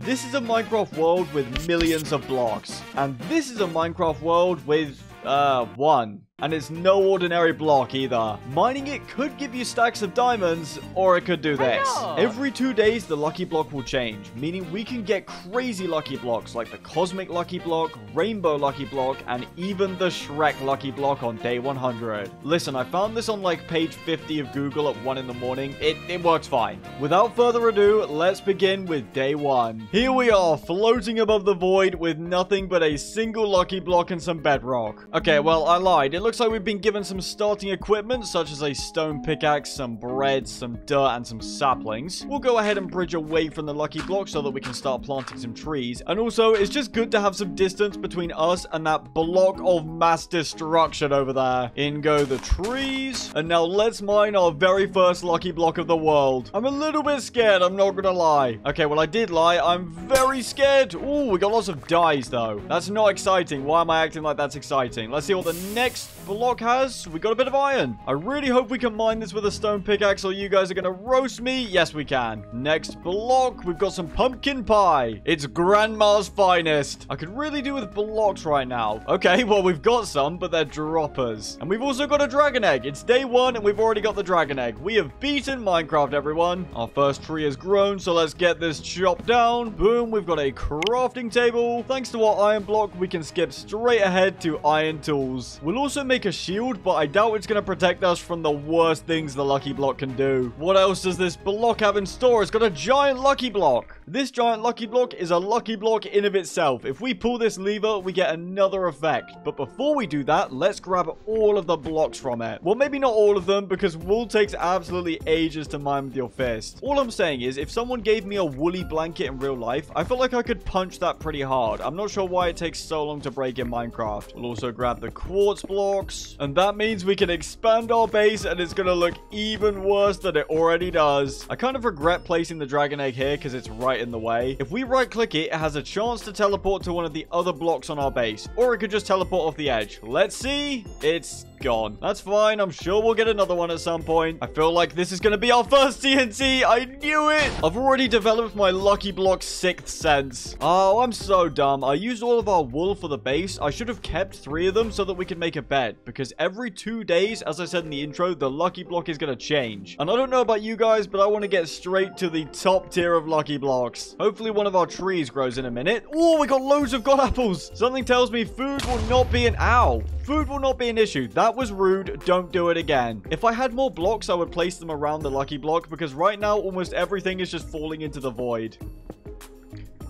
This is a Minecraft world with millions of blocks. And this is a Minecraft world with, one. And it's no ordinary block either. Mining it could give you stacks of diamonds, or it could do this. Every 2 days, the lucky block will change, meaning we can get crazy lucky blocks like the Cosmic Lucky Block, Rainbow Lucky Block, and even the Shrek Lucky Block on day 100. Listen, I found this on like page 50 of Google at 1 in the morning. It works fine. Without further ado, let's begin with day 1. Here we are, floating above the void with nothing but a single lucky block and some bedrock. Okay, well, I lied. It looks like we've been given some starting equipment, such as a stone pickaxe, some bread, some dirt, and some saplings. We'll go ahead and bridge away from the lucky block so that we can start planting some trees. And also, it's just good to have some distance between us and that block of mass destruction over there. In go the trees. And now let's mine our very first lucky block of the world. I'm a little bit scared, I'm not gonna lie. Okay, well, I did lie. I'm very scared. Ooh, we got lots of dyes, though. That's not exciting. Why am I acting like that's exciting? Let's see what the next block has. We got a bit of iron. I really hope we can mine this with a stone pickaxe or you guys are gonna roast me. Yes, we can. Next block, we've got some pumpkin pie. It's grandma's finest. I could really do with blocks right now. Okay, well, we've got some, but they're droppers. And we've also got a dragon egg. It's day 1 and we've already got the dragon egg. We have beaten Minecraft, everyone. Our first tree has grown, so let's get this chopped down. Boom, we've got a crafting table. Thanks to our iron block, we can skip straight ahead to iron tools. We'll also make a shield, but I doubt it's going to protect us from the worst things the lucky block can do. What else does this block have in store? It's got a giant lucky block. This giant lucky block is a lucky block in of itself. If we pull this lever, we get another effect. But before we do that, let's grab all of the blocks from it. Well, maybe not all of them, because wool takes absolutely ages to mine with your fist. All I'm saying is, if someone gave me a woolly blanket in real life, I feel like I could punch that pretty hard. I'm not sure why it takes so long to break in Minecraft. We'll also grab the quartz blocks, and that means we can expand our base, and it's gonna look even worse than it already does. I kind of regret placing the dragon egg here because it's right in the way. If we right click it, it has a chance to teleport to one of the other blocks on our base, or it could just teleport off the edge. Let's see. It's gone. That's fine. I'm sure we'll get another one at some point. I feel like this is going to be our first TNT. I knew it. I've already developed my lucky block 6th sense. Oh, I'm so dumb. I used all of our wool for the base. I should have kept 3 of them so that we could make a bed, because every 2 days, as I said in the intro, the lucky block is going to change. And I don't know about you guys, but I want to get straight to the top tier of lucky blocks. Hopefully one of our trees grows in a minute. Oh, we got loads of god apples. Something tells me food will not be an food will not be an issue. That was rude. Don't do it again. If I had more blocks, I would place them around the lucky block, because right now almost everything is just falling into the void.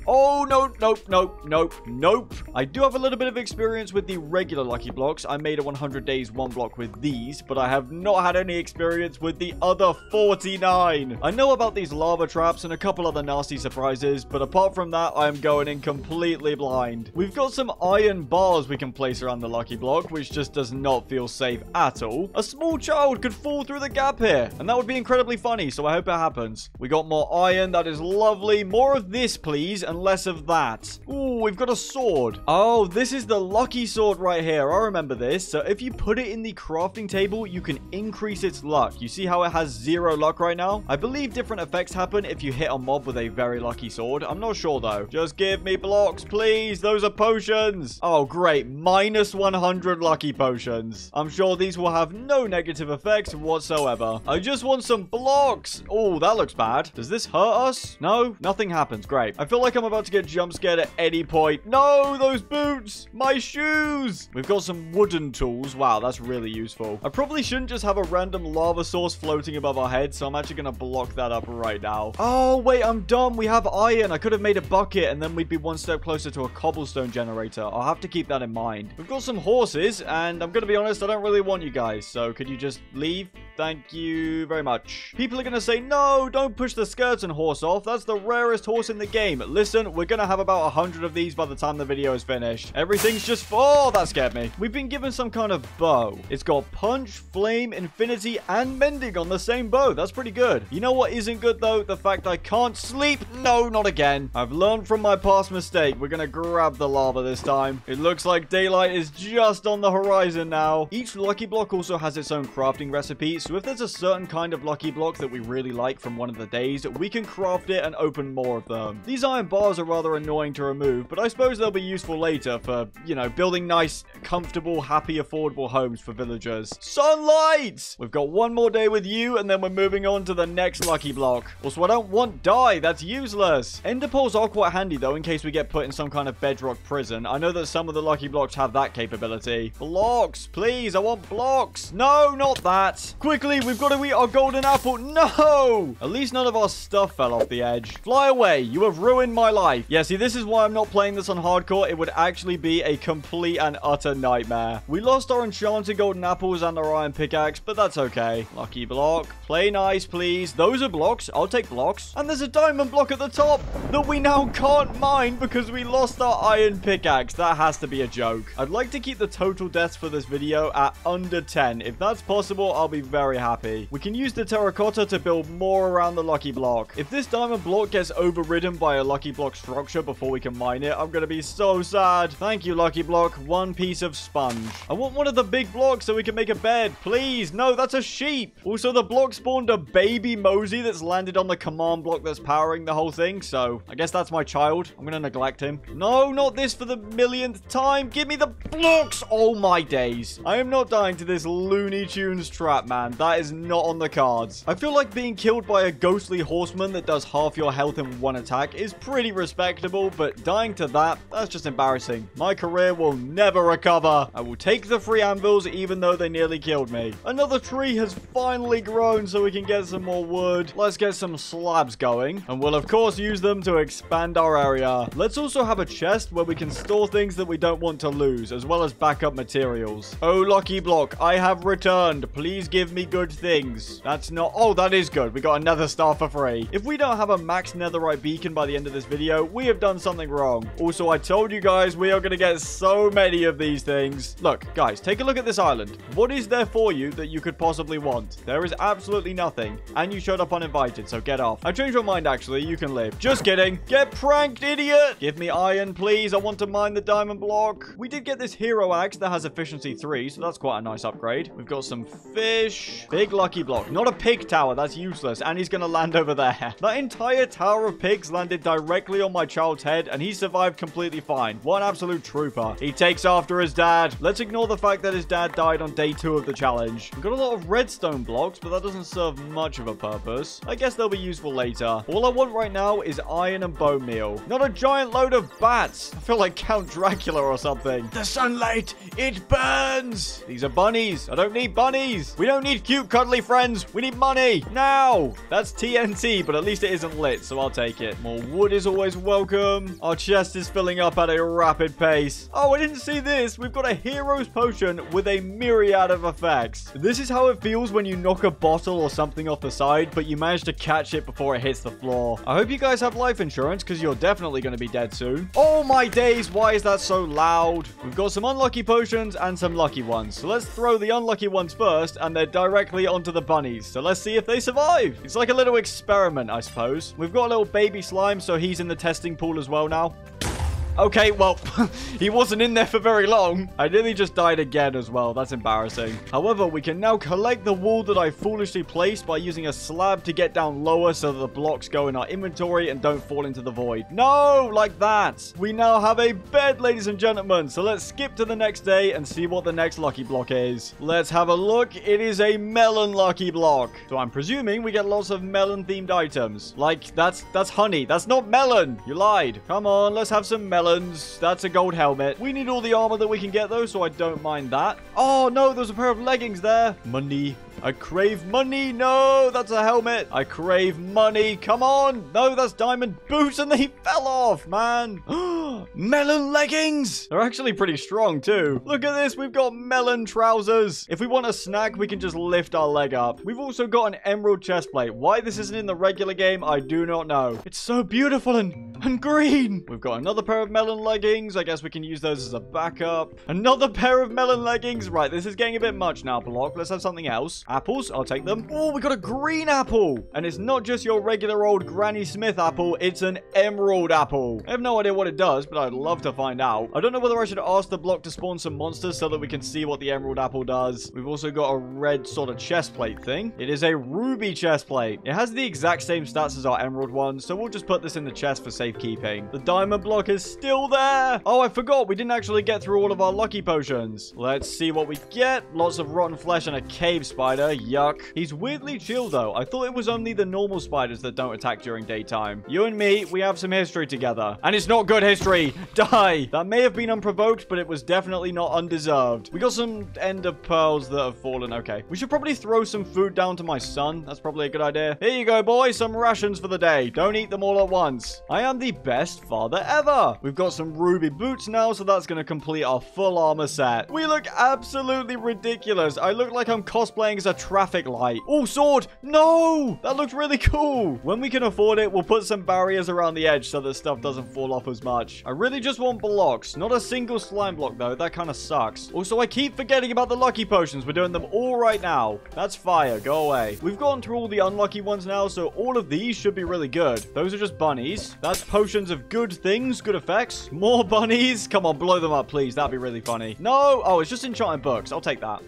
Oh, no, nope, nope, nope, nope. I do have a little bit of experience with the regular lucky blocks. I made a 100 days 1 block with these, but I have not had any experience with the other 49. I know about these lava traps and a couple other nasty surprises, but apart from that, I am going in completely blind. We've got some iron bars we can place around the lucky block, which just does not feel safe at all. A small child could fall through the gap here, and that would be incredibly funny, so I hope it happens. We got more iron. That is lovely. More of this, please, and less of that. Ooh, we've got a sword. Oh, this is the lucky sword right here. I remember this. So if you put it in the crafting table, you can increase its luck. You see how it has 0 luck right now? I believe different effects happen if you hit a mob with a very lucky sword. I'm not sure though. Just give me blocks, please. Those are potions. Oh, great. Minus 100 lucky potions. I'm sure these will have no negative effects whatsoever. I just want some blocks. Oh, that looks bad. Does this hurt us? No, nothing happens. Great. I feel like I'm about to get jump scared at any point. No, those boots. My shoes. We've got some wooden tools. Wow, that's really useful. I probably shouldn't just have a random lava source floating above our head, so I'm actually going to block that up right now. Oh, wait, I'm dumb. We have iron. I could have made a bucket, and then we'd be one step closer to a cobblestone generator. I'll have to keep that in mind. We've got some horses, and I'm going to be honest, I don't really want you guys, so could you just leave? Thank you very much. People are going to say, no, don't push the skeleton horse off. That's the rarest horse in the game. Listen, we're going to have about 100 of these by the time the video is finished. Everything's just... Oh, that scared me. We've been given some kind of bow. It's got punch, flame, infinity, and mending on the same bow. That's pretty good. You know what isn't good, though? The fact I can't sleep. No, not again. I've learned from my past mistake. We're going to grab the lava this time. It looks like daylight is just on the horizon now. Each lucky block also has its own crafting recipe, So if there's a certain kind of lucky block that we really like from one of the days, we can craft it and open more of them. These iron bars are rather annoying to remove, but I suppose they'll be useful later for, you know, building nice, comfortable, happy, affordable homes for villagers. Sunlight! We've got one more day with you, and then we're moving on to the next lucky block. Also, I don't want dye. That's useless. Ender pearls are quite handy, though, in case we get put in some kind of bedrock prison. I know that some of the lucky blocks have that capability. Blocks, please. I want blocks. No, not that. Quickly, we've got to eat our golden apple. No! At least none of our stuff fell off the edge. Fly away. You have ruined my life. Yeah, see, this is why I'm not playing this on hardcore. It would actually be a complete and utter nightmare. We lost our enchanted golden apples and our iron pickaxe, but that's okay. Lucky block. Play nice, please. Those are blocks. I'll take blocks. And there's a diamond block at the top that we now can't mine because we lost our iron pickaxe. That has to be a joke. I'd like to keep the total deaths for this video at under 10. If that's possible, I'll be very happy. We can use the terracotta to build more around the lucky block. If this diamond block gets overridden by a lucky block structure before we can mine it, I'm gonna be so sad. Thank you, lucky block. One piece of sponge. I want one of the big blocks so we can make a bed. Please. No, that's a sheep. Also, the block spawned a baby Mosey that's landed on the command block that's powering the whole thing, so I guess that's my child. I'm gonna neglect him. No, not this for the millionth time. Give me the blocks. Oh my days. I am not dying to this Looney Tunes trap, man. That is not on the cards. I feel like being killed by a ghostly horseman that does half your health in one attack is pretty respectable, but dying to that, that's just embarrassing. My career will never recover. I will take the free anvils even though they nearly killed me. Another tree has finally grown so we can get some more wood. Let's get some slabs going, and we'll of course use them to expand our area. Let's also have a chest where we can store things that we don't want to lose, as well as backup materials. Oh, lucky block, I have returned. Please give me good things. That's not... Oh, that is good. We got another star for free. If we don't have a max netherite beacon by the end of this video, we have done something wrong. Also, I told you guys we are going to get so many of these things. Look, guys, take a look at this island. What is there for you that you could possibly want? There is absolutely nothing. And you showed up uninvited, so get off. I changed my mind, actually. You can live. Just kidding. Get pranked, idiot. Give me iron, please. I want to mine the diamond block. We did get this hero axe that has efficiency 3, so that's quite a nice upgrade. We've got some fish. Big lucky block. Not a pig tower. That's useless. And he's going to land over there. That entire tower of pigs landed directly on my child's head, and he survived completely fine. What an absolute trooper. He takes after his dad. Let's ignore the fact that his dad died on day 2 of the challenge. We've got a lot of redstone blocks, but that doesn't serve much of a purpose. I guess they'll be useful later. All I want right now is iron and bone meal. Not a giant load of bats. I feel like Count Dracula or something. The sunlight, it burns. These are bunnies. I don't need bunnies. We don't need cute cuddly friends. We need money. Now. That's TNT, but at least it isn't lit, so I'll take it. More wood is always welcome. Our chest is filling up at a rapid pace. Oh, I didn't see this. We've got a hero's potion with a myriad of effects. This is how it feels when you knock a bottle or something off the side, but you manage to catch it before it hits the floor. I hope you guys have life insurance, because you're definitely going to be dead soon. Oh my days, why is that so loud? We've got some unlucky potions and some lucky ones. So let's throw the unlucky ones first, and they're directly onto the bunnies. So let's see if they survive. It's like a little experiment, I suppose. We've got a little baby slime, so he's in the testing pool as well now. Okay, well, he wasn't in there for very long. I nearly just died again as well. That's embarrassing. However, we can now collect the wool that I foolishly placed by using a slab to get down lower so that the blocks go in our inventory and don't fall into the void. No, like that. We now have a bed, ladies and gentlemen. So let's skip to the next day and see what the next lucky block is. Let's have a look. It is a melon lucky block. So I'm presuming we get lots of melon-themed items. Like, that's honey. That's not melon. You lied. Come on, let's have some melon. That's a gold helmet. We need all the armor that we can get, though, so I don't mind that. Oh, no, there's a pair of leggings there. Money. I crave money. No, that's a helmet. I crave money. Come on. No, that's diamond boots, and they fell off, man. Melon leggings. They're actually pretty strong, too. Look at this. We've got melon trousers. If we want a snack, we can just lift our leg up. We've also got an emerald chest plate. Why this isn't in the regular game, I do not know. It's so beautiful and green. We've got another pair of melon leggings. I guess we can use those as a backup. Another pair of melon leggings. Right, this is getting a bit much now, Block. Let's have something else. Apples, I'll take them. Oh, we got a green apple. And it's not just your regular old Granny Smith apple. It's an emerald apple. I have no idea what it does, but I'd love to find out. I don't know whether I should ask the block to spawn some monsters so that we can see what the emerald apple does. We've also got a red sort of chest plate thing. It is a ruby chest plate. It has the exact same stats as our emerald one, so we'll just put this in the chest for safekeeping. The diamond block is still there. Oh, I forgot. We didn't actually get through all of our lucky potions. Let's see what we get. Lots of rotten flesh and a cave spider. Yuck. He's weirdly chill, though. I thought it was only the normal spiders that don't attack during daytime. You and me, we have some history together. And it's not good history. Die. That may have been unprovoked, but it was definitely not undeserved. We got some ender pearls that have fallen. Okay. We should probably throw some food down to my son. That's probably a good idea. Here you go, boy. Some rations for the day. Don't eat them all at once. I am the best father ever. We've got some ruby boots now, so that's going to complete our full armor set. We look absolutely ridiculous. I look like I'm cosplaying as a traffic light. Oh, sword. No. That looks really cool. When we can afford it, we'll put some barriers around the edge so that stuff doesn't fall off as much. I really just want blocks. Not a single slime block, though. That kind of sucks. Also, I keep forgetting about the lucky potions. We're doing them all right now. That's fire. Go away. We've gone through all the unlucky ones now, so all of these should be really good. Those are just bunnies. That's potions of good things, good effects. More bunnies. Come on, blow them up, please. That'd be really funny. No. Oh, it's just enchanted books. I'll take that.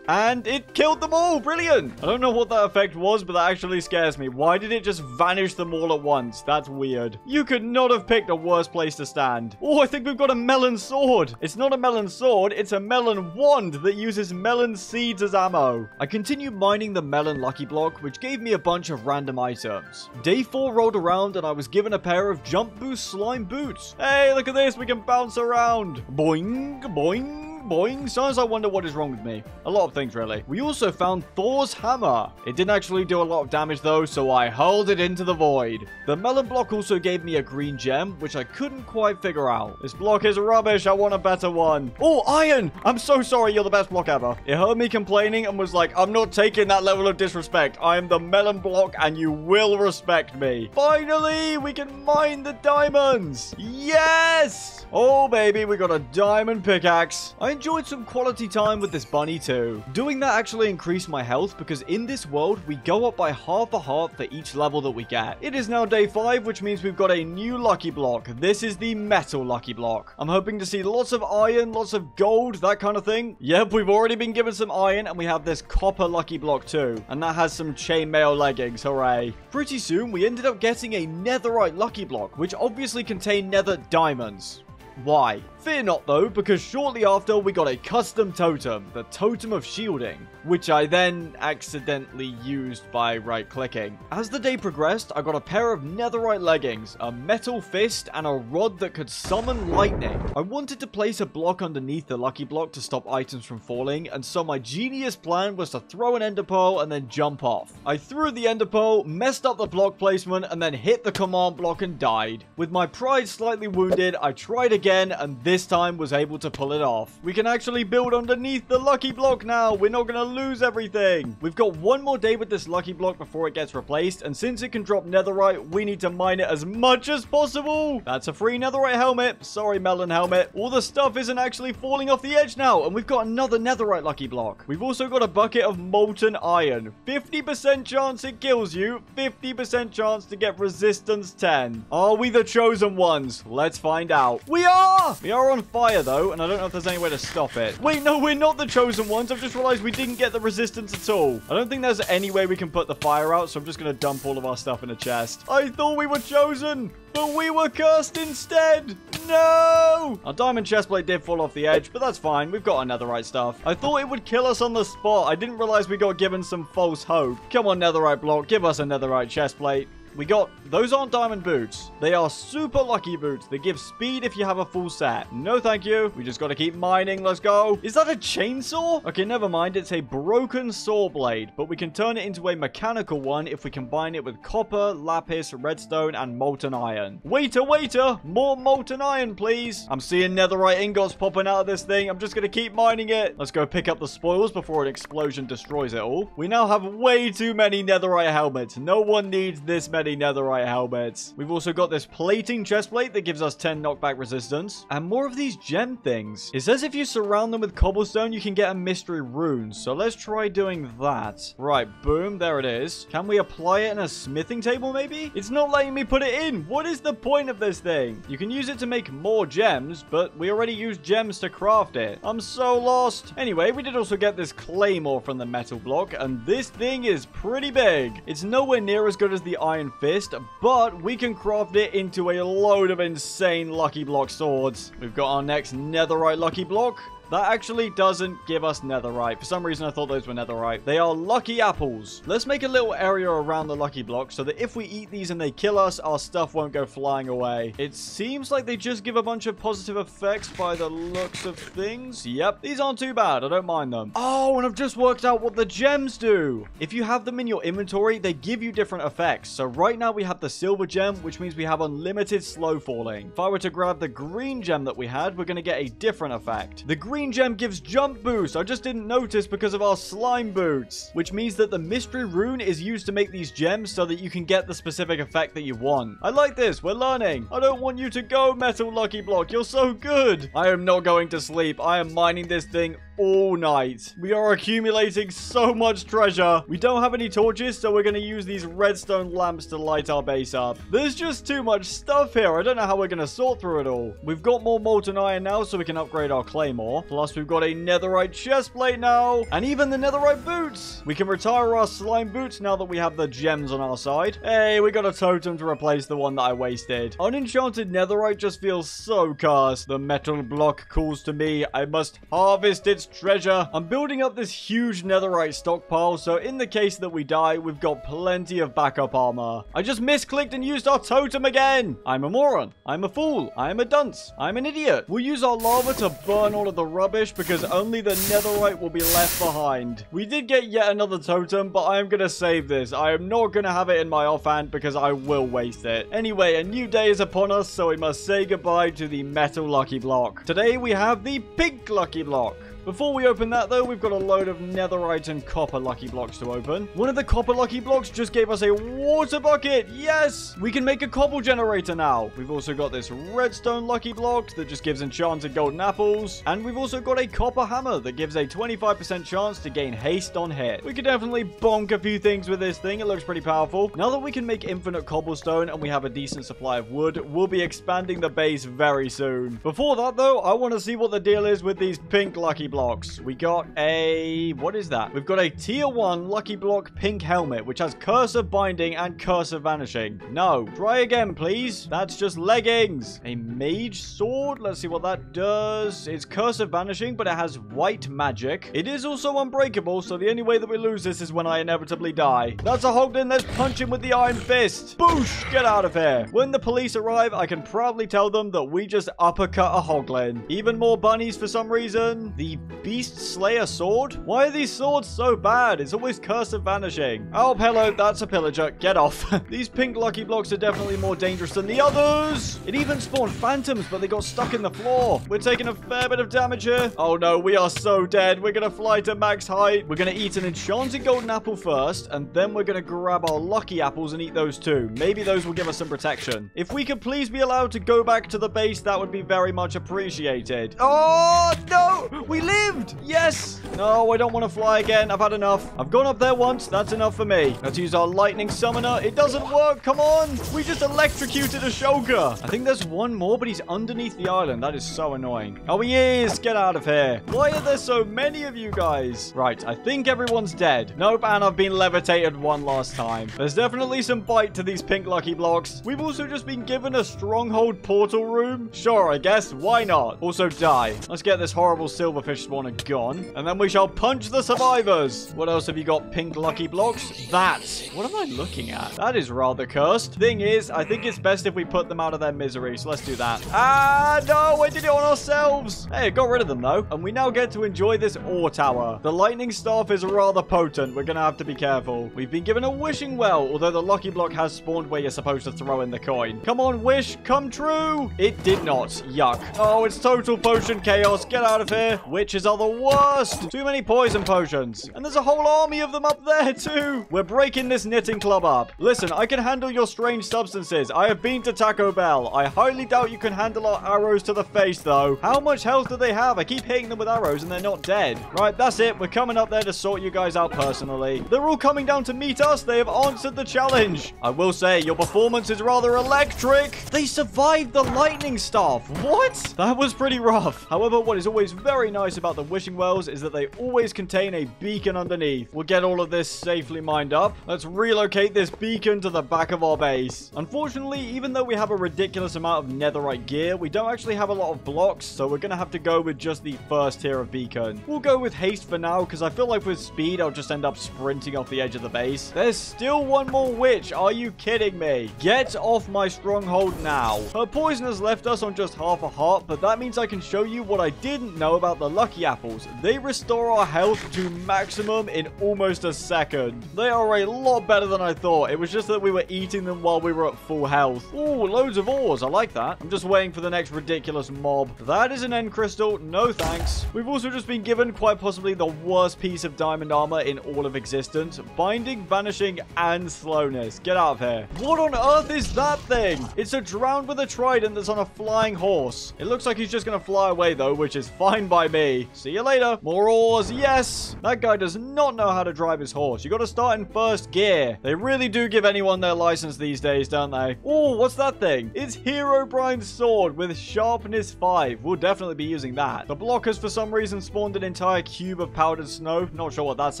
And it killed them all. Brilliant. I don't know what that effect was, but that actually scares me. Why did it just vanish them all at once? That's weird. You could not have picked a worse place to stand. Oh, I think we've got a melon sword. It's not a melon sword. It's a melon wand that uses melon seeds as ammo. I continued mining the melon lucky block, which gave me a bunch of random items. Day 4 rolled around and I was given a pair of jump boost slime boots. Hey, look at this. We can bounce around. Boing, boing. Boing. Sometimes I wonder what is wrong with me. A lot of things, really. We also found Thor's hammer. It didn't actually do a lot of damage, though, so I hurled it into the void. The melon block also gave me a green gem, which I couldn't quite figure out. This block is rubbish. I want a better one. Oh, iron. I'm so sorry. You're the best block ever. It heard me complaining and was like, I'm not taking that level of disrespect. I am the melon block, and you will respect me. Finally, we can mine the diamonds. Yes. Oh, baby, we got a diamond pickaxe. I enjoyed some quality time with this bunny too. Doing that actually increased my health because in this world, we go up by half a heart for each level that we get. It is now day 5, which means we've got a new lucky block. This is the metal lucky block. I'm hoping to see lots of iron, lots of gold, that kind of thing. Yep, we've already been given some iron and we have this copper lucky block too. And that has some chainmail leggings, hooray. Pretty soon, we ended up getting a netherite lucky block, which obviously contained nether diamonds. Why? Fear not though, because shortly after we got a custom totem, the Totem of Shielding, which I then accidentally used by right-clicking. As the day progressed, I got a pair of netherite leggings, a metal fist, and a rod that could summon lightning. I wanted to place a block underneath the lucky block to stop items from falling, and so my genius plan was to throw an ender pearl and then jump off. I threw the ender pearl, messed up the block placement, and then hit the command block and died. With my pride slightly wounded, I tried again, and this time was able to pull it off. We can actually build underneath the lucky block now. We're not going to lose everything. We've got one more day with this lucky block before it gets replaced, and since it can drop netherite, we need to mine it as much as possible. That's a free netherite helmet. Sorry, melon helmet. All the stuff isn't actually falling off the edge now, and we've got another netherite lucky block. We've also got a bucket of molten iron. 50% chance it kills you, 50% chance to get resistance 10. Are we the chosen ones? Let's find out. We are! We are on fire, though, and I don't know if there's any way to stop it. Wait, no, we're not the chosen ones. I've just realized we didn't get the resistance at all. I don't think there's any way we can put the fire out, so I'm just going to dump all of our stuff in a chest. I thought we were chosen, but we were cursed instead. No! Our diamond chestplate did fall off the edge, but that's fine. We've got our netherite stuff. I thought it would kill us on the spot. I didn't realize we got given some false hope. Come on, netherite block. Give us a netherite chestplate. We got, those aren't diamond boots. They are super lucky boots. They give speed if you have a full set. No, thank you. We just got to keep mining. Let's go. Is that a chainsaw? Okay, never mind. It's a broken saw blade, but we can turn it into a mechanical one if we combine it with copper, lapis, redstone, and molten iron. Waiter, waiter, more molten iron, please. I'm seeing netherite ingots popping out of this thing. I'm just going to keep mining it. Let's go pick up the spoils before an explosion destroys it all. We now have way too many netherite helmets. No one needs this many many netherite helmets. We've also got this plating chest plate that gives us 10 knockback resistance. And more of these gem things. It says if you surround them with cobblestone, you can get a mystery rune. So let's try doing that. Right, boom, there it is. Can we apply it in a smithing table, maybe? It's not letting me put it in. What is the point of this thing? You can use it to make more gems, but we already used gems to craft it. I'm so lost. Anyway, we did also get this claymore from the metal block, and this thing is pretty big. It's nowhere near as good as the iron fist, but we can craft it into a load of insane lucky block swords. We've got our next netherite lucky block. That actually doesn't give us netherite. For some reason, I thought those were netherite. They are lucky apples. Let's make a little area around the lucky block so that if we eat these and they kill us, our stuff won't go flying away. It seems like they just give a bunch of positive effects by the looks of things. Yep, these aren't too bad. I don't mind them. Oh, and I've just worked out what the gems do. If you have them in your inventory, they give you different effects. So right now we have the silver gem, which means we have unlimited slow falling. If I were to grab the green gem that we had, we're going to get a different effect. The green gem gives jump boost. I just didn't notice because of our slime boots, which means that the mystery rune is used to make these gems so that you can get the specific effect that you want. I like this. We're learning. I don't want you to go, metal lucky block. You're so good. I am not going to sleep. I am mining this thing all night. We are accumulating so much treasure. We don't have any torches, so we're going to use these redstone lamps to light our base up. There's just too much stuff here. I don't know how we're going to sort through it all. We've got more molten iron now, so we can upgrade our claymore. Plus, we've got a netherite chest plate now, and even the netherite boots. We can retire our slime boots now that we have the gems on our side. Hey, we got a totem to replace the one that I wasted. Unenchanted netherite just feels so cursed. The metal block calls to me. I must harvest its treasure. I'm building up this huge netherite stockpile, so in the case that we die, we've got plenty of backup armor. I just misclicked and used our totem again. I'm a moron. I'm a fool. I'm a dunce. I'm an idiot. We'll use our lava to burn all of the rubbish because only the netherite will be left behind. We did get yet another totem, but I am going to save this. I am not going to have it in my offhand because I will waste it. Anyway, a new day is upon us, so we must say goodbye to the metal lucky block. Today we have the pink lucky block. Before we open that, though, we've got a load of netherite and copper lucky blocks to open. One of the copper lucky blocks just gave us a water bucket. Yes! We can make a cobble generator now. We've also got this redstone lucky block that just gives enchanted golden apples. And we've also got a copper hammer that gives a 25% chance to gain haste on hit. We could definitely bonk a few things with this thing. It looks pretty powerful. Now that we can make infinite cobblestone and we have a decent supply of wood, we'll be expanding the base very soon. Before that, though, I want to see what the deal is with these pink lucky blocks. We got a... what is that? We've got a tier 1 lucky block pink helmet, which has curse of binding and curse of vanishing. No. Try again, please. That's just leggings. A mage sword? Let's see what that does. It's curse of vanishing, but it has white magic. It is also unbreakable, so the only way that we lose this is when I inevitably die. That's a hoglin. Let's punch him with the iron fist. Boosh! Get out of here. When the police arrive, I can proudly tell them that we just uppercut a hoglin. Even more bunnies for some reason. The Beast Slayer sword? Why are these swords so bad? It's always curse of vanishing. Oh, hello, that's a pillager. Get off. These pink lucky blocks are definitely more dangerous than the others. It even spawned phantoms, but they got stuck in the floor. We're taking a fair bit of damage here. Oh no, we are so dead. We're gonna fly to max height. We're gonna eat an enchanted golden apple first, and then we're gonna grab our lucky apples and eat those too. Maybe those will give us some protection. If we could please be allowed to go back to the base, that would be very much appreciated. Oh no, we lived. Yes! No, I don't want to fly again. I've had enough. I've gone up there once. That's enough for me. Let's use our lightning summoner. It doesn't work. Come on. We just electrocuted Ashoka. I think there's one more, but he's underneath the island. That is so annoying. Oh, he is. Get out of here. Why are there so many of you guys? Right. I think everyone's dead. Nope. And I've been levitated one last time. There's definitely some bite to these pink lucky blocks. We've also just been given a stronghold portal room. Sure, I guess. Why not? Also die. Let's get this horrible silverfish spawner gone, and then we shall punch the survivors. What else have you got, pink lucky blocks? That. What am I looking at? That is rather cursed. Thing is, I think it's best if we put them out of their misery, so let's do that. Ah, no, we did it on ourselves. Hey, got rid of them, though, and we now get to enjoy this ore tower. The lightning staff is rather potent. We're gonna have to be careful. We've been given a wishing well, although the lucky block has spawned where you're supposed to throw in the coin. Come on, wish, come true. It did not. Yuck. Oh, it's total potion chaos. Get out of here. Which witches are the worst. Too many poison potions. And there's a whole army of them up there too. We're breaking this knitting club up. Listen, I can handle your strange substances. I have been to Taco Bell. I highly doubt you can handle our arrows to the face though. How much health do they have? I keep hitting them with arrows and they're not dead. Right, that's it. We're coming up there to sort you guys out personally. They're all coming down to meet us. They have answered the challenge. I will say, your performance is rather electric. They survived the lightning staff. What? That was pretty rough. However, what is always very nice about the wishing wells is that they always contain a beacon underneath. We'll get all of this safely mined up. Let's relocate this beacon to the back of our base. Unfortunately, even though we have a ridiculous amount of netherite gear, we don't actually have a lot of blocks, so we're going to have to go with just the first tier of beacon. We'll go with haste for now, because I feel like with speed, I'll just end up sprinting off the edge of the base. There's still one more witch. Are you kidding me? Get off my stronghold now. Her poison has left us on just half a heart, but that means I can show you what I didn't know about the lucky apples. They restore our health to maximum in almost a second. They are a lot better than I thought. It was just that we were eating them while we were at full health. Ooh, loads of ores. I like that. I'm just waiting for the next ridiculous mob. That is an end crystal. No thanks. We've also just been given quite possibly the worst piece of diamond armor in all of existence. Binding, vanishing, and slowness. Get out of here. What on earth is that thing? It's a drowned with a trident that's on a flying horse. It looks like he's just going to fly away though, which is fine by me. See you later. More ores. Yes. That guy does not know how to drive his horse. You got to start in first gear. They really do give anyone their license these days, don't they? Oh, what's that thing? It's Herobrine's sword with sharpness 5. We'll definitely be using that. The block has for some reason spawned an entire cube of powdered snow. Not sure what that's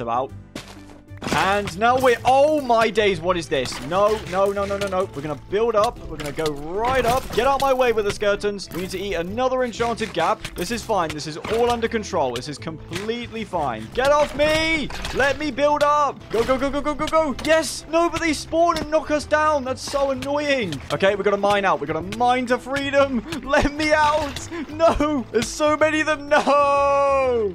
about. And now we're... Oh, my days. What is this? No, no, no, no, no, no. We're going to build up. We're going to go right up. Get out my way with the skeletons. We need to eat another enchanted gap. This is fine. This is all under control. This is completely fine. Get off me. Let me build up. Go, go, go, go, go, go, go. Yes. No, but they spawn and knock us down. That's so annoying. Okay, we've got to mine out. We've got to mine to freedom. Let me out. No. There's so many of them. No.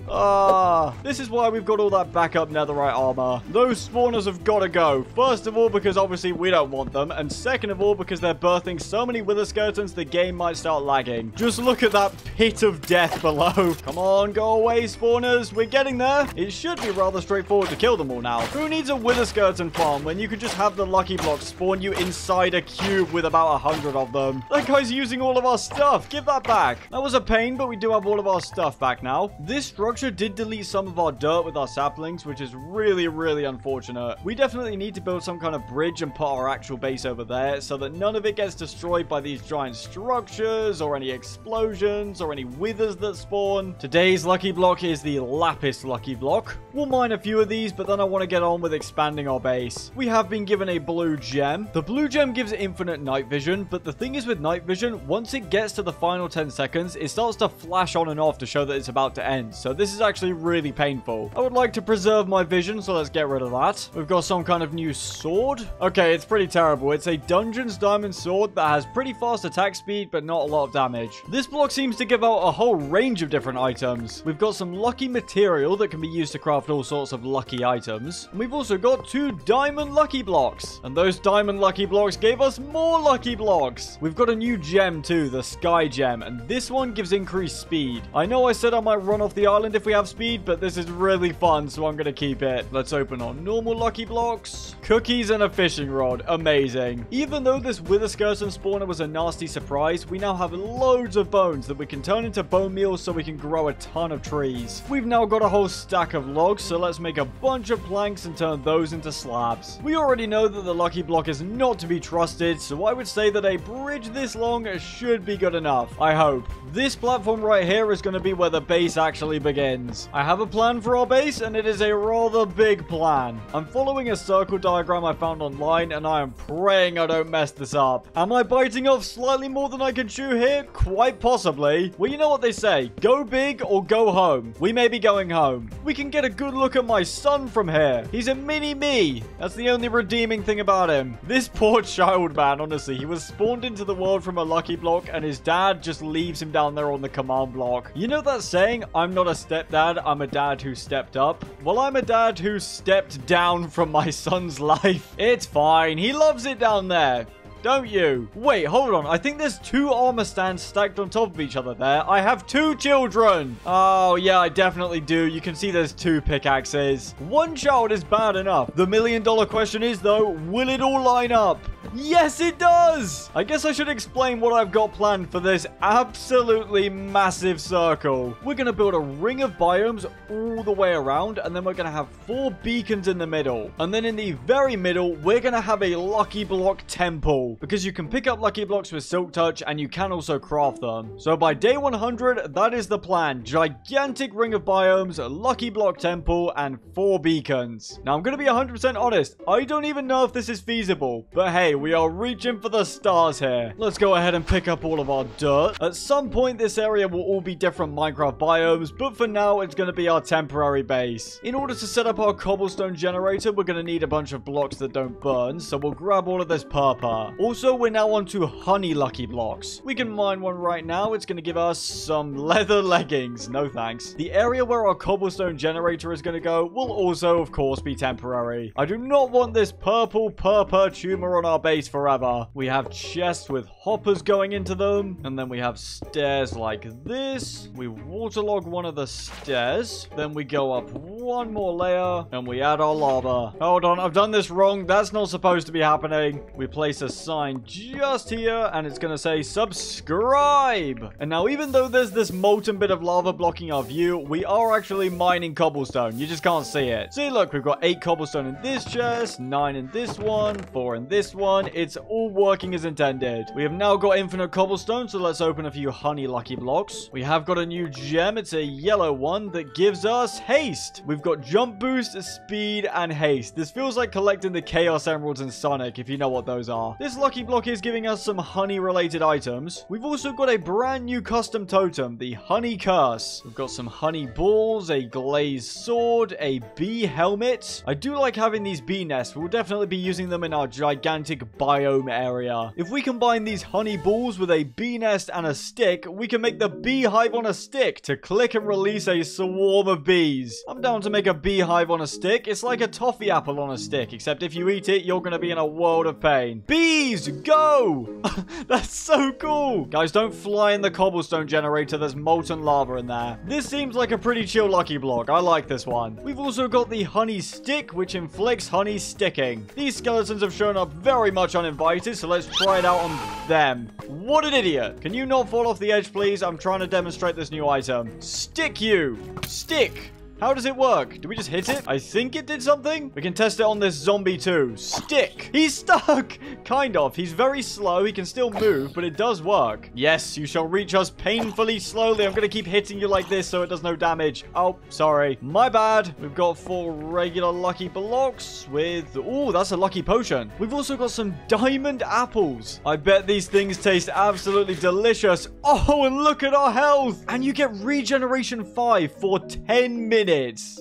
This is why we've got all that backup netherite armor. Those spawners have got to go. First of all, because obviously we don't want them. And second of all, because they're birthing so many wither skeletons, the game might start lagging. Just look at that pit of death below. Come on, go away, spawners. We're getting there. It should be rather straightforward to kill them all now. Who needs a wither skeleton farm when you could just have the lucky blocks spawn you inside a cube with about 100 of them? That guy's using all of our stuff. Give that back. That was a pain, but we do have all of our stuff back now. This structure did delete some of our dirt with our saplings, which is really, really unfortunate. We definitely need to build some kind of bridge and put our actual base over there so that none of it gets destroyed by these giant structures or any explosions or any withers that spawn. Today's lucky block is the lapis lucky block. We'll mine a few of these, but then I want to get on with expanding our base. We have been given a blue gem. The blue gem gives infinite night vision, but the thing is with night vision, once it gets to the final 10 seconds, it starts to flash on and off to show that it's about to end. So this is actually really painful. I would like to preserve my vision, so let's get rid of that. We've got some kind of new sword. Okay, it's pretty terrible. It's a Dungeons Diamond sword that has pretty fast attack speed, but not a lot of damage. This block seems to give out a whole range of different items. We've got some lucky material that can be used to craft all sorts of lucky items. And we've also got 2 diamond lucky blocks. And those diamond lucky blocks gave us more lucky blocks. We've got a new gem too, the sky gem. And this one gives increased speed. I know I said I might run off the island if we have speed, but this is really fun, so I'm going to keep it. Let's open our normal lucky blocks. Cookies and a fishing rod. Amazing. Even though this wither skeleton spawner was a nasty surprise, we now have loads of bones that we can turn into bone meal so we can grow a ton of trees. We've now got a whole stack of logs, so let's make a bunch of planks and turn those into slabs. We already know that the lucky block is not to be trusted, so I would say that a bridge this long should be good enough. I hope. This platform right here is going to be where the base actually begins. I have a plan for our base, and it is a rather big plan. I'm following a circle diagram I found online, and I am praying I don't mess this up. Am I biting off slightly more than I can chew here? Quite possibly. Well, you know what they say. Go big or go home. We may be going home. We can get a good look at my son from here. He's a mini-me. That's the only redeeming thing about him. This poor child, man, honestly. He was spawned into the world from a lucky block, and his dad just leaves him down there on the command block. You know that saying, I'm not a stepdad, I'm a dad who stepped up? Well, I'm a dad who stepped down from my son's life. It's fine. He loves it down there. don't you? Wait, hold on. I think there's 2 armor stands stacked on top of each other there. I have 2 children. Oh, yeah, I definitely do. You can see there's 2 pickaxes. 1 child is bad enough. The $1 million question is, though, will it all line up? Yes, it does! I guess I should explain what I've got planned for this absolutely massive circle. We're going to build a ring of biomes all the way around, and then we're going to have 4 beacons in the middle. And then in the very middle, we're going to have a lucky block temple, because you can pick up lucky blocks with Silk Touch, and you can also craft them. So by day 100, that is the plan. Gigantic ring of biomes, a lucky block temple, and 4 beacons. Now, I'm going to be 100% honest. I don't even know if this is feasible, but hey, we are reaching for the stars here. Let's go ahead and pick up all of our dirt. At some point, this area will all be different Minecraft biomes, but for now, it's going to be our temporary base. In order to set up our cobblestone generator, we're going to need a bunch of blocks that don't burn, so we'll grab all of this purple. Also, we're now on to honey lucky blocks. We can mine one right now. It's going to give us some leather leggings. No thanks. The area where our cobblestone generator is going to go will also, of course, be temporary. I do not want this purple tumor on our base forever. We have chests with hoppers going into them, and then we have stairs like this. We waterlog one of the stairs, then we go up 1 more layer, and we add our lava. Hold on, I've done this wrong. That's not supposed to be happening. We place a sign just here, and it's gonna say subscribe. And now, even though there's this molten bit of lava blocking our view, we are actually mining cobblestone. You just can't see it. See, look, we've got 8 cobblestone in this chest, 9 in this one, 4 in this one. It's all working as intended. We have now got infinite cobblestone, so let's open a few honey lucky blocks. We have got a new gem. It's a yellow one that gives us haste. We've got jump boost, speed, and haste. This feels like collecting the Chaos Emeralds in Sonic, if you know what those are. This lucky block is giving us some honey-related items. We've also got a brand new custom totem, the Honey Curse. We've got some honey balls, a glazed sword, a bee helmet. I do like having these bee nests. We'll definitely be using them in our gigantic biome area. If we combine these honey balls with a bee nest and a stick, we can make the beehive on a stick to click and release a swarm of bees. I'm down to make a beehive on a stick. It's like a toffee apple on a stick, except if you eat it, you're going to be in a world of pain. Bees, go! That's so cool. Guys, don't fly in the cobblestone generator. There's molten lava in there. This seems like a pretty chill lucky block. I like this one. We've also got the honey stick, which inflicts honey sticking. These skeletons have shown up very much uninvited, so let's try it out on them. What an idiot. Can you not fall off the edge, please? I'm trying to demonstrate this new item. Stick you. Stick. How does it work? Do we just hit it? I think it did something. We can test it on this zombie too. Stick. He's stuck. Kind of. He's very slow. He can still move, but it does work. Yes, you shall reach us painfully slowly. I'm going to keep hitting you like this so it does no damage. Oh, sorry. My bad. We've got 4 regular lucky blocks with... Oh, that's a lucky potion. We've also got some diamond apples. I bet these things taste absolutely delicious. Oh, and look at our health. And you get regeneration 5 for 10 minutes.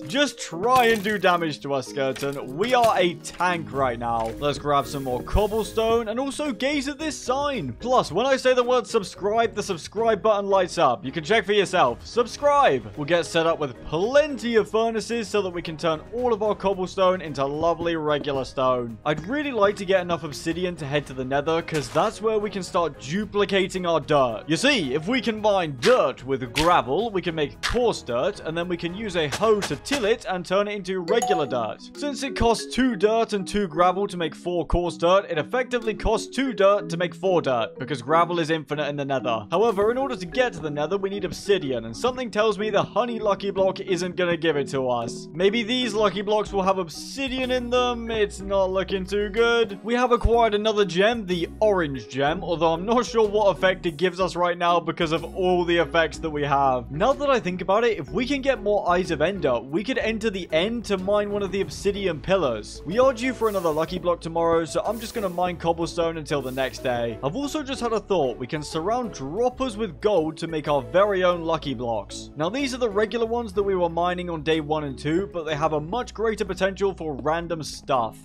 Just try and do damage to us, skeleton. We are a tank right now. Let's grab some more cobblestone and also gaze at this sign. Plus, when I say the word subscribe, the subscribe button lights up. You can check for yourself. Subscribe. We'll get set up with plenty of furnaces so that we can turn all of our cobblestone into lovely regular stone. I'd really like to get enough obsidian to head to the nether, because that's where we can start duplicating our dirt. You see, if we combine dirt with gravel, we can make coarse dirt, and then we can use a hoe to till it and turn it into regular dirt. Since it costs 2 dirt and 2 gravel to make 4 coarse dirt, it effectively costs 2 dirt to make 4 dirt, because gravel is infinite in the nether. However, in order to get to the nether, we need obsidian, and something tells me the honey lucky block isn't gonna give it to us. Maybe these lucky blocks will have obsidian in them. It's not looking too good. We have acquired another gem, the orange gem, although I'm not sure what effect it gives us right now because of all the effects that we have. Now that I think about it, if we can get more Eyes of Ender, we could enter the end to mine one of the obsidian pillars. We are due for another lucky block tomorrow, so I'm just going to mine cobblestone until the next day. I've also just had a thought. We can surround droppers with gold to make our very own lucky blocks. Now, these are the regular ones that we were mining on day 1 and 2, but they have a much greater potential for random stuff.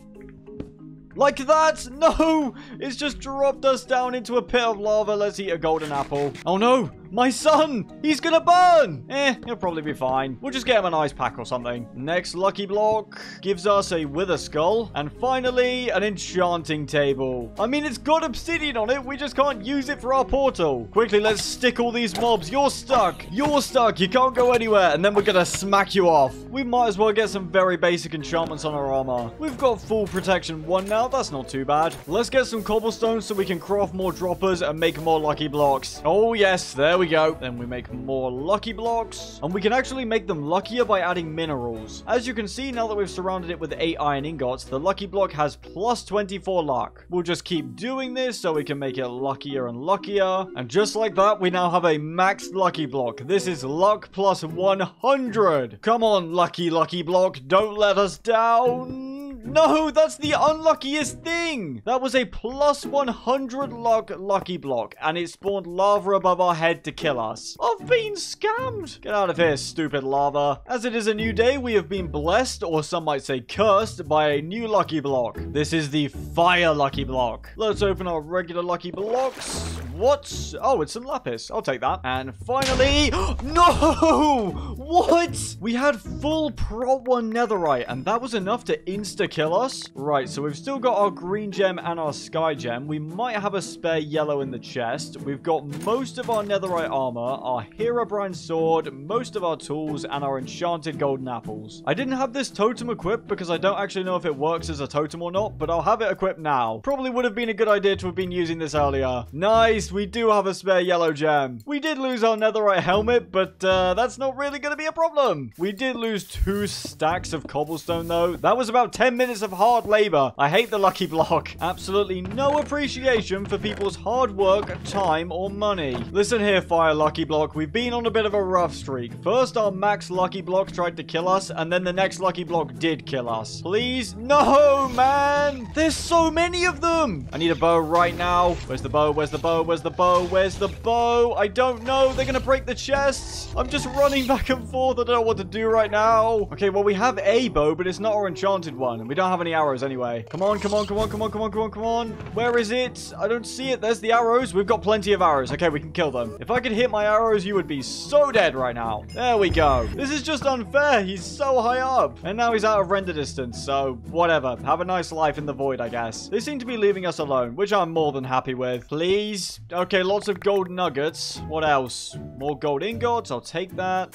Like that? No! It's just dropped us down into a pit of lava. Let's eat a golden apple. Oh no! My son! He's gonna burn! He'll probably be fine. We'll just get him an ice pack or something. Next lucky block gives us a wither skull. And finally, an enchanting table. I mean, it's got obsidian on it. We just can't use it for our portal. Quickly, let's stick all these mobs. You're stuck. You're stuck. You can't go anywhere. And then we're gonna smack you off. We might as well get some very basic enchantments on our armor. We've got full protection 1 now. That's not too bad. Let's get some cobblestone so we can craft more droppers and make more lucky blocks. Oh, yes. There we go. Then we make more lucky blocks. And we can actually make them luckier by adding minerals. As you can see, now that we've surrounded it with 8 iron ingots, the lucky block has plus 24 luck. We'll just keep doing this so we can make it luckier and luckier. And just like that, we now have a maxed lucky block. This is luck plus 100. Come on, lucky block. Don't let us down. No, that's the unluckiest thing. That was a plus 100 luck lucky block, and it spawned lava above our head to kill us. I've been scammed. Get out of here, stupid lava. As it is a new day, we have been blessed, or some might say cursed, by a new lucky block. This is the fire lucky block. Let's open our regular lucky blocks. What? Oh, it's some lapis. I'll take that. And finally... No! What? We had full Prot 1 netherite, and that was enough to insta-kill us? Right, so we've still got our green gem and our sky gem. We might have a spare yellow in the chest. We've got most of our netherite armor, our Herobrine sword, most of our tools, and our enchanted golden apples. I didn't have this totem equipped because I don't actually know if it works as a totem or not, but I'll have it equipped now. Probably would have been a good idea to have been using this earlier. Nice, we do have a spare yellow gem. We did lose our netherite helmet, but that's not really going to be a problem. We did lose 2 stacks of cobblestone though. That was about 10 minutes of hard labor. I hate the lucky block. Absolutely no appreciation for people's hard work, time, or money. Listen here, fire lucky block. We've been on a bit of a rough streak. First, our max lucky block tried to kill us, and then the next lucky block did kill us. Please? No, man! There's so many of them! I need a bow right now. Where's the bow? Where's the bow? Where's the bow? Where's the bow? I don't know. They're gonna break the chests. I'm just running back and forth. I don't know what to do right now. Okay, well, we have a bow, but it's not our enchanted one, and we don't have any arrows anyway. Come on, come on, come on, come on, come on, come on, come on. Where is it? I don't see it. There's the arrows. We've got plenty of arrows. Okay, we can kill them. If I could hit my arrows, you would be so dead right now. There we go. This is just unfair. He's so high up. And now he's out of render distance, so whatever. Have a nice life in the void, I guess. They seem to be leaving us alone, which I'm more than happy with. Please. Okay, lots of gold nuggets. What else? More gold ingots. I'll take that.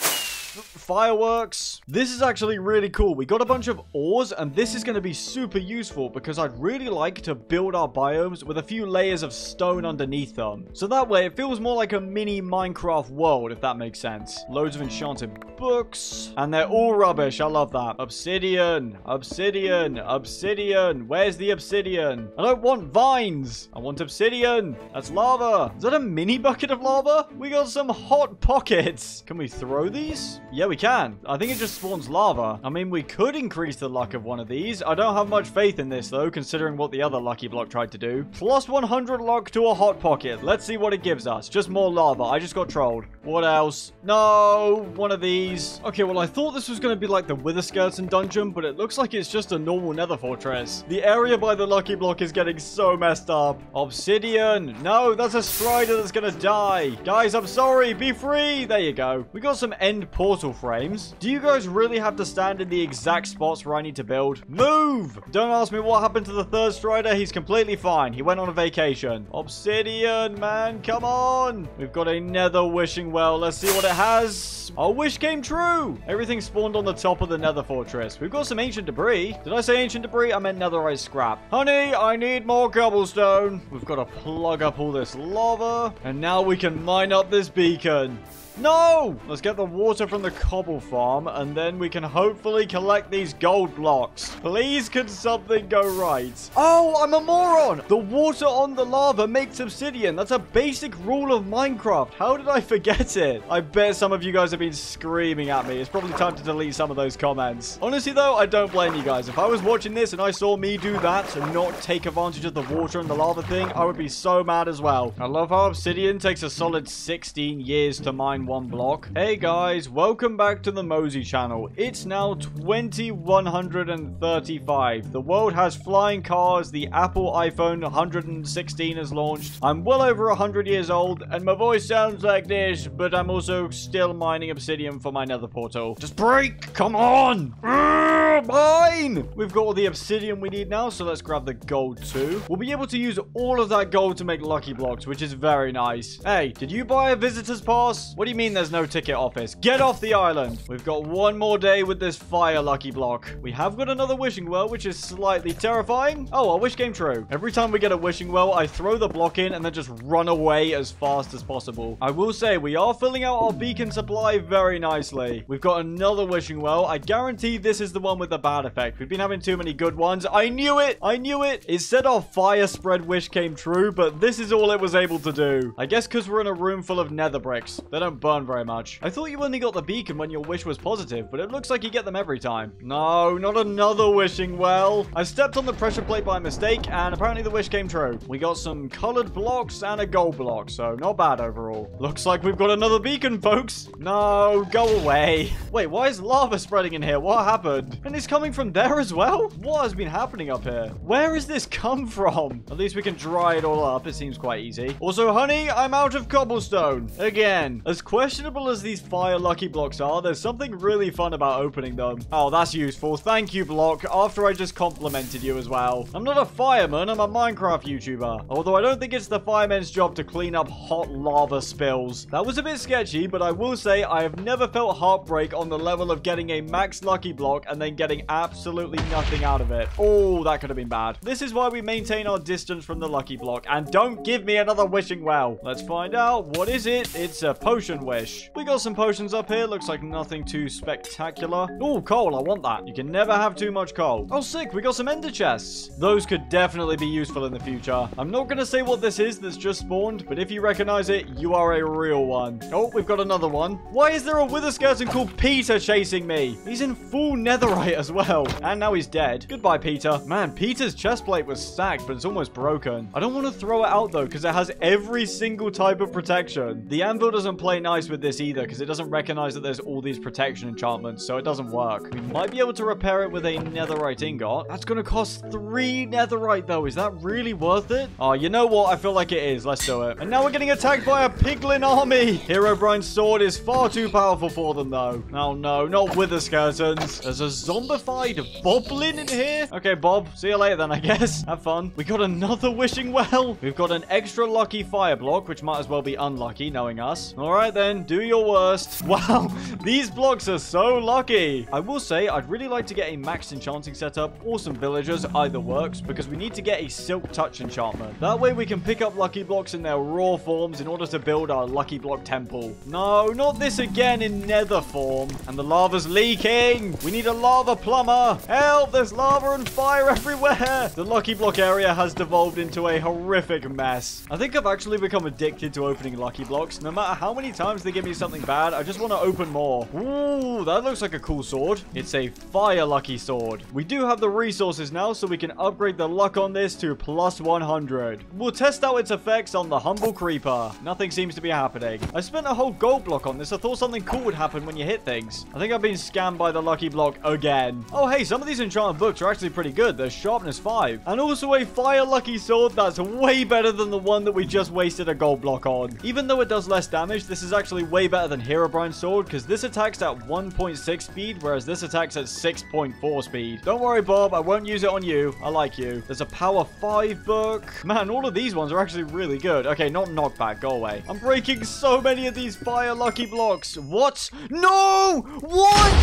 Fireworks. This is actually really cool. We got a bunch of ores, and this is going to be super useful because I'd really like to build our biomes with a few layers of stone underneath them. So that way it feels more like a mini Minecraft world, if that makes sense. Loads of enchanted books, and they're all rubbish. I love that. Obsidian, obsidian, obsidian. Where's the obsidian? I don't want vines. I want obsidian. That's lava. Is that a mini bucket of lava? We got some hot pockets. Can we throw these? Yeah, we can. I think it just spawns lava. I mean, we could increase the luck of one of these. I don't have much faith in this, though, considering what the other lucky block tried to do. Plus 100 luck to a hot pocket. Let's see what it gives us. Just more lava. I just got trolled. What else? No, one of these. Okay, well, I thought this was going to be like the Wither Skeleton dungeon, but it looks like it's just a normal nether fortress. The area by the lucky block is getting so messed up. Obsidian. No, that's a strider that's going to die. Guys, I'm sorry. Be free. There you go. We got some end portal frames. Do you guys really have to stand in the exact spots where I need to build? Move! Don't ask me what happened to the third strider. He's completely fine. He went on a vacation. Obsidian, man. Come on. We've got a nether wishing well. Let's see what it has. Our wish came true. Everything spawned on the top of the nether fortress. We've got some ancient debris. Did I say ancient debris? I meant netherite scrap. Honey, I need more cobblestone. We've got to plug up all this lava. And now we can mine up this beacon. No! Let's get the water from the cobble farm, and then we can hopefully collect these gold blocks. Please, can something go right? Oh, I'm a moron! The water on the lava makes obsidian. That's a basic rule of Minecraft. How did I forget it? I bet some of you guys have been screaming at me. It's probably time to delete some of those comments. Honestly, though, I don't blame you guys. If I was watching this and I saw me do that and not take advantage of the water and the lava thing, I would be so mad as well. I love how obsidian takes a solid 16 years to mine one block. Hey guys, welcome back to the Mosey channel. It's now 2135. The world has flying cars. The Apple iPhone 116 has launched. I'm well over 100 years old, and my voice sounds like this, but I'm also still mining obsidian for my nether portal. Just break! Come on! Mine! We've got all the obsidian we need now, so let's grab the gold too. We'll be able to use all of that gold to make lucky blocks, which is very nice. Hey, did you buy a visitor's pass? What do you mean there's no ticket office? Get off the island. We've got one more day with this fire lucky block. We have got another wishing well, which is slightly terrifying. Oh, our wish came true. Every time we get a wishing well, I throw the block in and then just run away as fast as possible. I will say, we are filling out our beacon supply very nicely. We've got another wishing well. I guarantee this is the one with the bad effect. We've been having too many good ones. I knew it! I knew it! It said our fire spread wish came true, but this is all it was able to do. I guess because we're in a room full of nether bricks. They don't burn very much. I thought you only got the beacon when your wish was positive, but it looks like you get them every time. No, not another wishing well. I stepped on the pressure plate by mistake, and apparently the wish came true. We got some colored blocks and a gold block, so not bad overall. Looks like we've got another beacon, folks. No, go away. Wait, why is lava spreading in here? What happened? And it's coming from there as well? What has been happening up here? Where has this come from? At least we can dry it all up. It seems quite easy. Also, honey, I'm out of cobblestone. Again, as questionable as these fire lucky blocks are, there's something really fun about opening them. Oh, that's useful. Thank you, block, after I just complimented you as well. I'm not a fireman. I'm a Minecraft YouTuber. Although I don't think it's the fireman's job to clean up hot lava spills. That was a bit sketchy, but I will say I have never felt heartbreak on the level of getting a max lucky block and then getting absolutely nothing out of it. Oh, that could have been bad. This is why we maintain our distance from the lucky block. And don't give me another wishing well. Let's find out. What is it? It's a potion wish. We got some potions up here. Looks like nothing too spectacular. Oh, coal. I want that. You can never have too much coal. Oh, sick. We got some ender chests. Those could definitely be useful in the future. I'm not going to say what this is that's just spawned, but if you recognize it, you are a real one. Oh, we've got another one. Why is there a wither skeleton called Peter chasing me? He's in full netherite as well. And now he's dead. Goodbye, Peter. Man, Peter's chest plate was stacked, but it's almost broken. I don't want to throw it out, though, because it has every single type of protection. The anvil doesn't play nice with this either, because it doesn't recognize that there's all these protection enchantments, so it doesn't work. We might be able to repair it with a netherite ingot. That's going to cost 3 netherite, though. Is that really worth it? Oh, you know what? I feel like it is. Let's do it. And now we're getting attacked by a piglin army. Herobrine's sword is far too powerful for them, though. Oh, no. Not wither skeletons. There's a zombified boblin in here. Okay, Bob. See you later then, I guess. Have fun. We got another wishing well. We've got an extra lucky fire block, which might as well be unlucky, knowing us. All right, then. Do your worst. Wow. These blocks are so lucky. I will say, I'd really like to get a maxed enchanting setup or some villagers. Either works, because we need to get a silk touch enchantment. That way we can pick up lucky blocks in their raw forms in order to build our lucky block temple. No, not this again in nether form. And the lava's leaking. We need a lava plumber. Help, there's lava and fire everywhere. The lucky block area has devolved into a horrific mess. I think I've actually become addicted to opening lucky blocks. No matter how many times they give me something bad, I just want to open more. Ooh, that looks like a cool sword. It's a fire lucky sword. We do have the resources now, so we can upgrade the luck on this to plus 100. We'll test out its effects on the humble creeper. Nothing seems to be happening. I spent a whole gold block on this. I thought something cool would happen when you hit things. I think I've been scammed by the lucky block again. Oh, hey, some of these enchanted books are actually pretty good. They're sharpness 5. And also a fire lucky sword that's way better than the one that we just wasted a gold block on. Even though it does less damage, this is actually way better than Herobrine's sword, because this attacks at 1.6 speed, whereas this attacks at 6.4 speed. Don't worry, Bob. I won't use it on you. I like you. There's a power 5 book. Man, all of these ones are actually really good. Okay, not knockback. Go away. I'm breaking so many of these fire lucky blocks. What? No! What?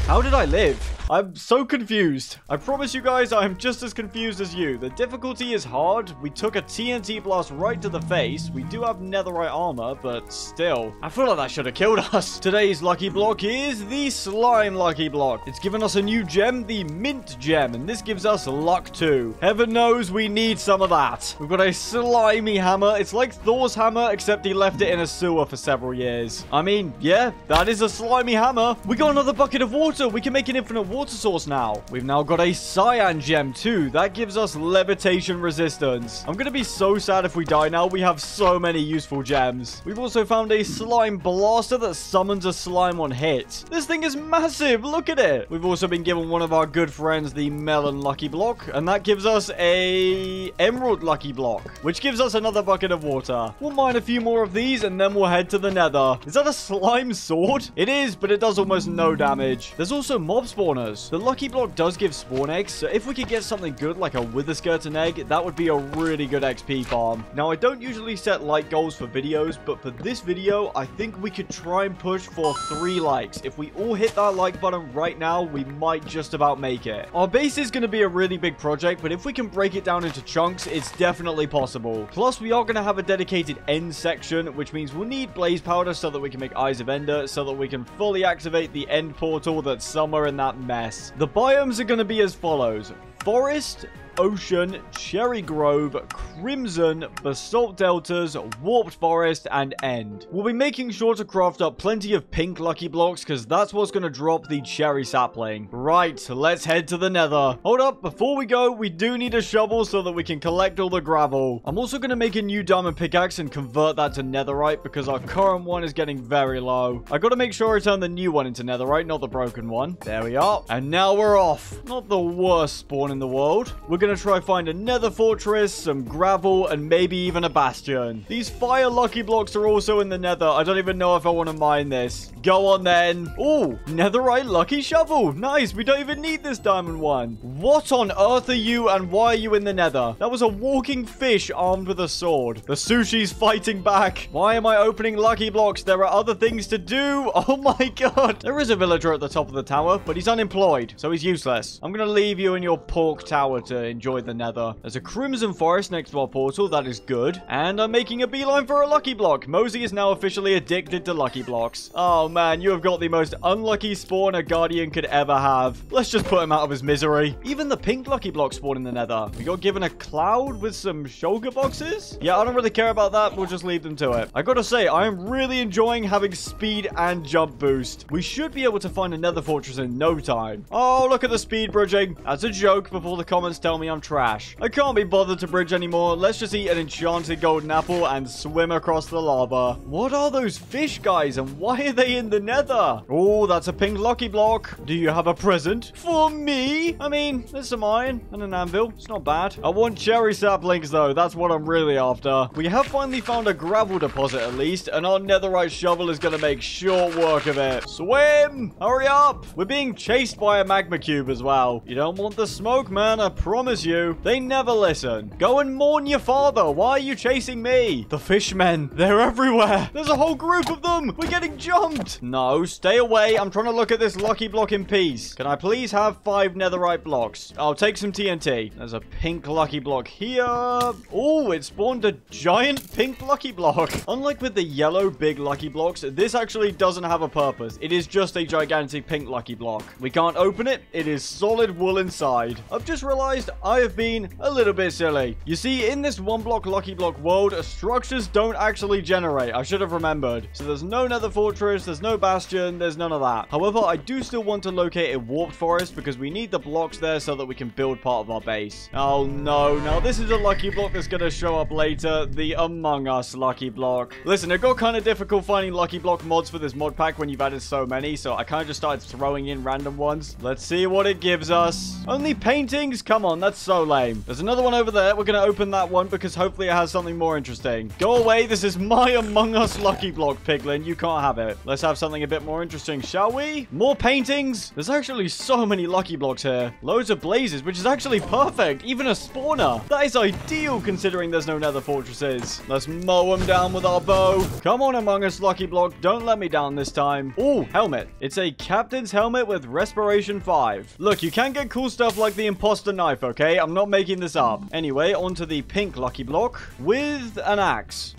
How did I live? I'm so confused. I promise you guys I'm just as confused as you. The difficulty is hard. We took a TNT blast right to the face. We do have netherite armor, but still. I feel like that should have killed us. Today's lucky block is the slime lucky block. It's given us a new gem, the mint gem, and this gives us luck too. Heaven knows we need some of that. We've got a slimy hammer. It's like Thor's hammer, except he left it in a sewer for several years. I mean, yeah, that is a slimy hammer. We got another bucket of water. water. We can make an infinite water source now. We've now got a cyan gem too. That gives us levitation resistance. I'm going to be so sad if we die now. We have so many useful gems. We've also found a slime blaster that summons a slime on hit. This thing is massive. Look at it. We've also been given one of our good friends the melon lucky block, and that gives us a emerald lucky block, which gives us another bucket of water. We'll mine a few more of these and then we'll head to the nether. Is that a slime sword? It is, but it does almost no damage. There's also mob spawners. The lucky block does give spawn eggs, so if we could get something good like a wither skeleton egg, that would be a really good XP farm. Now, I don't usually set like goals for videos, but for this video, I think we could try and push for 3 likes. If we all hit that like button right now, we might just about make it. Our base is going to be a really big project, but if we can break it down into chunks, it's definitely possible. Plus, we are going to have a dedicated end section, which means we'll need blaze powder so that we can make Eyes of Ender, so that we can fully activate the end portal that's somewhere in that mess. The biomes are going to be as follows: forest, ocean, cherry grove, crimson, basalt deltas, warped forest, and end. We'll be making sure to craft up plenty of pink lucky blocks because that's what's going to drop the cherry sapling. Right, let's head to the nether. Hold up, before we go, we do need a shovel so that we can collect all the gravel. I'm also going to make a new diamond pickaxe and convert that to netherite because our current one is getting very low. I got to make sure I turn the new one into netherite, not the broken one. There we are. And now we're off. Not the worst spawn in the world. We're going to try find a nether fortress, some gravel, and maybe even a bastion. These fire lucky blocks are also in the nether. I don't even know if I want to mine this. Go on then. Oh, netherite lucky shovel. Nice. We don't even need this diamond one. What on earth are you and why are you in the nether? That was a walking fish armed with a sword. The sushi's fighting back. Why am I opening lucky blocks? There are other things to do. Oh my god. There is a villager at the top of the tower, but he's unemployed, so he's useless. I'm going to leave you in your pork tower to enjoy the nether. There's a crimson forest next to our portal. That is good. And I'm making a beeline for a lucky block. Mosey is now officially addicted to lucky blocks. Oh man, you have got the most unlucky spawn a guardian could ever have. Let's just put him out of his misery. Even the pink lucky block spawned in the nether. We got given a cloud with some shulker boxes. Yeah, I don't really care about that. We'll just leave them to it. I gotta say, I am really enjoying having speed and jump boost. We should be able to find a nether fortress in no time. Oh, look at the speed bridging. That's a joke before the comments tell me I'm trash. I can't be bothered to bridge anymore. Let's just eat an enchanted golden apple and swim across the lava. What are those fish guys and why are they in the nether? Oh, that's a pink lucky block. Do you have a present for me? I mean, there's some iron and an anvil. It's not bad. I want cherry saplings though. That's what I'm really after. We have finally found a gravel deposit at least, and our netherite shovel is going to make short work of it. Swim! Hurry up! We're being chased by a magma cube as well. You don't want the smoke, man. I promise you. They never listen. Go and mourn your father. Why are you chasing me? The fishmen. They're everywhere. There's a whole group of them. We're getting jumped. No, stay away. I'm trying to look at this lucky block in peace. Can I please have 5 netherite blocks? I'll take some TNT. There's a pink lucky block here. Oh, it spawned a giant pink lucky block. Unlike with the yellow big lucky blocks, this actually doesn't have a purpose. It is just a gigantic pink lucky block. We can't open it. It is solid wool inside. I've just realized I have been a little bit silly. You see, in this 1-block lucky block world, structures don't actually generate. I should have remembered. So there's no nether fortress, there's no bastion, there's none of that. However, I do still want to locate a warped forest because we need the blocks there so that we can build part of our base. Oh no, now this is a lucky block that's going to show up later, the Among Us lucky block. Listen, it got kind of difficult finding lucky block mods for this mod pack when you've added so many, so I kind of just started throwing in random ones. Let's see what it gives us. Only paintings? Come on, that's so lame. There's another one over there. We're going to open that one because hopefully it has something more interesting. Go away. This is my Among Us lucky block, Piglin. You can't have it. Let's have something a bit more interesting, shall we? More paintings? There's actually so many lucky blocks here. Loads of blazes, which is actually perfect. Even a spawner. That is ideal considering there's no nether fortresses. Let's mow them down with our bow. Come on, Among Us lucky block. Don't let me down this time. Oh, helmet. It's a captain's helmet with respiration 5. Look, you can get cool stuff like the imposter knife, okay? okay? I'm not making this up. Anyway, onto the pink lucky block with an axe.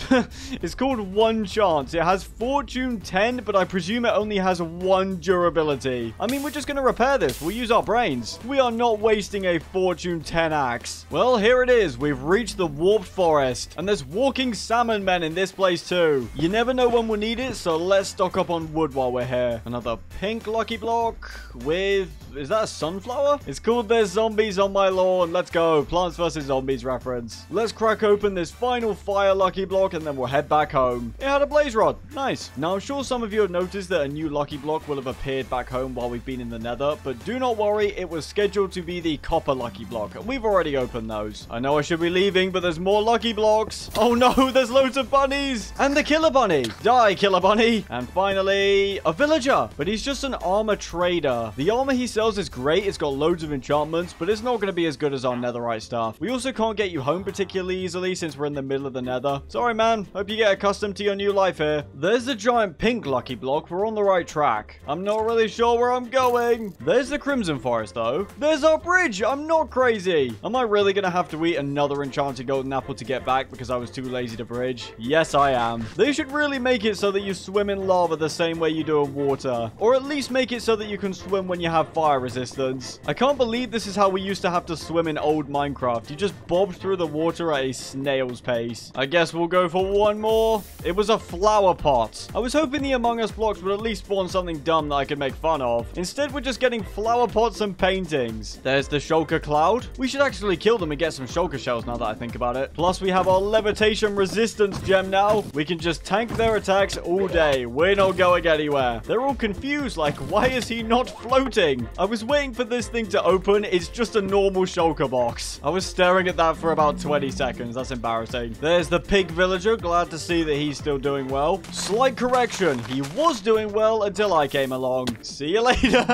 It's called One Chance. It has Fortune 10, but I presume it only has 1 durability. I mean, we're just going to repair this. We'll use our brains. We are not wasting a Fortune 10 axe. Well, here it is. We've reached the Warped Forest, and there's walking salmon men in this place too. You never know when we'll need it, so let's stock up on wood while we're here. Another pink lucky block with... is that a sunflower? It's called There's Zombies on My Lawn. Let's go. Plants vs. Zombies reference. Let's crack open this final fire lucky block, and then we'll head back home. It had a blaze rod. Nice. Now, I'm sure some of you have noticed that a new lucky block will have appeared back home while we've been in the nether, but do not worry, it was scheduled to be the copper lucky block, and we've already opened those. I know I should be leaving, but there's more lucky blocks. Oh no, there's loads of bunnies. And the killer bunny. Die, killer bunny. And finally, a villager, but he's just an armor trader. The armor he sells is great. It's got loads of enchantments, but it's not going to be as good as our netherite stuff. We also can't get you home particularly easily since we're in the middle of the nether. Sorry, man. Hope you get accustomed to your new life here. There's the giant pink lucky block. We're on the right track. I'm not really sure where I'm going. There's the crimson forest, though. There's our bridge. I'm not crazy. Am I really going to have to eat another enchanted golden apple to get back because I was too lazy to bridge? Yes, I am. They should really make it so that you swim in lava the same way you do in water. Or at least make it so that you can swim when you have fire resistance. I can't believe this is how we used to have to swim in old Minecraft. You just bobbed through the water at a snail's pace. I guess we'll go for one more. It was a flower pot. I was hoping the Among Us blocks would at least spawn something dumb that I could make fun of. Instead, we're just getting flower pots and paintings. There's the shulker cloud. We should actually kill them and get some shulker shells now that I think about it. Plus, we have our levitation resistance gem now. We can just tank their attacks all day. We're not going anywhere. They're all confused, like, why is he not floating? I was waiting for this thing to open. It's just a normal shulker box. I was staring at that for about 20 seconds. That's embarrassing. There's the pig villager. Glad to see that he's still doing well. Slight correction. He was doing well until I came along. See you later.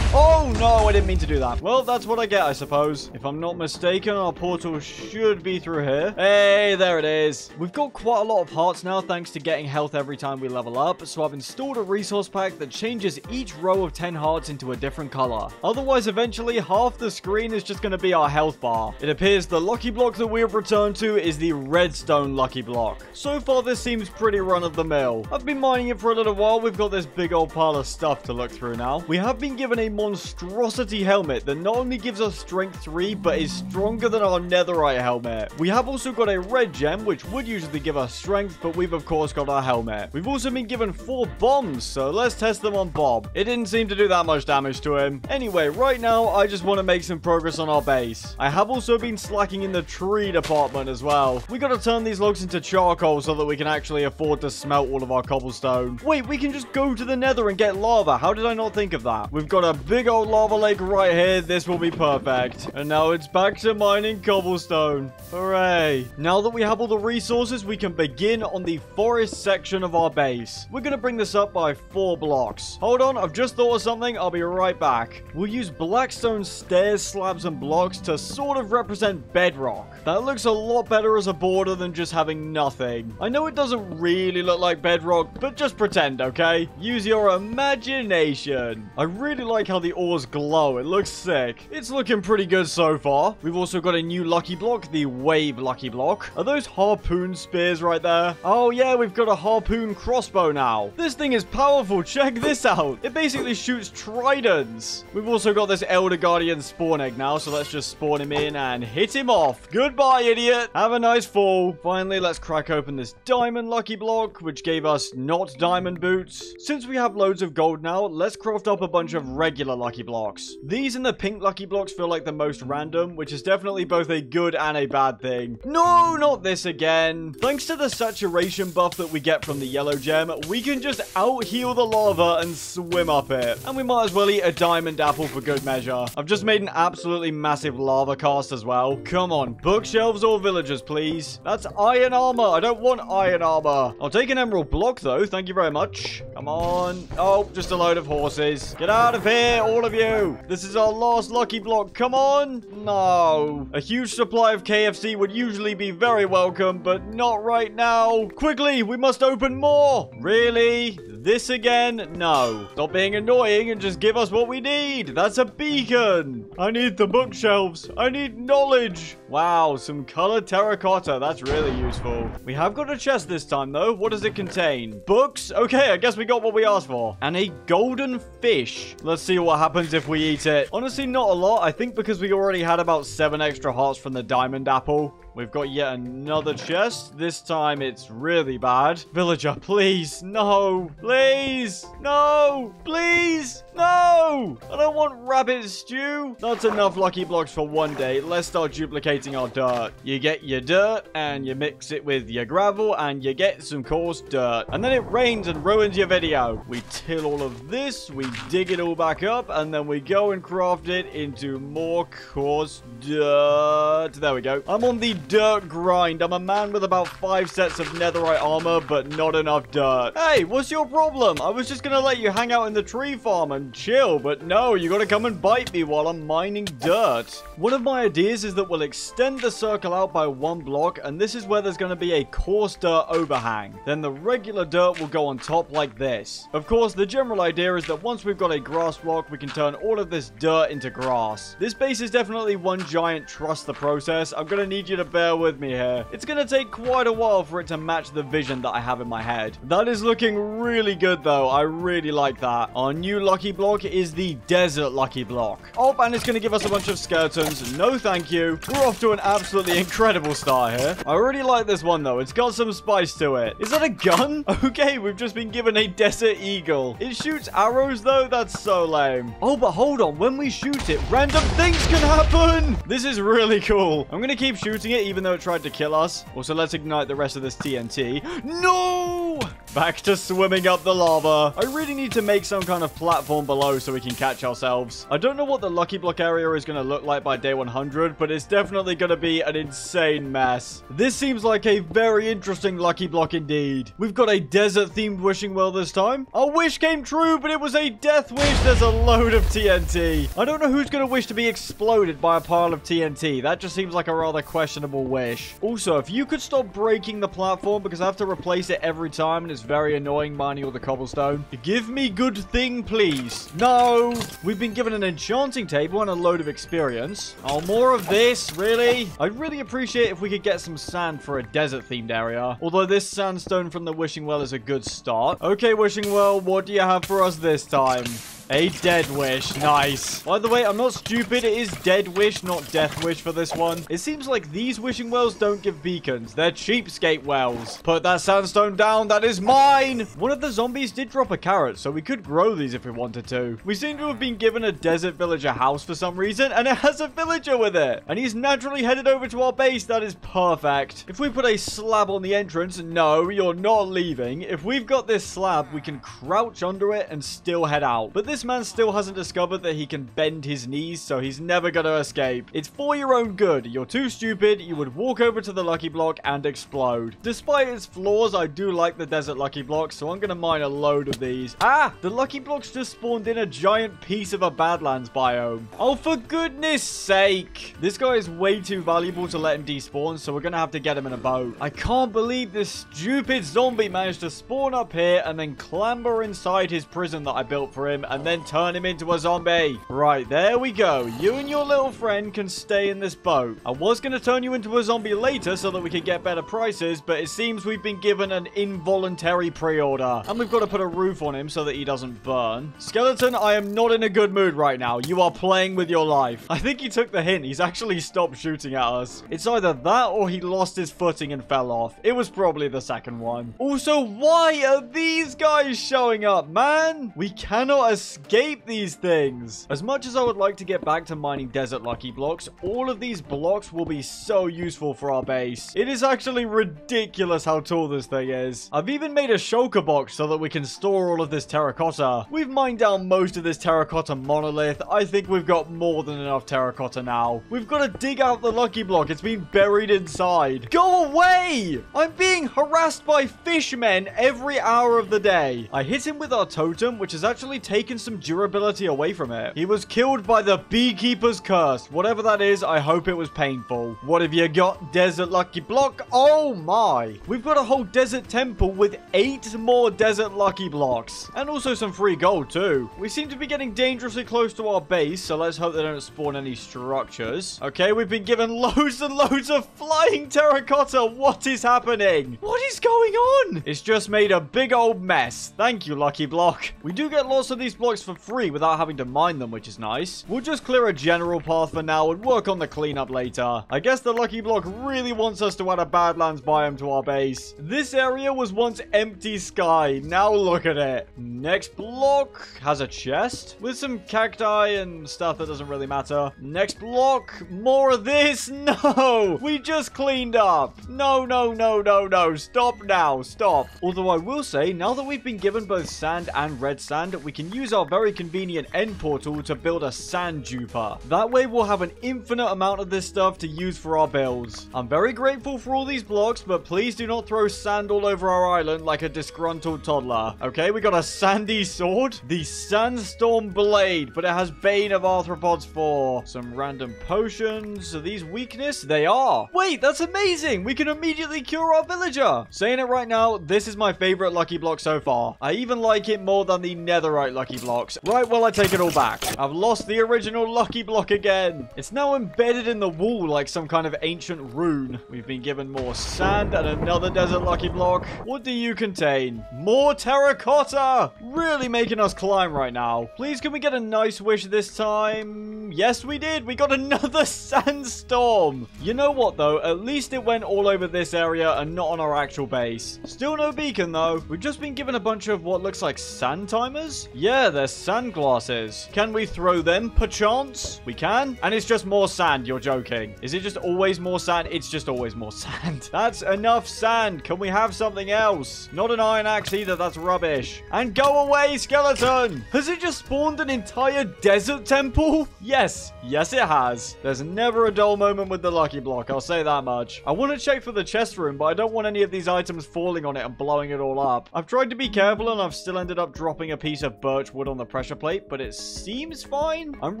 Oh, no, I didn't mean to do that. Well, that's what I get, I suppose. If I'm not mistaken, our portal should be through here. Hey, there it is. We've got quite a lot of hearts now, thanks to getting health every time we level up. So I've installed a resource pack that changes each row of 10 hearts into a different color. Otherwise, eventually, half the screen is just going to be our health bar. It appears the lucky block that we have returned to is the redstone lucky block. So far, this seems pretty run-of-the-mill. I've been mining it for a little while. We've got this big old pile of stuff to look through now. We have been given a monstrosity helmet that not only gives us strength 3, but is stronger than our netherite helmet. We have also got a red gem, which would usually give us strength, but we've of course got our helmet. We've also been given 4 bombs, so let's test them on Bob. It didn't seem to do that much damage to him. Anyway, right now, I just want to make some progress on our base. I have also been slacking in the tree department as well. We got to turn these logs into charcoal so that we can actually afford to smelt all of our cobblestone. Wait, we can just go to the nether and get lava. How did I not think of that? We've got a big old lava lake right here. This will be perfect. And now it's back to mining cobblestone. Hooray. Now that we have all the resources, we can begin on the forest section of our base. We're going to bring this up by 4 blocks. Hold on, I've just thought of something. I'll be right back. We'll use blackstone stairs, slabs, and blocks to sort of represent bedrock. That looks a lot better as a border than just having nothing. I know it doesn't really look like bedrock, but just pretend, okay? Use your imagination. I really like how the ores glow. It looks sick. It's looking pretty good so far. We've also got a new lucky block, the wave lucky block. Are those harpoon spears right there? Oh yeah, we've got a harpoon crossbow now. This thing is powerful. Check this out. It basically shoots tridents. We've also got this Elder Guardian spawn egg now, so let's just spawn him in and hit him off. Goodbye, idiot. Have a nice fall. Finally, let's crack open this diamond lucky block, which gave us not diamond boots. Since we have loads of gold now, let's craft up a bunch of regular lucky blocks. These and the pink lucky blocks feel like the most random, which is definitely both a good and a bad thing. No, not this again. Thanks to the saturation buff that we get from the yellow gem, we can just out-heal the lava and swim up it. And we might as well eat a diamond apple for good measure. I've just made an absolutely massive lava cast as well. Come on, bookshelves or villagers, please. That's iron armor. I don't want iron armor. I'll take an emerald block, though. Thank you very much. Come on. Oh, just a load of horses. Get out of here, all of you. This is our last lucky block. Come on. No. A huge supply of KFC would usually be very welcome, but not right now. Quickly, we must open more. Really? This again? No. Stop being annoying and just give us what we need. That's a beacon. I need the bookshelves. I need knowledge. Wow, some colored terracotta. That's really useful. We have got a chest this time, though. What does it contain? Books? Okay, I guess we got what we asked for. And a golden fish. Let's see what happens if we eat it. Honestly, not a lot. I think because we already had about 7 extra hearts from the diamond apple. We've got yet another chest. This time it's really bad. Villager, please. No. Please. No. Please. No. I don't want rabbit stew. That's enough lucky blocks for one day. Let's start duplicating our dirt. You get your dirt and you mix it with your gravel and you get some coarse dirt. And then it rains and ruins your video. We till all of this. We dig it all back up and then we go and craft it into more coarse dirt. There we go. I'm on the dirt grind. I'm a man with about 5 sets of netherite armor, but not enough dirt. Hey, what's your problem? I was just gonna let you hang out in the tree farm and chill, but no, you gotta come and bite me while I'm mining dirt. One of my ideas is that we'll extend the circle out by 1 block, and this is where there's gonna be a coarse dirt overhang. Then the regular dirt will go on top like this. Of course, the general idea is that once we've got a grass block, we can turn all of this dirt into grass. This base is definitely one giant trust the process. I'm gonna need you to bear with me here. It's gonna take quite a while for it to match the vision that I have in my head. That is looking really good though. I really like that. Our new lucky block is the desert lucky block. Oh, and it's gonna give us a bunch of skeletons. No thank you. We're off to an absolutely incredible start here. I already like this one though. It's got some spice to it. Is that a gun? Okay, we've just been given a desert eagle. It shoots arrows though. That's so lame. Oh, but hold on. When we shoot it, random things can happen. This is really cool. I'm gonna keep shooting it even though it tried to kill us. Also, let's ignite the rest of this TNT. No! Back to swimming up the lava. I really need to make some kind of platform below so we can catch ourselves. I don't know what the lucky block area is going to look like by day 100, but it's definitely going to be an insane mess. This seems like a very interesting lucky block indeed. We've got a desert-themed wishing well this time. Our wish came true, but it was a death wish. There's a load of TNT. I don't know who's going to wish to be exploded by a pile of TNT. That just seems like a rather questionable wish. Also, if you could stop breaking the platform because I have to replace it every time and it's very annoying mining all the cobblestone. Give me good thing, please. No. We've been given an enchanting table and a load of experience. Oh, more of this? Really? I'd really appreciate if we could get some sand for a desert-themed area. Although this sandstone from the wishing well is a good start. Okay, wishing well, what do you have for us this time? A dead wish. Nice. By the way, I'm not stupid. It is dead wish, not death wish for this one. It seems like these wishing wells don't give beacons. They're cheapskate wells. Put that sandstone down. That is mine. One of the zombies did drop a carrot, so we could grow these if we wanted to. We seem to have been given a desert villager house for some reason, and it has a villager with it. And he's naturally headed over to our base. That is perfect. If we put a slab on the entrance, no, you're not leaving. If we've got this slab, we can crouch under it and still head out. But this man still hasn't discovered that he can bend his knees, so he's never going to escape. It's for your own good. You're too stupid. You would walk over to the lucky block and explode. Despite its flaws, I do like the desert lucky block, so I'm going to mine a load of these. Ah! The lucky blocks just spawned in a giant piece of a Badlands biome. Oh, for goodness sake! This guy is way too valuable to let him despawn, so we're going to have to get him in a boat. I can't believe this stupid zombie managed to spawn up here and then clamber inside his prison that I built for him and then turn him into a zombie. Right, there we go. You and your little friend can stay in this boat. I was going to turn you into a zombie later so that we could get better prices, but it seems we've been given an involuntary pre-order. And we've got to put a roof on him so that he doesn't burn. Skeleton, I am not in a good mood right now. You are playing with your life. I think he took the hint. He's actually stopped shooting at us. It's either that or he lost his footing and fell off. It was probably the second one. Also, why are these guys showing up, man? We cannot escape these things. As much as I would like to get back to mining desert lucky blocks, all of these blocks will be so useful for our base. It is actually ridiculous how tall this thing is. I've even made a shulker box so that we can store all of this terracotta. We've mined down most of this terracotta monolith. I think we've got more than enough terracotta now. We've got to dig out the lucky block. It's been buried inside. Go away! I'm being harassed by fishmen every hour of the day. I hit him with our totem, which has actually taken some durability away from it. He was killed by the Beekeeper's Curse. Whatever that is, I hope it was painful. What have you got, Desert Lucky Block? Oh my. We've got a whole desert temple with 8 more Desert Lucky Blocks. And also some free gold too. We seem to be getting dangerously close to our base, so let's hope they don't spawn any structures. Okay, we've been given loads and loads of flying terracotta. What is happening? What is going on? It's just made a big old mess. Thank you, Lucky Block. We do get lots of these blocks for free without having to mine them, which is nice. We'll just clear a general path for now and work on the cleanup later. I guess the Lucky Block really wants us to add a Badlands biome to our base. This area was once empty sky. Now look at it. Next block has a chest with some cacti and stuff that doesn't really matter. Next block, more of this. No, we just cleaned up. No, no, no, no, no. Stop now. Stop. Although I will say, now that we've been given both sand and red sand, we can use our very convenient end portal to build a sand duper. That way we'll have an infinite amount of this stuff to use for our builds. I'm very grateful for all these blocks, but please do not throw sand all over our island like a disgruntled toddler. Okay, we got a sandy sword, the Sandstorm Blade, but it has Bane of Arthropods 4. Some random potions. Are these weakness? They are. Wait, that's amazing. We can immediately cure our villager. Saying it right now, this is my favorite Lucky Block so far. I even like it more than the Netherite Lucky Blocks. Right, well, I take it all back. I've lost the original Lucky Block again. It's now embedded in the wall like some kind of ancient rune. We've been given more sand and another Desert Lucky Block. What do you contain? More terracotta! Really making us climb right now. Please, can we get a nice wish this time? Yes, we did. We got another sandstorm. You know what, though? At least it went all over this area and not on our actual base. Still no beacon, though. We've just been given a bunch of what looks like sand timers. Yeah, they're sand glasses. Can we throw them, perchance? We can. And it's just more sand. You're joking. Is it just always more sand? It's just always more sand. That's enough sand. Can we have something else? Not an iron axe either. That's rubbish. And go away, skeleton. Has it just spawned an entire desert temple? Yes. Yes, it has. There's never a dull moment with the Lucky Block. I'll say that much. I want to check for the chest room, but I don't want any of these items falling on it and blowing it all up. I've tried to be careful and I've still ended up dropping a piece of birch wood on the pressure plate, but it seems fine. I'm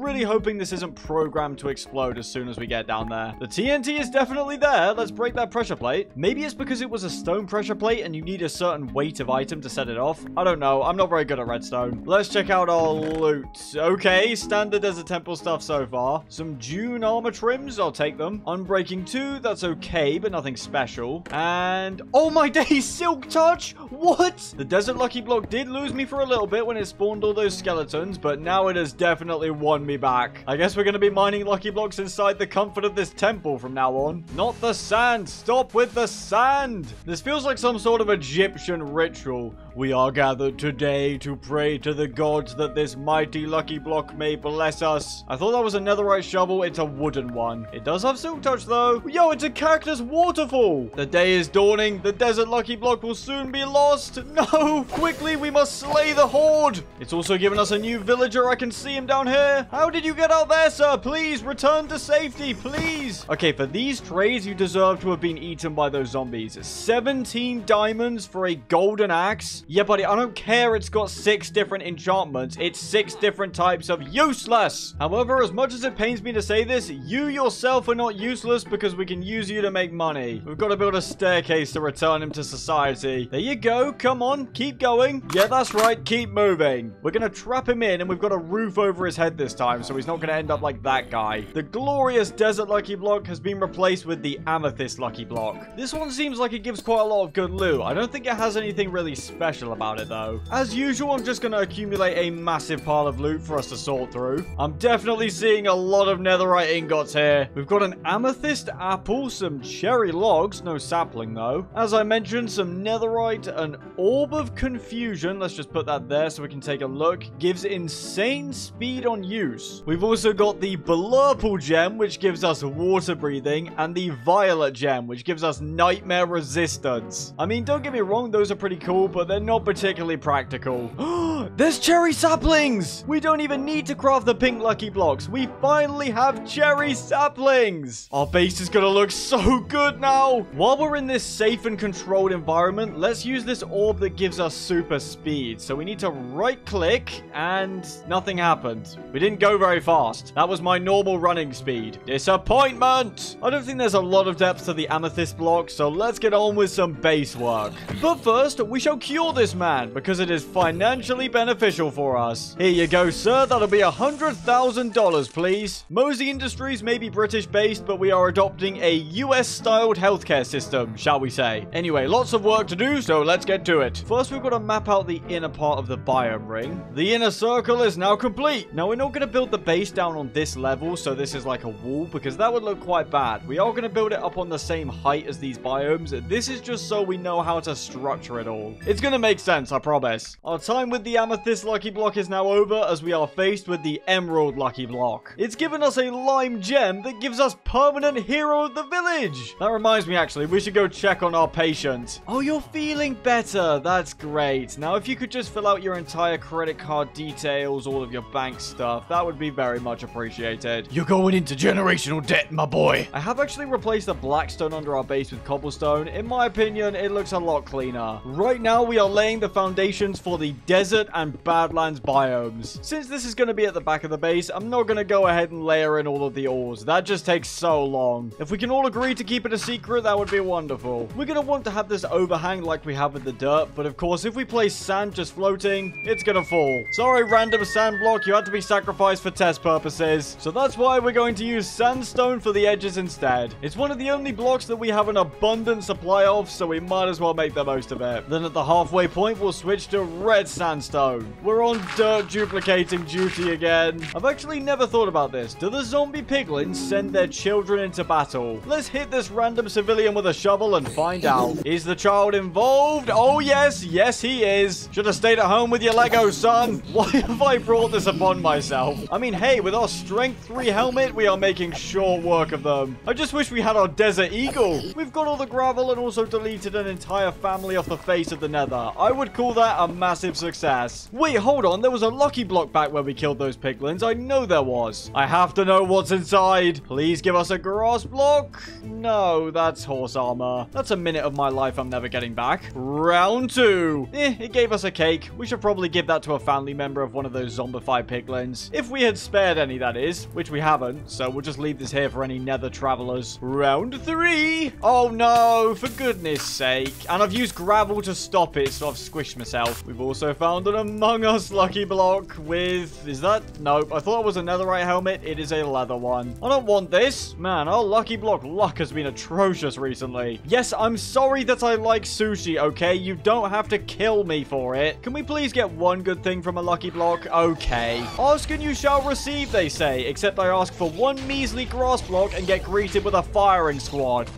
really hoping this isn't programmed to explode as soon as we get down there. The TNT is definitely there. Let's break that pressure plate. Maybe it's because it was a stone pressure plate and you need a certain weight of item to set it off. I don't know. I'm not very good at redstone. Let's check out our loot. Okay, standard Desert Temple stuff so far. Some Dune armor trims. I'll take them. Unbreaking 2. That's okay, but nothing special. And oh my days, Silk Touch. What? The Desert Lucky Block did lose me for a little bit when it spawned all those skeletons, but now it has definitely won me back. I guess we're going to be mining Lucky Blocks inside the comfort of this temple from now on. Not the sand. Stop with the sand. This feels like some sort of Egyptian ritual. We are gathered today to pray to the gods that this mighty Lucky Block may bless us. I thought that was a netherite shovel. It's a wooden one. It does have Silk Touch though. Yo, it's a cactus waterfall. The day is dawning. The Desert Lucky Block will soon be lost. No, quickly, we must slay the horde. It's also given us a new villager. I can see him down here. How did you get out there, sir? Please return to safety, please. Okay, for these trades, you deserve to have been eaten by those zombies. 17 diamonds for a golden axe. Yeah, buddy, I don't care. It's got 6 different enchantments. It's 6 different types of useless. However, as much as it pains me to say this, you yourself are not useless because we can use you to make money. We've got to build a staircase to return him to society. There you go. Come on. Keep going. Yeah, that's right. Keep moving. We're going to trap him in and we've got a roof over his head this time, so he's not going to end up like that guy. The glorious Desert Lucky Block has been replaced with the Amethyst Lucky Block. This one seems like it gives quite a lot of good loot. I don't think it has anything really special about it though. As usual, I'm just going to accumulate a massive pile of loot for us to sort through. I'm definitely seeing a lot of netherite ingots here. We've got an amethyst apple, some cherry logs, no sapling though. As I mentioned, some netherite, an orb of confusion. Let's just put that there so we can take a look. Gives insane speed on use. We've also got the blurple gem, which gives us water breathing, and the violet gem, which gives us nightmare resistance. I mean, don't get me wrong, those are pretty cool, but they're not particularly practical. There's cherry saplings! We don't even need to craft the pink lucky blocks. We finally have cherry saplings! Our base is gonna look so good now! While we're in this safe and controlled environment, let's use this orb that gives us super speed. So we need to right-click, and nothing happened. We didn't go very fast. That was my normal running speed. Disappointment! I don't think there's a lot of depth to the amethyst block, so let's get on with some base work. But first, we shall cure this man, because it is financially beneficial for us. Here you go, sir. That'll be $100,000, please. Mosey Industries may be British-based, but we are adopting a US-styled healthcare system, shall we say. Anyway, lots of work to do, so let's get to it. First, we've got to map out the inner part of the biome ring. The inner circle is now complete. Now, we're not going to build the base down on this level, so this is like a wall, because that would look quite bad. We are going to build it up on the same height as these biomes. This is just so we know how to structure it all. It's going to make sense, I promise. Our time with the amethyst lucky block is now over, as we are faced with the emerald lucky block. It's given us a lime gem that gives us permanent hero of the village. That reminds me, actually, we should go check on our patient. Oh, you're feeling better. That's great. Now, if you could just fill out your entire credit card details, all of your bank stuff, that would be very much appreciated. You're going into generational debt, my boy. I have actually replaced the blackstone under our base with cobblestone. In my opinion, it looks a lot cleaner. Right now, we are laying the foundations for the desert and badlands biomes. Since this is going to be at the back of the base, I'm not going to go ahead and layer in all of the ores. That just takes so long. If we can all agree to keep it a secret, that would be wonderful. We're going to want to have this overhang like we have with the dirt, but of course, if we place sand just floating, it's going to fall. Sorry, random sand block, you had to be sacrificed for test purposes. So that's why we're going to use sandstone for the edges instead. It's one of the only blocks that we have an abundant supply of, so we might as well make the most of it. Then at the halfway point, we'll switch to red sandstone. We're on dirt duplicating duty again. I've actually never thought about this. Do the zombie piglins send their children into battle? Let's hit this random civilian with a shovel and find out. Is the child involved? Oh yes, yes he is. Should have stayed at home with your Lego, son. Why have I brought this upon myself? I mean, hey, with our strength 3 helmet, we are making short work of them. I just wish we had our desert eagle. We've got all the gravel and also deleted an entire family off the face of the nether. I would call that a massive success. Wait, hold on. There was a lucky block back where we killed those piglins. I know there was. I have to know what's inside. Please give us a grass block. No, that's horse armor. That's a minute of my life I'm never getting back. Round 2. It gave us a cake. We should probably give that to a family member of one of those zombified piglins. If we had spared any, that is, which we haven't, so we'll just leave this here for any nether travelers. Round 3. Oh no, for goodness sake. And I've used gravel to stop it, so I've squished myself. We've also found an Among Us lucky block with... Is that? Nope. I thought it was a netherite helmet. It is a leather one. I don't want this. Man, our lucky block luck has been atrocious recently. Yes, I'm sorry that I like sushi, okay? You don't have to kill me for it. Can we please get one good thing from a lucky block? Okay. Ask and you shall receive, they say. Except I ask for one measly grass block and get greeted with a firing squad.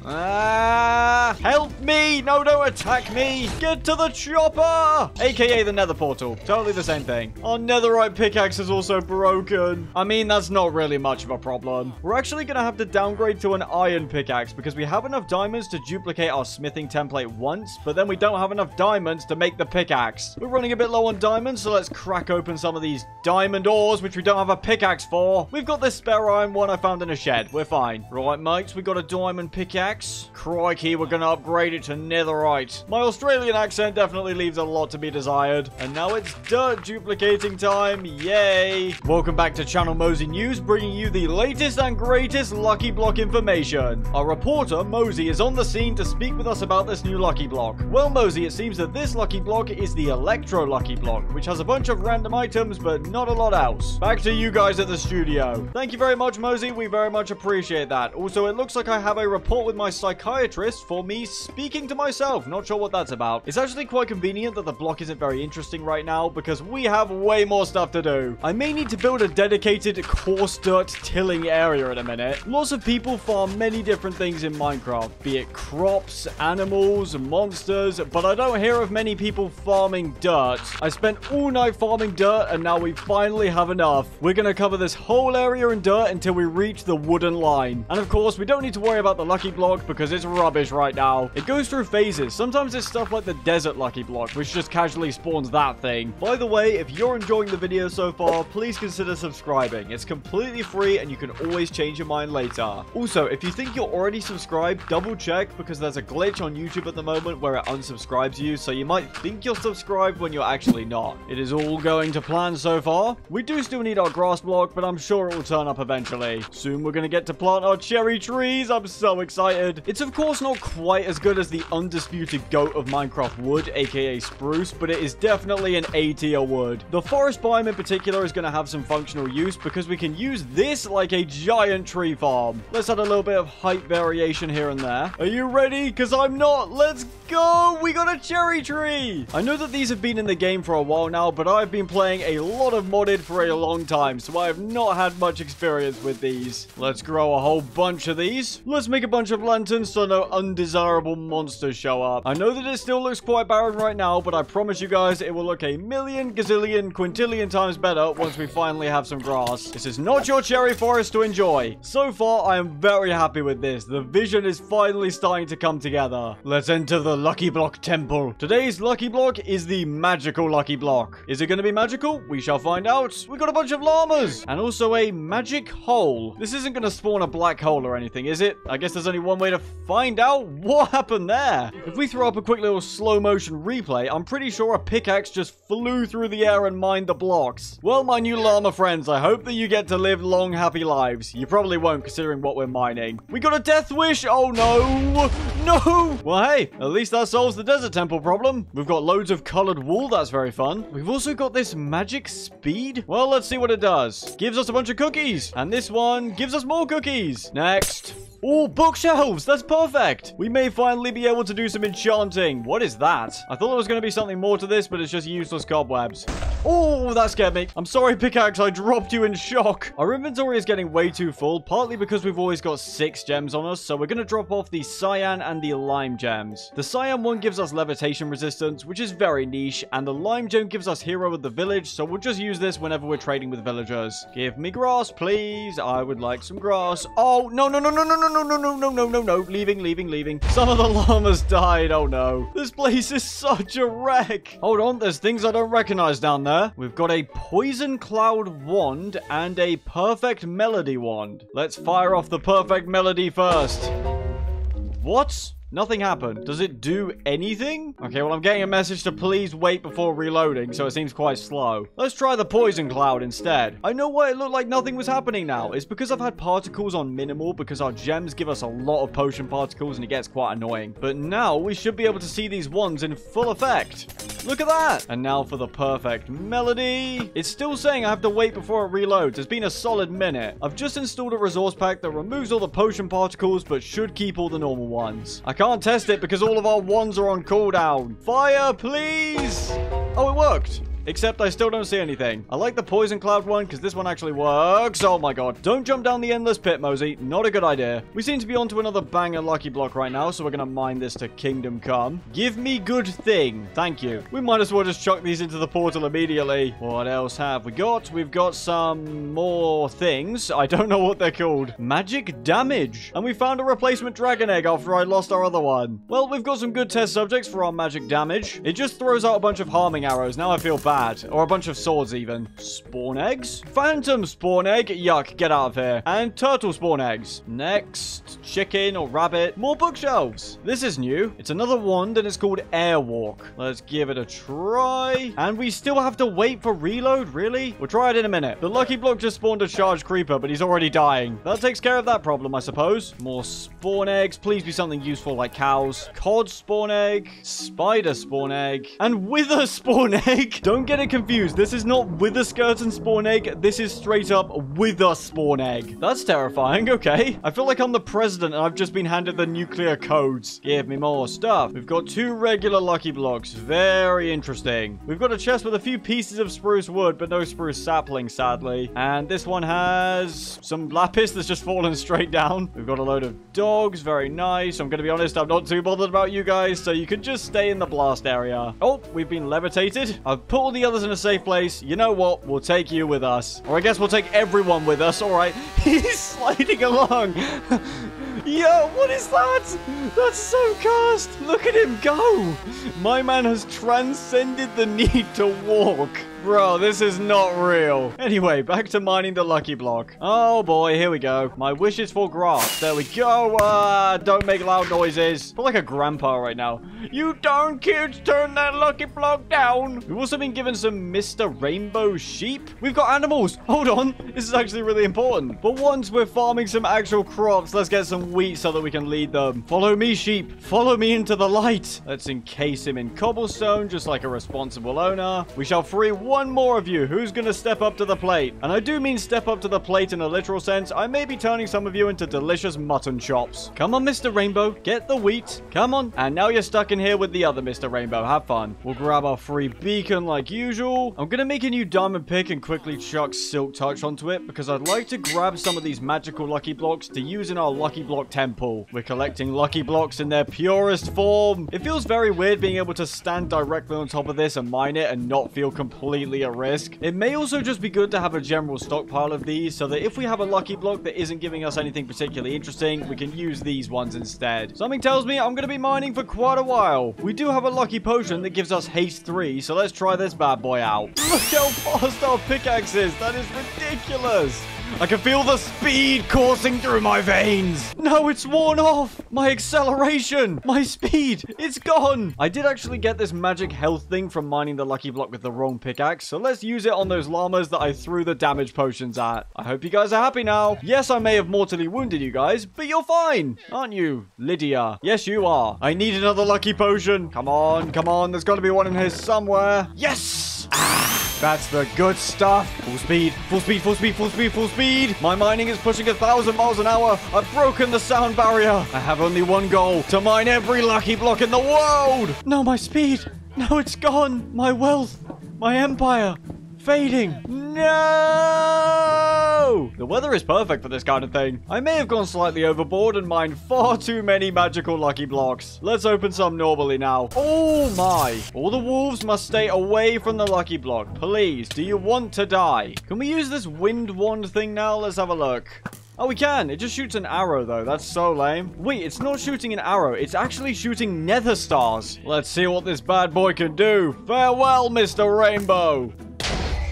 Help me! No, don't attack me! Get to the chopper! AKA the nether portal. Totally the same thing. Our netherite pickaxe is also broken. I mean, that's not really much of a problem. We're actually gonna have to downgrade to an iron pickaxe because we have enough diamonds to duplicate our smithing template once, but then we don't have enough diamonds to make the pickaxe. We're running a bit low on diamonds, so let's crack open some of these diamond ores, which we don't have a pickaxe for. We've got this spare iron one I found in a shed. We're fine. Right, mates, we got a diamond pickaxe. Crikey, we're gonna upgrade it to netherite. My Australian accent definitely leaves a lot to be desired. And now it's dirt duplicating time. Yay! Welcome back to Channel Mosey News, bringing you the latest and greatest lucky block information. Our reporter, Mosey, is on the scene to speak with us about this new lucky block. Well, Mosey, it seems that this lucky block is the Electro Lucky Block, which has a bunch of random items, but not a lot else. Back to you guys at the studio. Thank you very much, Mosey. We very much appreciate that. Also, it looks like I have a report with my psychiatrist for me speaking to myself. Not sure what that's about. It's actually quite convenient that the block isn't very interesting right now because we have way more stuff to do. I may need to build a dedicated coarse dirt tilling area in a minute. Lots of people farm many different things in Minecraft, be it crops, animals, monsters, but I don't hear of many people farming dirt. I spent all night farming dirt and now we finally have enough. We're gonna cover this whole area in dirt until we reach the wooden line. And of course, we don't need to worry about the lucky block because it's rubbish right now. It goes through phases. Sometimes it's stuff like the desert lucky lucky block, which just casually spawns that thing. By the way, if you're enjoying the video so far, please consider subscribing. It's completely free and you can always change your mind later. Also, if you think you're already subscribed, double check because there's a glitch on YouTube at the moment where it unsubscribes you, so you might think you're subscribed when you're actually not. It is all going to plan so far. We do still need our grass block, but I'm sure it will turn up eventually. Soon we're going to get to plant our cherry trees. I'm so excited. It's of course not quite as good as the undisputed GOAT of Minecraft wood, aka spruce, but it is definitely an A tier wood. The forest biome in particular is going to have some functional use because we can use this like a giant tree farm. Let's add a little bit of height variation here and there. Are you ready? Because I'm not. Let's go. We got a cherry tree. I know that these have been in the game for a while now, but I've been playing a lot of modded for a long time, so I have not had much experience with these. Let's grow a whole bunch of these. Let's make a bunch of lanterns so no undesirable monsters show up. I know that it still looks quite barren right now, but I promise you guys it will look a million, gazillion, quintillion times better once we finally have some grass. This is not your cherry forest to enjoy. So far, I am very happy with this. The vision is finally starting to come together. Let's enter the Lucky Block Temple. Today's Lucky Block is the magical Lucky Block. Is it going to be magical? We shall find out. We got a bunch of llamas and also a magic hole. This isn't going to spawn a black hole or anything, is it? I guess there's only one way to find out what happened there. If we throw up a quick little slow motion replay, I'm pretty sure a pickaxe just flew through the air and mined the blocks. Well, my new llama friends, I hope that you get to live long, happy lives. You probably won't considering what we're mining. We got a death wish. Oh no. No. Well, hey, at least that solves the desert temple problem. We've got loads of colored wool. That's very fun. We've also got this magic speed. Well, let's see what it does. Gives us a bunch of cookies. And this one gives us more cookies. Next. Oh, bookshelves! That's perfect! We may finally be able to do some enchanting. What is that? I thought there was going to be something more to this, but it's just useless cobwebs. Oh, that scared me. I'm sorry, pickaxe. I dropped you in shock. Our inventory is getting way too full, partly because we've always got 6 gems on us, so we're going to drop off the cyan and the lime gems. The cyan one gives us levitation resistance, which is very niche, and the lime gem gives us hero of the village, so we'll just use this whenever we're trading with villagers. Give me grass, please. I would like some grass. Oh, no. No. Leaving. Some of the llamas died. Oh, no. This place is such a wreck. Hold on. There's things I don't recognize down there. We've got a poison cloud wand and a perfect melody wand. Let's fire off the perfect melody first. What? Nothing happened. Does it do anything? Okay, well, I'm getting a message to please wait before reloading, so it seems quite slow. Let's try the poison cloud instead. I know why it looked like nothing was happening now. It's because I've had particles on minimal because our gems give us a lot of potion particles and it gets quite annoying. But now we should be able to see these wands in full effect. Look at that. And now for the perfect melody. It's still saying I have to wait before it reloads. It's been a solid minute. I've just installed a resource pack that removes all the potion particles but should keep all the normal ones. I can't test it because all of our wands are on cooldown. Fire, please. Oh, it worked. Except I still don't see anything. I like the poison cloud one because this one actually works. Oh my god. Don't jump down the endless pit, Mosey. Not a good idea. We seem to be onto another banger lucky block right now, so we're going to mine this to Kingdom Come. Give me good thing. Thank you. We might as well just chuck these into the portal immediately. What else have we got? We've got some more things. I don't know what they're called. Magic damage. And we found a replacement dragon egg after I lost our other one. Well, we've got some good test subjects for our magic damage. It just throws out a bunch of harming arrows. Now I feel bad. Or a bunch of swords even. Spawn eggs? Phantom spawn egg? Yuck, get out of here. And turtle spawn eggs. Next, chicken or rabbit. More bookshelves. This is new. It's another wand and it's called Airwalk. Let's give it a try. And we still have to wait for reload? Really? We'll try it in a minute. The lucky block just spawned a charged creeper, but he's already dying. That takes care of that problem, I suppose. More spawn eggs. Please be something useful like cows. Cod spawn egg. Spider spawn egg. And wither spawn egg. Don't get it confused. This is not wither skeleton spawn egg. This is straight up wither spawn egg. That's terrifying. Okay. I feel like I'm the president and I've just been handed the nuclear codes. Give me more stuff. We've got 2 regular lucky blocks. Very interesting. We've got a chest with a few pieces of spruce wood, but no spruce sapling, sadly. And this one has some lapis that's just fallen straight down. We've got a load of dogs. Very nice. I'm going to be honest, I'm not too bothered about you guys, so you can just stay in the blast area. Oh, we've been levitated. I've put all the others in a safe place. You know what? We'll take you with us. Or I guess we'll take everyone with us. All right. He's sliding along. Yo, what is that? That's so cursed. Look at him go. My man has transcended the need to walk. Bro, this is not real. Anyway, back to mining the lucky block. Oh boy, here we go. My wish is for grass. There we go. Don't make loud noises. I feel like a grandpa right now. You darn kids, turn that lucky block down. We've also been given some Mr. Rainbow sheep. We've got animals. Hold on. This is actually really important. But once we're farming some actual crops, let's get some wheat so that we can lead them. Follow me, sheep. Follow me into the light. Let's encase him in cobblestone, just like a responsible owner. We shall free one more of you. Who's gonna step up to the plate? And I do mean step up to the plate in a literal sense. I may be turning some of you into delicious mutton chops. Come on, Mr. Rainbow. Get the wheat. Come on. And now you're stuck in here with the other Mr. Rainbow. Have fun. We'll grab our free beacon like usual. I'm gonna make a new diamond pick and quickly chuck silk touch onto it because I'd like to grab some of these magical lucky blocks to use in our lucky block temple. We're collecting lucky blocks in their purest form. It feels very weird being able to stand directly on top of this and mine it and not feel completely at risk. It may also just be good to have a general stockpile of these so that if we have a lucky block that isn't giving us anything particularly interesting, we can use these ones instead. Something tells me I'm going to be mining for quite a while. We do have a lucky potion that gives us haste 3, so let's try this bad boy out. Look how fast our pickaxe is. That is ridiculous. I can feel the speed coursing through my veins. No, it's worn off. My acceleration, my speed, it's gone. I did actually get this magic health thing from mining the lucky block with the wrong pickaxe. So let's use it on those llamas that I threw the damage potions at. I hope you guys are happy now. Yes, I may have mortally wounded you guys, but you're fine. Aren't you, Lydia? Yes, you are. I need another lucky potion. Come on, come on. There's got to be one in here somewhere. Yes. That's the good stuff. Full speed, full speed, full speed, full speed, full speed. My mining is pushing 1,000 miles an hour. I've broken the sound barrier. I have only one goal, to mine every lucky block in the world. No, my speed. No, it's gone. My wealth, my empire, fading. No! The weather is perfect for this kind of thing. I may have gone slightly overboard and mined far too many magical lucky blocks. Let's open some normally now. Oh my. All the wolves must stay away from the lucky block. Please, do you want to die? Can we use this wind wand thing now? Let's have a look. Oh, we can. It just shoots an arrow, though. That's so lame. Wait, it's not shooting an arrow. It's actually shooting nether stars. Let's see what this bad boy can do. Farewell, Mr. Rainbow.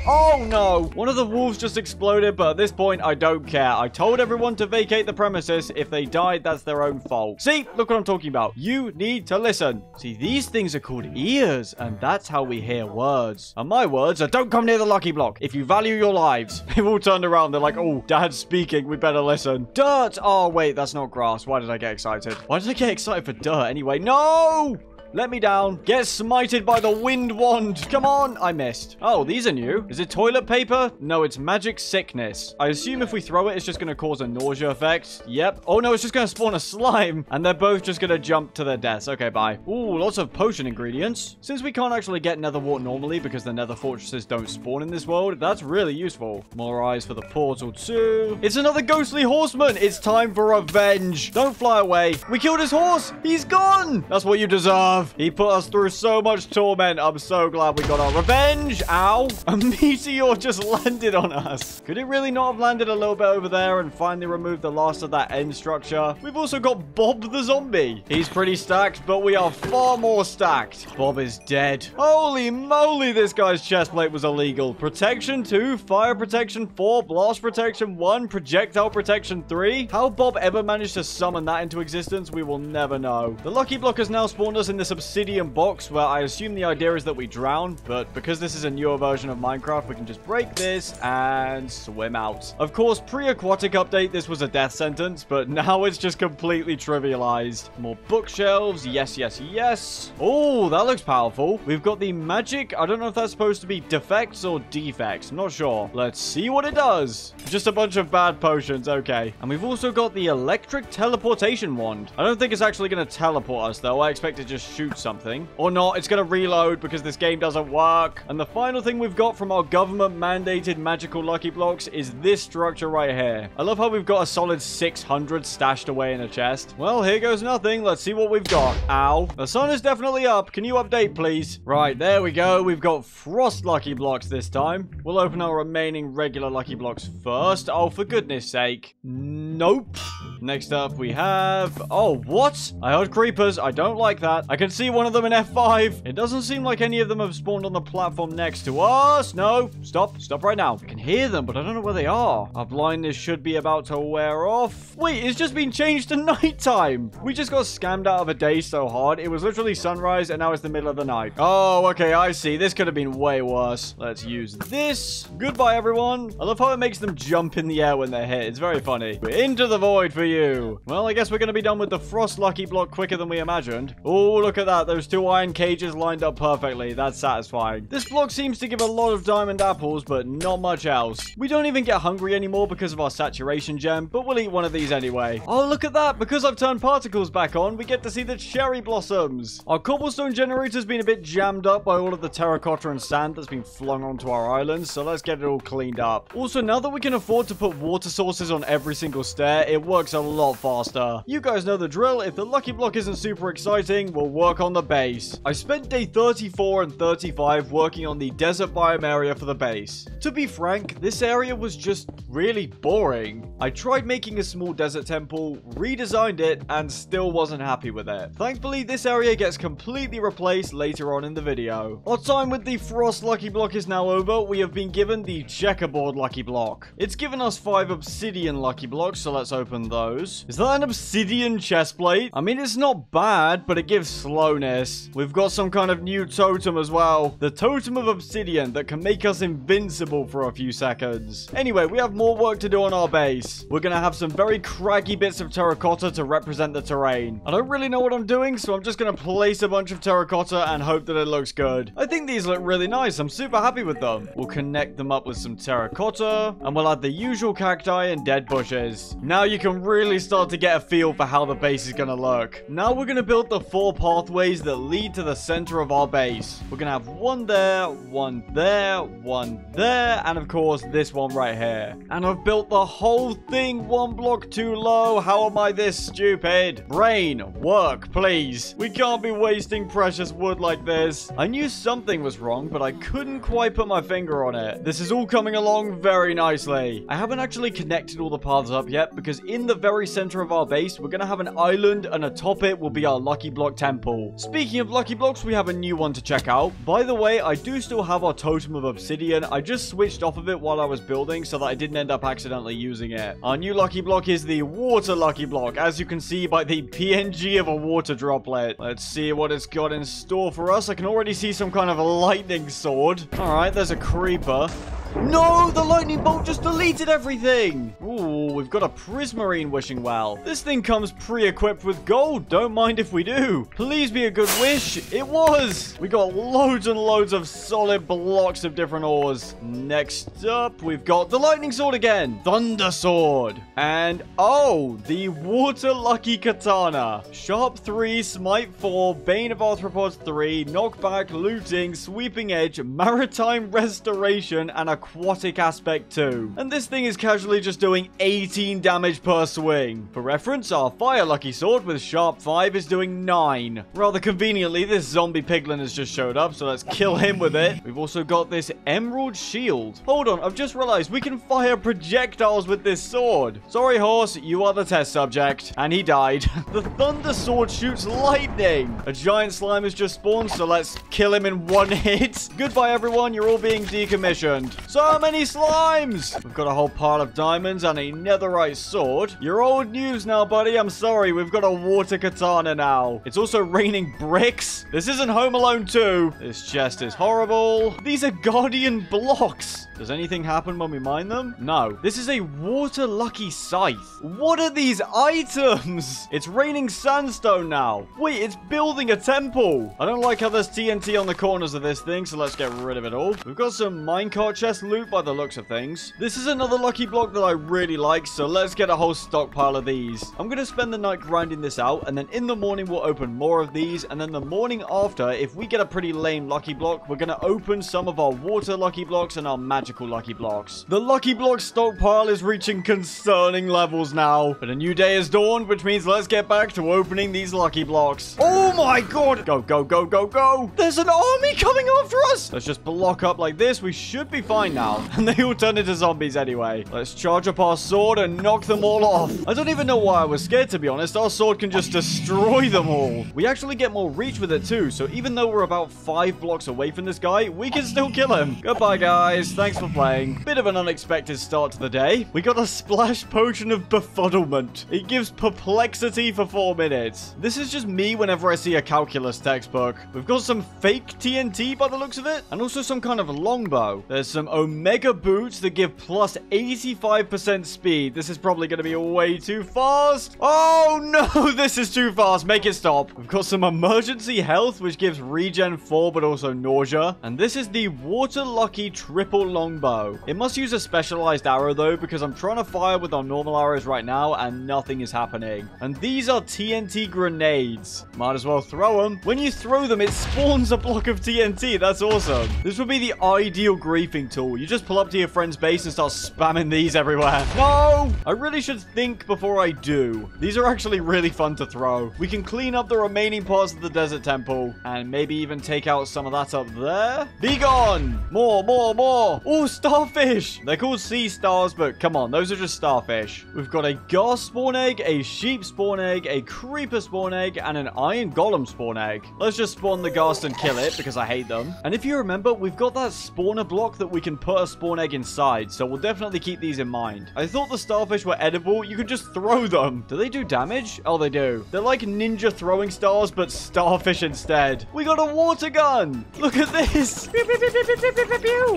Oh, no. One of the wolves just exploded, but at this point, I don't care. I told everyone to vacate the premises. If they died, that's their own fault. See? Look what I'm talking about. You need to listen. See, these things are called ears, and that's how we hear words. And my words are, don't come near the lucky block if you value your lives. People all turned around. They're like, oh, Dad's speaking. We better listen. Dirt. Oh, wait, that's not grass. Why did I get excited? Why did I get excited for dirt anyway? No! Let me down. Get smited by the wind wand. Come on. I missed. Oh, these are new. Is it toilet paper? No, it's magic sickness. I assume if we throw it, it's just going to cause a nausea effect. Yep. Oh, no, it's just going to spawn a slime. And they're both just going to jump to their deaths. Okay, bye. Ooh, lots of potion ingredients. Since we can't actually get nether wart normally because the nether fortresses don't spawn in this world, that's really useful. More eyes for the portal too. It's another ghostly horseman. It's time for revenge. Don't fly away. We killed his horse. He's gone. That's what you deserve. He put us through so much torment. I'm so glad we got our revenge. Ow. A meteor just landed on us. Could it really not have landed a little bit over there and finally removed the last of that end structure? We've also got Bob the zombie. He's pretty stacked, but we are far more stacked. Bob is dead. Holy moly, this guy's chest plate was illegal. Protection 2, fire protection 4, blast protection 1, projectile protection 3. How Bob ever managed to summon that into existence, we will never know. The lucky block has now spawned us in this obsidian box where I assume the idea is that we drown, but because this is a newer version of Minecraft, we can just break this and swim out. Of course, pre-aquatic update, this was a death sentence, but now it's just completely trivialized. More bookshelves. Yes, yes, yes. Oh, that looks powerful. We've got the magic. I don't know if that's supposed to be defects or defects. I'm not sure. Let's see what it does. Just a bunch of bad potions. Okay. And we've also got the electric teleportation wand. I don't think it's actually going to teleport us, though. I expect it to just shoot something. Or not. It's going to reload because this game doesn't work. And the final thing we've got from our government-mandated magical lucky blocks is this structure right here. I love how we've got a solid 600 stashed away in a chest. Well, here goes nothing. Let's see what we've got. Ow. The sun is definitely up. Can you update, please? Right, there we go. We've got frost lucky blocks this time. We'll open our remaining regular lucky blocks first. Oh, for goodness sake. Nope. Next up, we have... Oh, what? I heard creepers. I don't like that. I can see one of them in F5. It doesn't seem like any of them have spawned on the platform next to us. No. Stop. Stop right now. I can hear them, but I don't know where they are. Our blindness should be about to wear off. Wait, it's just been changed to nighttime. We just got scammed out of a day so hard. It was literally sunrise, and now it's the middle of the night. Oh, okay, I see. This could have been way worse. Let's use this. Goodbye, everyone. I love how it makes them jump in the air when they're hit. It's very funny. We're into the void for you. Well, I guess we're going to be done with the frost lucky block quicker than we imagined. Oh, look at that. Those 2 iron cages lined up perfectly. That's satisfying. This block seems to give a lot of diamond apples, but not much else. We don't even get hungry anymore because of our saturation gem, but we'll eat one of these anyway. Oh, look at that. Because I've turned particles back on, we get to see the cherry blossoms. Our cobblestone generator's been a bit jammed up by all of the terracotta and sand that's been flung onto our islands, so let's get it all cleaned up. Also, now that we can afford to put water sources on every single stair, it works a lot faster. You guys know the drill. If the lucky block isn't super exciting, we'll work on the base. I spent day 34 and 35 working on the desert biome area for the base. To be frank, this area was just really boring. I tried making a small desert temple, redesigned it, and still wasn't happy with it. Thankfully, this area gets completely replaced later on in the video. Our time with the frost lucky block is now over. We have been given the checkerboard lucky block. It's given us 5 obsidian lucky blocks, so let's open those. Is that an obsidian chest plate? I mean, it's not bad, but it gives slowness. We've got some kind of new totem as well. The totem of obsidian that can make us invincible for a few seconds. Anyway, we have more work to do on our base. We're gonna have some very craggy bits of terracotta to represent the terrain. I don't really know what I'm doing, so I'm just gonna place a bunch of terracotta and hope that it looks good. I think these look really nice. I'm super happy with them. We'll connect them up with some terracotta, and we'll add the usual cacti and dead bushes. Now you can really start to get a feel for how the base is gonna look. Now we're gonna build the 4 pathways that lead to the center of our base. We're gonna have one there, one there, one there, and of course this one right here. And I've built the whole thing 1 block too low. How am I this stupid? Brain, work, please. We can't be wasting precious wood like this. I knew something was wrong, but I couldn't quite put my finger on it. This is all coming along very nicely. I haven't actually connected all the paths up yet because in the very center of our base, we're gonna have an island, and atop it will be our lucky block temple. Speaking of lucky blocks, we have a new one to check out. By the way, I do still have our totem of obsidian. I just switched off of it while I was building so that I didn't end up accidentally using it. Our new lucky block is the water lucky block, as you can see by the PNG of a water droplet. Let's see what it's got in store for us. I can already see some kind of a lightning sword. All right, there's a creeper. No, the lightning bolt just deleted everything. Ooh, we've got a prismarine wishing well. This thing comes pre-equipped with gold. Don't mind if we do. Please be a good wish. It was. We got loads and loads of solid blocks of different ores. Next up, we've got the lightning sword again. Thunder sword. And, oh, the water lucky katana. Sharp 3, smite 4, bane of arthropods 3, knockback, looting, sweeping edge, maritime restoration, and aquatic aspect 2. And this thing is casually just doing 18 damage per swing. For reference, our fire lucky sword with sharp 5 is doing 9. Rather conveniently, this zombie piglin has just showed up, so let's kill him with it. We've also got this emerald shield. Hold on, I've just realized we can fire projectiles with this sword. Sorry, horse, you are the test subject. And he died. The thunder sword shoots lightning. A giant slime has just spawned, so let's kill him in 1 hit. Goodbye, everyone. You're all being decommissioned. So many slimes! We've got a whole pile of diamonds and a netherite sword. You're old news now, buddy. I'm sorry. We've got a water katana now. It's also raining bricks. This isn't Home Alone 2. This chest is horrible. These are guardian blocks. Does anything happen when we mine them? No. This is a water lucky scythe. What are these items? It's raining sandstone now. Wait, it's building a temple. I don't like how there's TNT on the corners of this thing, so let's get rid of it all. We've got some minecart chest loot by the looks of things. This is another lucky block that I really like, so let's get a whole stockpile of these. I'm going to spend the night grinding this out, and then in the morning we'll open more of these, and then the morning after, if we get a pretty lame lucky block, we're going to open some of our water lucky blocks and our magical lucky blocks. The lucky block stockpile is reaching concerning levels now, but a new day has dawned, which means let's get back to opening these lucky blocks. Oh my god! Go, go, go, go, go! There's an army coming after us! Let's just block up like this. We should be fine fine now. And they all turn into zombies anyway. Let's charge up our sword and knock them all off. I don't even know why I was scared, to be honest. Our sword can just destroy them all. We actually get more reach with it too. So even though we're about 5 blocks away from this guy, we can still kill him. Goodbye, guys. Thanks for playing. Bit of an unexpected start to the day. We got a splash potion of befuddlement. It gives perplexity for 4 minutes. This is just me whenever I see a calculus textbook. We've got some fake TNT by the looks of it, and also some kind of longbow. There's some Omega boots that give plus 85% speed. This is probably going to be way too fast. Oh no, this is too fast. Make it stop. We've got some emergency health, which gives regen 4, but also nausea. And this is the Water Lucky triple longbow. It must use a specialized arrow though, because I'm trying to fire with our normal arrows right now, and nothing is happening. And these are TNT grenades. Might as well throw them. When you throw them, it spawns a block of TNT. That's awesome. This would be the ideal griefing tool. You just pull up to your friend's base and start spamming these everywhere. No! I really should think before I do. These are actually really fun to throw. We can clean up the remaining parts of the desert temple and maybe even take out some of that up there. Be gone! More, more, more! Oh, starfish! They're called sea stars, but come on, those are just starfish. We've got a ghast spawn egg, a sheep spawn egg, a creeper spawn egg, and an iron golem spawn egg. Let's just spawn the ghast and kill it because I hate them. And if you remember, we've got that spawner block that we can put a spawn egg inside, so we'll definitely keep these in mind. I thought the starfish were edible. You could just throw them. Do they do damage? Oh, they do. They're like ninja throwing stars, but starfish instead. We got a water gun. Look at this.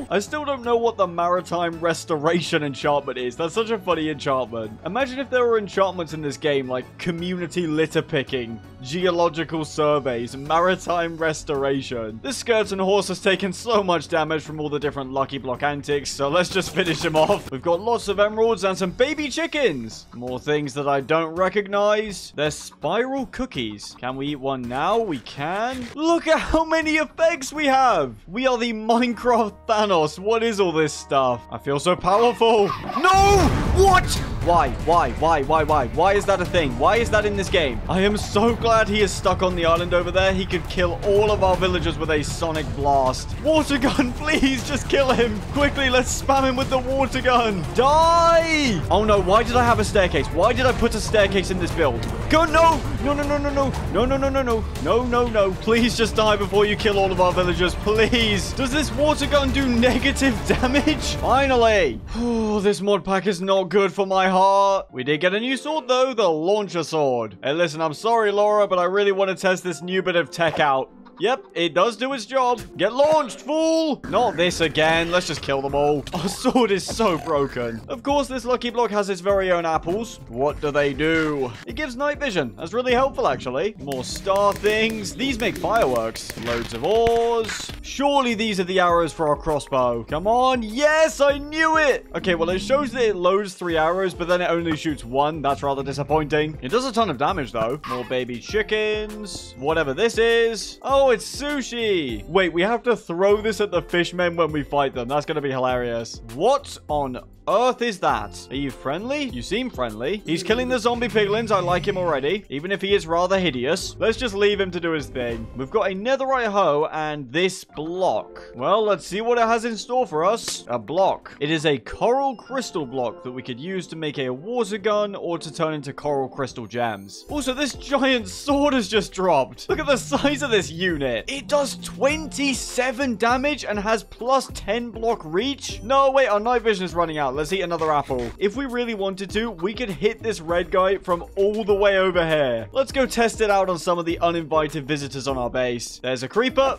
I still don't know what the maritime restoration enchantment is. That's such a funny enchantment. Imagine if there were enchantments in this game like community litter picking, geological surveys, maritime restoration. This skeleton horse has taken so much damage from all the different lucky block antics, so let's just finish him off. We've got lots of emeralds and some baby chickens. More things that I don't recognize. They're spiral cookies. Can we eat one now? We can. Look at how many effects we have. We are the Minecraft Thanos. What is all this stuff? I feel so powerful. No! What? Why? Why is that a thing? Why is that in this game? I am so glad he is stuck on the island over there. He could kill all of our villagers with a sonic blast. Water gun, please, just kill him. Quickly, let's spam him with the water gun. Die! Oh no, why did I have a staircase? Why did I put a staircase in this build? Go, no! No. Please just die before you kill all of our villagers, please. Does this water gun do negative damage? Finally. Oh, this mod pack is not good for my heart. We did get a new sword though, the launcher sword. Hey, listen, I'm sorry, Laura, but I really want to test this new bit of tech out. Yep, it does do its job. Get launched, fool! Not this again. Let's just kill them all. Our sword is so broken. Of course, this lucky block has its very own apples. What do they do? It gives night vision. That's really helpful, actually. More star things. These make fireworks. Loads of ores. Surely these are the arrows for our crossbow. Come on. Yes, I knew it. Okay, well, it shows that it loads 3 arrows, but then it only shoots 1. That's rather disappointing. It does a ton of damage, though. More baby chickens. Whatever this is. Oh, it's sushi. Wait, we have to throw this at the fishmen when we fight them. That's going to be hilarious. What on earth is that? Are you friendly? You seem friendly. He's killing the zombie piglins. I like him already, even if he is rather hideous. Let's just leave him to do his thing. We've got a netherite hoe and this block. Well, let's see what it has in store for us. A block. It is a coral crystal block that we could use to make a water gun or to turn into coral crystal gems. Also, this giant sword has just dropped. Look at the size of this unit. It does 27 damage and has plus 10 block reach. No, wait, our night vision is running out. Let's eat another apple. If we really wanted to, we could hit this red guy from all the way over here. Let's go test it out on some of the uninvited visitors on our base. There's a creeper.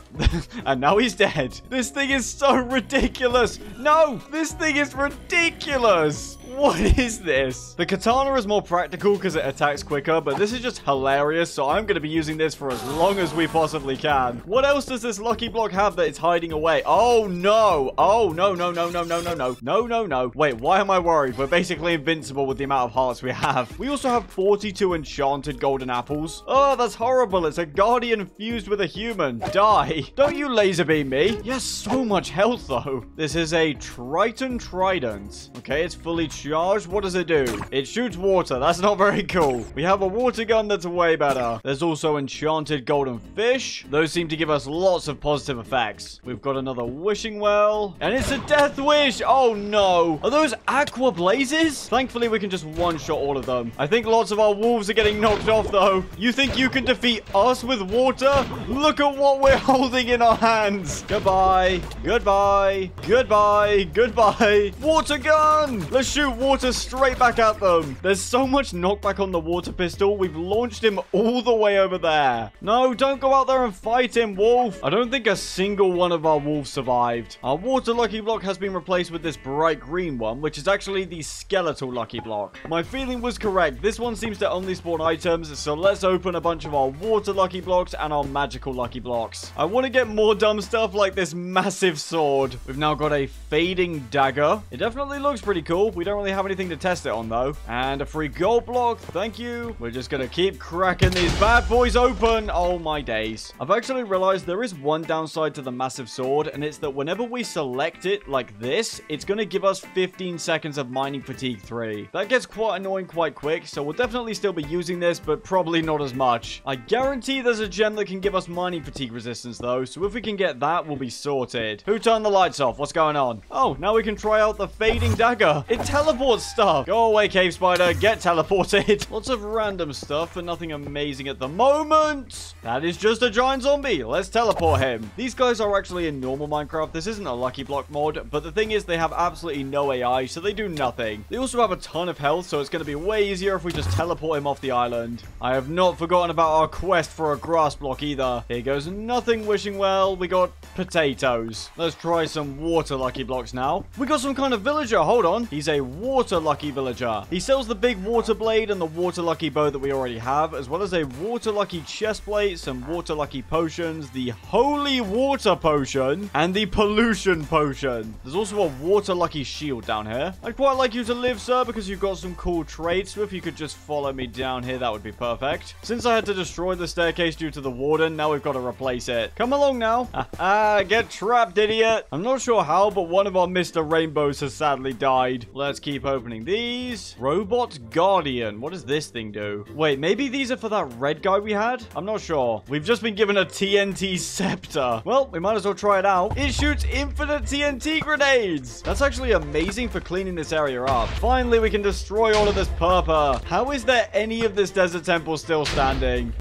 And now he's dead. This thing is so ridiculous. No, this thing is ridiculous. What is this? The katana is more practical because it attacks quicker, but this is just hilarious, so I'm going to be using this for as long as we possibly can. What else does this lucky block have that it's hiding away? Oh, no. Oh, no. No. Wait, why am I worried? We're basically invincible with the amount of hearts we have. We also have 42 enchanted golden apples. Oh, that's horrible. It's a guardian fused with a human. Die. Don't you laser beam me. Yes, so much health, though. This is a Triton Trident. Okay, it's fully charged. What does it do? It shoots water. That's not very cool. We have a water gun that's way better. There's also enchanted golden fish. Those seem to give us lots of positive effects. We've got another wishing well. And it's a death wish. Oh, no. Are those aqua blazes? Thankfully, we can just one-shot all of them. I think lots of our wolves are getting knocked off, though. You think you can defeat us with water? Look at what we're holding in our hands. Goodbye. Goodbye. Goodbye. Goodbye. Water gun. Let's shoot water straight back at them. There's so much knockback on the water pistol. We've launched him all the way over there. No, don't go out there and fight him, wolf. I don't think a single one of our wolves survived. Our water lucky block has been replaced with this bright green one, which is actually the skeletal lucky block. My feeling was correct. This one seems to only spawn items, so let's open a bunch of our water lucky blocks and our magical lucky blocks. I want to get more dumb stuff like this massive sword. We've now got a fading dagger. It definitely looks pretty cool. We don't really have anything to test it on, though. And a free gold block. Thank you. We're just going to keep cracking these bad boys open. Oh, my days. I've actually realized there is one downside to the massive sword, and it's that whenever we select it like this, it's going to give us 15 seconds of mining fatigue 3. That gets quite annoying quite quick, so we'll definitely still be using this, but probably not as much. I guarantee there's a gem that can give us mining fatigue resistance, though, so if we can get that, we'll be sorted. Who turned the lights off? What's going on? Oh, now we can try out the fading dagger. It teleports stuff. Go away, cave spider. Get teleported. Lots of random stuff, but nothing amazing at the moment. That is just a giant zombie. Let's teleport him. These guys are actually in normal Minecraft. This isn't a lucky block mod, but the thing is they have absolutely no AI, so they do nothing. They also have a ton of health, so it's going to be way easier if we just teleport him off the island. I have not forgotten about our quest for a grass block either. Here goes nothing wishing well. We got potatoes. Let's try some water lucky blocks now. We got some kind of villager. Hold on. He's a water lucky villager. He sells the big water blade and the water lucky bow that we already have, as well as a water lucky chest plate, some water lucky potions, the holy water potion, and the pollution potion. There's also a water lucky shield down here. I'd quite like you to live, sir, because you've got some cool traits. So if you could just follow me down here, that would be perfect. Since I had to destroy the staircase due to the warden, now we've got to replace it. Come along now. Get trapped, idiot. I'm not sure how, but one of our Mr. Rainbows has sadly died. Let's keep opening these. Robot Guardian. What does this thing do? Wait, maybe these are for that red guy we had? I'm not sure. We've just been given a TNT scepter. Well, we might as well try it out. It shoots infinite TNT grenades. That's actually amazing for cleaning this area up. Finally, we can destroy all of this purple. How is there any of this desert temple still standing?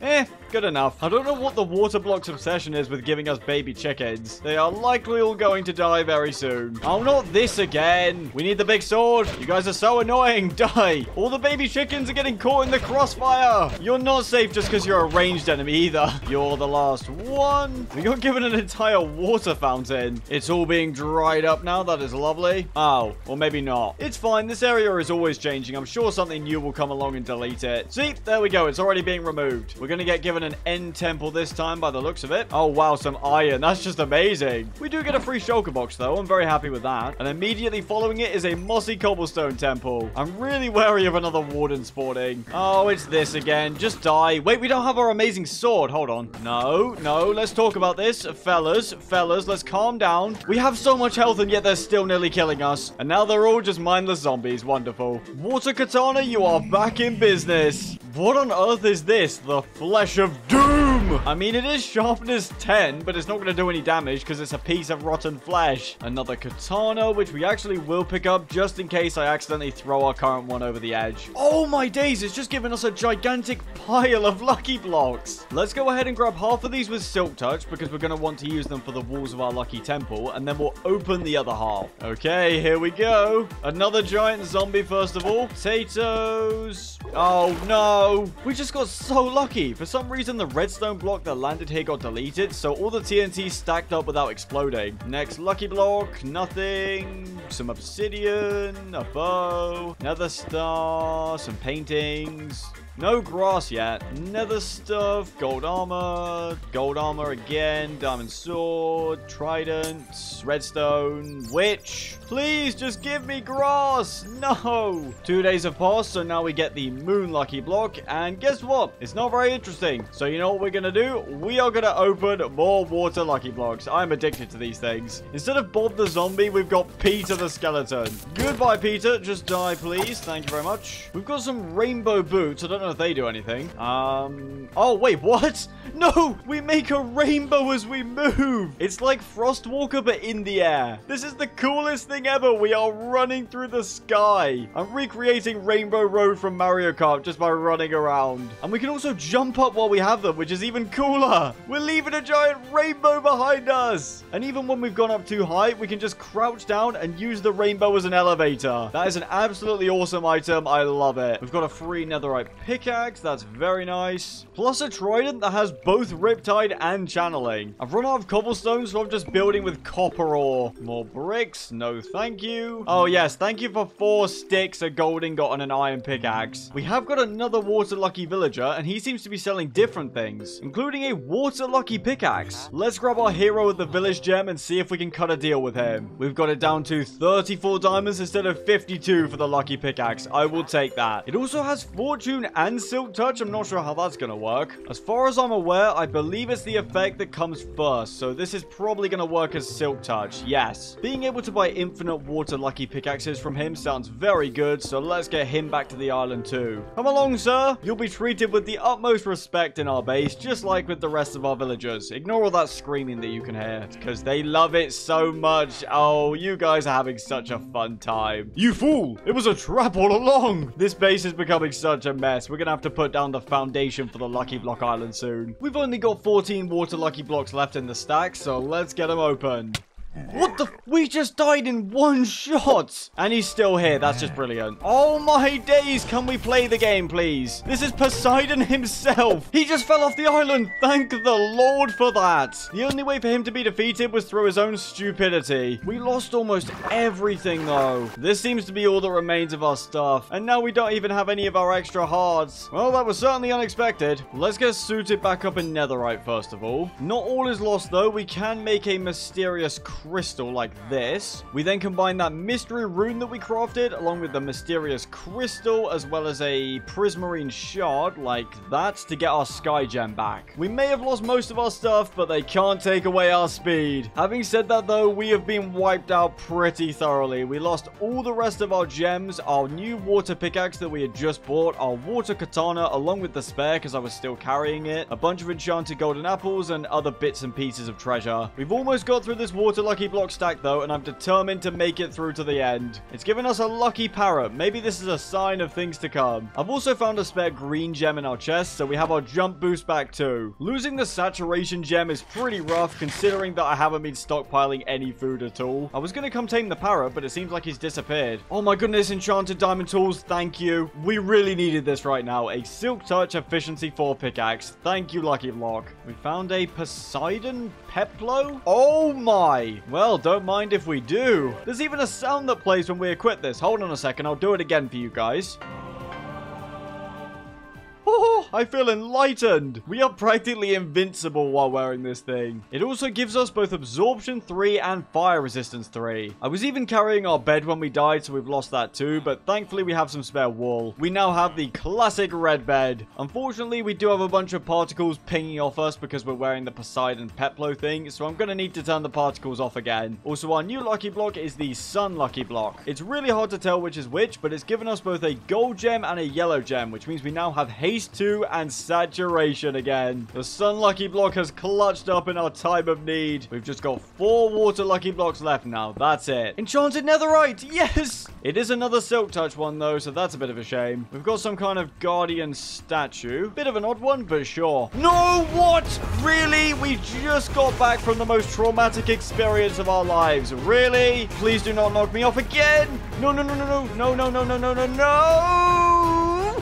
Good enough. I don't know what the water block's obsession is with giving us baby chickens. They are likely all going to die very soon. Oh, not this again. We need the big sword. You guys are so annoying. Die. All the baby chickens are getting caught in the crossfire. You're not safe just because you're a ranged enemy either. You're the last one. We got given an entire water fountain. It's all being dried up now. That is lovely. Oh, or maybe not. It's fine. This area is always changing. I'm sure something new will come along and delete it. See, there we go. It's already being removed. We're going to get given an end temple this time by the looks of it. Oh, wow, some iron. That's just amazing. We do get a free shulker box, though. I'm very happy with that. And immediately following it is a mossy cobblestone temple. I'm really wary of another warden spawning. Oh, it's this again. Just die. Wait, we don't have our amazing sword. Hold on. No, let's talk about this. Fellas, let's calm down. We have so much health, and yet they're still nearly killing us. And now they're all just mindless zombies. Wonderful. Water Katana, you are back in business. What on earth is this? The flesh of doom! I mean, it is sharpness 10, but it's not going to do any damage because it's a piece of rotten flesh. Another katana, which we actually will pick up just in case I accidentally throw our current one over the edge. Oh my days, it's just given us a gigantic pile of lucky blocks. Let's go ahead and grab half of these with Silk Touch because we're going to want to use them for the walls of our lucky temple, and then we'll open the other half. Okay, here we go. Another giant zombie first of all. Potatoes. Oh no, we just got so lucky. For some reason, the redstone block that landed here got deleted, so all the TNT stacked up without exploding. Next lucky block, nothing. Some obsidian, a bow, another star, some paintings. No grass yet. Nether stuff, gold armor again, diamond sword, trident, redstone, witch. Please just give me grass. No. 2 days have passed, so now we get the moon lucky block. And guess what? It's not very interesting. So you know what we're going to do? We are going to open more water lucky blocks. I'm addicted to these things. Instead of Bob the zombie, we've got Peter the skeleton. Goodbye, Peter. Just die, please. Thank you very much. We've got some rainbow boots. I don't know if they do anything. Oh, wait, what? No, we make a rainbow as we move. It's like Frostwalker, but in the air. This is the coolest thing ever. We are running through the sky. I'm recreating Rainbow Road from Mario Kart just by running around. And we can also jump up while we have them, which is even cooler. We're leaving a giant rainbow behind us. And even when we've gone up too high, we can just crouch down and use the rainbow as an elevator. That is an absolutely awesome item. I love it. We've got a free netherite pickaxe. That's very nice. Plus a trident that has both Riptide and channeling. I've run out of cobblestone, so I'm just building with copper ore. More bricks. No, thank you. Oh, yes. Thank you for 4 sticks, a gold ingot, and an iron pickaxe. We have got another water lucky villager, and he seems to be selling different things, including a water lucky pickaxe. Let's grab our hero with the village gem and see if we can cut a deal with him. We've got it down to 34 diamonds instead of 52 for the lucky pickaxe. I will take that. It also has fortune and silk touch. I'm not sure how that's going to work. As far as I'm aware, I believe it's the effect that comes first, so this is probably going to work as silk touch. Yes. Being able to buy infinite water lucky pickaxes from him sounds very good, so let's get him back to the island too. Come along, sir. You'll be treated with the utmost respect in our base, just like with the rest of our villagers. Ignore all that screaming that you can hear, because they love it so much. Oh, you guys are having such a fun time. You fool! It was a trap all along! This base is becoming such a mess. We're going to have to put down the foundation for the Lucky Block Island soon. We've only got 14 water lucky blocks left in the stack, so let's get them opened. What the? We just died in one shot. And he's still here. That's just brilliant. Oh my days. Can we play the game, please? This is Poseidon himself. He just fell off the island. Thank the Lord for that. The only way for him to be defeated was through his own stupidity. We lost almost everything, though. This seems to be all that remains of our stuff. And now we don't even have any of our extra hearts. Well, that was certainly unexpected. Let's get suited back up in netherite, first of all. Not all is lost, though. We can make a mysterious crystal like this. We then combine that mystery rune that we crafted along with the mysterious crystal as well as a prismarine shard like that to get our sky gem back. We may have lost most of our stuff, but they can't take away our speed. Having said that, though, we have been wiped out pretty thoroughly. We lost all the rest of our gems, our new water pickaxe that we had just bought, our water katana along with the spare because I was still carrying it, a bunch of enchanted golden apples and other bits and pieces of treasure. We've almost got through this water lucky block stack though, and I'm determined to make it through to the end. It's given us a lucky parrot. Maybe this is a sign of things to come. I've also found a spare green gem in our chest, so we have our jump boost back too. Losing the saturation gem is pretty rough considering that I haven't been stockpiling any food at all. I was going to come tame the parrot, but it seems like he's disappeared. Oh my goodness, enchanted diamond tools. Thank you. We really needed this right now. A silk touch efficiency 4 pickaxe. Thank you, Lucky Block. We found a Poseidon Peplo. Oh my. Well, don't mind if we do. There's even a sound that plays when we equip this. Hold on a second. I'll do it again for you guys. Oh, I feel enlightened. We are practically invincible while wearing this thing. It also gives us both absorption 3 and fire resistance 3. I was even carrying our bed when we died, so we've lost that too, but thankfully we have some spare wool. We now have the classic red bed. Unfortunately, we do have a bunch of particles pinging off us because we're wearing the Poseidon Peplo thing, so I'm going to need to turn the particles off again. Also, our new lucky block is the sun lucky block. It's really hard to tell which is which, but it's given us both a gold gem and a yellow gem, which means we now have haste 2 and saturation again. The sun lucky block has clutched up in our time of need. We've just got 4 water lucky blocks left now. That's it. Enchanted netherite. Yes! It is another silk touch one though, so that's a bit of a shame. We've got some kind of guardian statue. Bit of an odd one, but sure. No, what? Really? We just got back from the most traumatic experience of our lives. Really? Please do not knock me off again. No, no, no, no, no, no, no, no, no, no, no, no.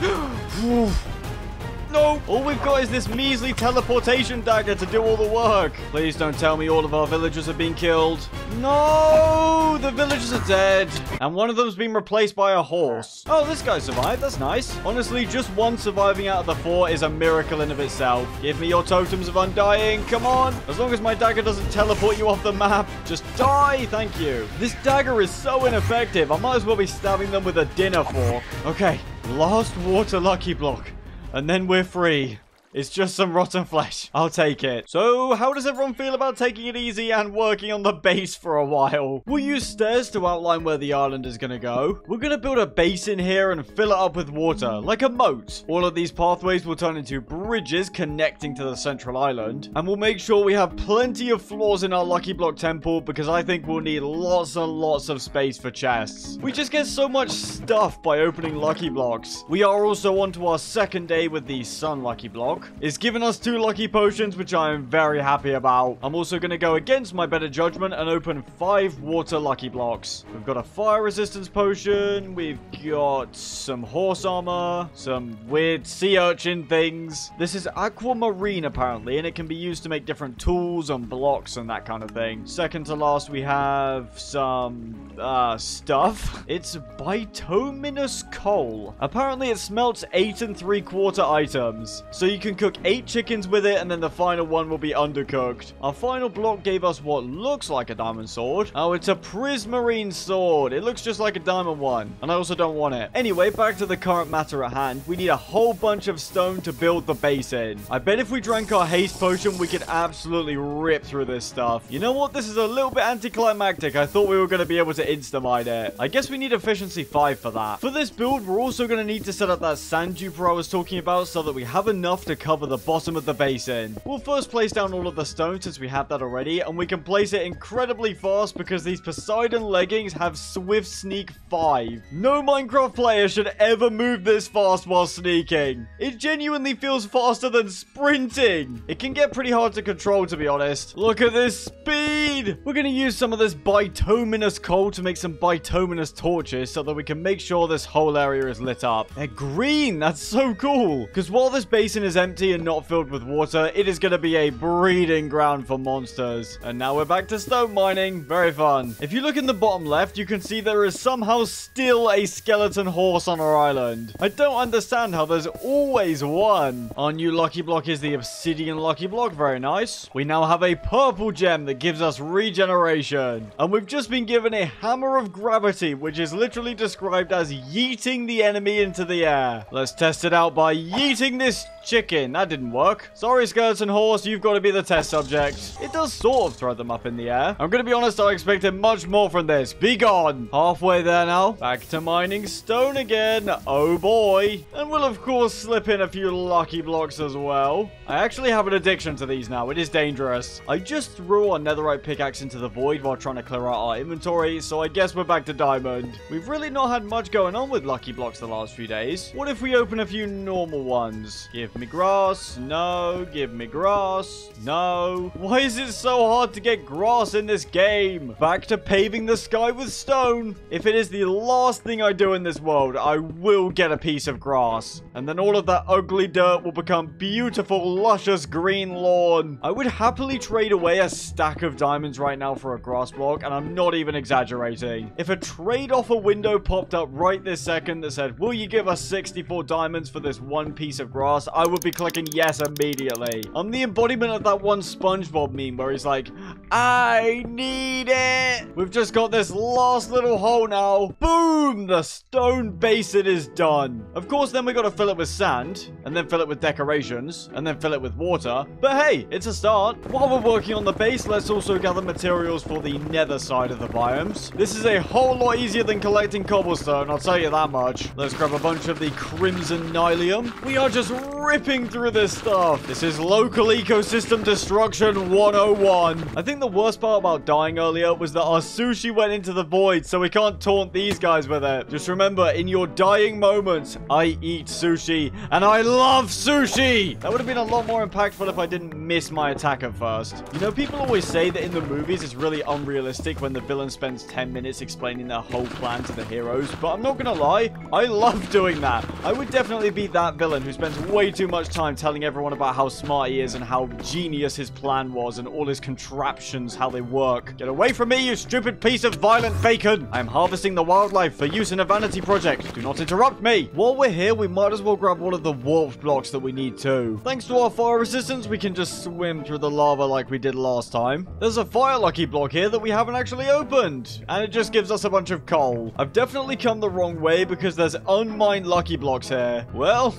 No! All we've got is this measly teleportation dagger to do all the work. Please don't tell me all of our villagers have been killed. No! The villagers are dead. And one of them's been replaced by a horse. Oh, this guy survived. That's nice. Honestly, just one surviving out of the 4 is a miracle in of itself. Give me your totems of undying. Come on. As long as my dagger doesn't teleport you off the map, just die. Thank you. This dagger is so ineffective. I might as well be stabbing them with a dinner fork. Okay. Last water lucky block. And then we're free. It's just some rotten flesh. I'll take it. So, how does everyone feel about taking it easy and working on the base for a while? We'll use stairs to outline where the island is going to go. We're going to build a basin here and fill it up with water, like a moat. All of these pathways will turn into bridges connecting to the central island. And we'll make sure we have plenty of floors in our Lucky Block temple because I think we'll need lots and lots of space for chests. We just get so much stuff by opening Lucky Blocks. We are also on to our second day with the Sun Lucky Block. It's given us 2 lucky potions, which I am very happy about. I'm also going to go against my better judgment and open 5 water lucky blocks. We've got a fire resistance potion. We've got some horse armor, some weird sea urchin things. This is aquamarine apparently, and it can be used to make different tools and blocks and that kind of thing. Second to last, we have some stuff. It's bituminous coal. Apparently it smelts 8 3/4 items. So you can cook 8 chickens with it, and then the final one will be undercooked. Our final block gave us what looks like a diamond sword. Oh, it's a prismarine sword. It looks just like a diamond one, and I also don't want it. Anyway, back to the current matter at hand. We need a whole bunch of stone to build the base in. I bet if we drank our haste potion, we could absolutely rip through this stuff. You know what? This is a little bit anticlimactic. I thought we were going to be able to insta-mine it. I guess we need efficiency 5 for that. For this build, we're also going to need to set up that sand duper I was talking about so that we have enough to cover the bottom of the basin. We'll first place down all of the stone since we have that already, and we can place it incredibly fast because these Poseidon leggings have Swift Sneak 5. No Minecraft player should ever move this fast while sneaking. It genuinely feels faster than sprinting. It can get pretty hard to control, to be honest. Look at this speed. We're going to use some of this bituminous coal to make some bituminous torches so that we can make sure this whole area is lit up. They're green. That's so cool. Because while this basin is empty and not filled with water, it is going to be a breeding ground for monsters. And now we're back to stone mining. Very fun. If you look in the bottom left, you can see there is somehow still a skeleton horse on our island. I don't understand how there's always one. Our new lucky block is the obsidian lucky block. Very nice. We now have a purple gem that gives us regeneration. And we've just been given a hammer of gravity, which is literally described as yeeting the enemy into the air. Let's test it out by yeeting this chicken. That didn't work. Sorry, skeleton horse, you've got to be the test subject. It does sort of throw them up in the air. I'm going to be honest, I expected much more from this. Be gone. Halfway there now. Back to mining stone again. Oh boy. And we'll of course slip in a few lucky blocks as well. I actually have an addiction to these now. It is dangerous. I just threw our netherite pickaxe into the void while trying to clear out our inventory, so I guess we're back to diamond. We've really not had much going on with lucky blocks the last few days. What if we open a few normal ones? Give me grass. No. Give me grass. No. Why is it so hard to get grass in this game? Back to paving the sky with stone. If it is the last thing I do in this world, I will get a piece of grass. And then all of that ugly dirt will become beautiful, luscious green lawn. I would happily trade away a stack of diamonds right now for a grass block, and I'm not even exaggerating. If a trade offer window popped up right this second that said, will you give us 64 diamonds for this one piece of grass? I would be clicking yes immediately. I'm the embodiment of that one SpongeBob meme where he's like, I need it. We've just got this last little hole now. Boom! The stone basin is done. Of course, then we got to fill it with sand, and then fill it with decorations, and then fill it with water. But hey, it's a start. While we're working on the base, let's also gather materials for the nether side of the biomes. This is a whole lot easier than collecting cobblestone, I'll tell you that much. Let's grab a bunch of the crimson nylium. We are just ripping through this stuff. This is local ecosystem destruction 101. I think the worst part about dying earlier was that our sushi went into the void, so we can't taunt these guys with it. Just remember, in your dying moments, I eat sushi, and I love sushi. That would have been a lot lot more impactful if I didn't miss my attack at first. You know, people always say that in the movies it's really unrealistic when the villain spends 10 minutes explaining their whole plan to the heroes, but I'm not gonna lie, I love doing that. I would definitely be that villain who spends way too much time telling everyone about how smart he is and how genius his plan was and all his contraptions, how they work. Get away from me, you stupid piece of violent bacon! I am harvesting the wildlife for use in a vanity project. Do not interrupt me! While we're here, we might as well grab one of the warped blocks that we need too. Thanks to our fire resistance, we can just swim through the lava like we did last time. There's a fire lucky block here that we haven't actually opened, and it just gives us a bunch of coal. I've definitely come the wrong way because there's unmined lucky blocks here. Well,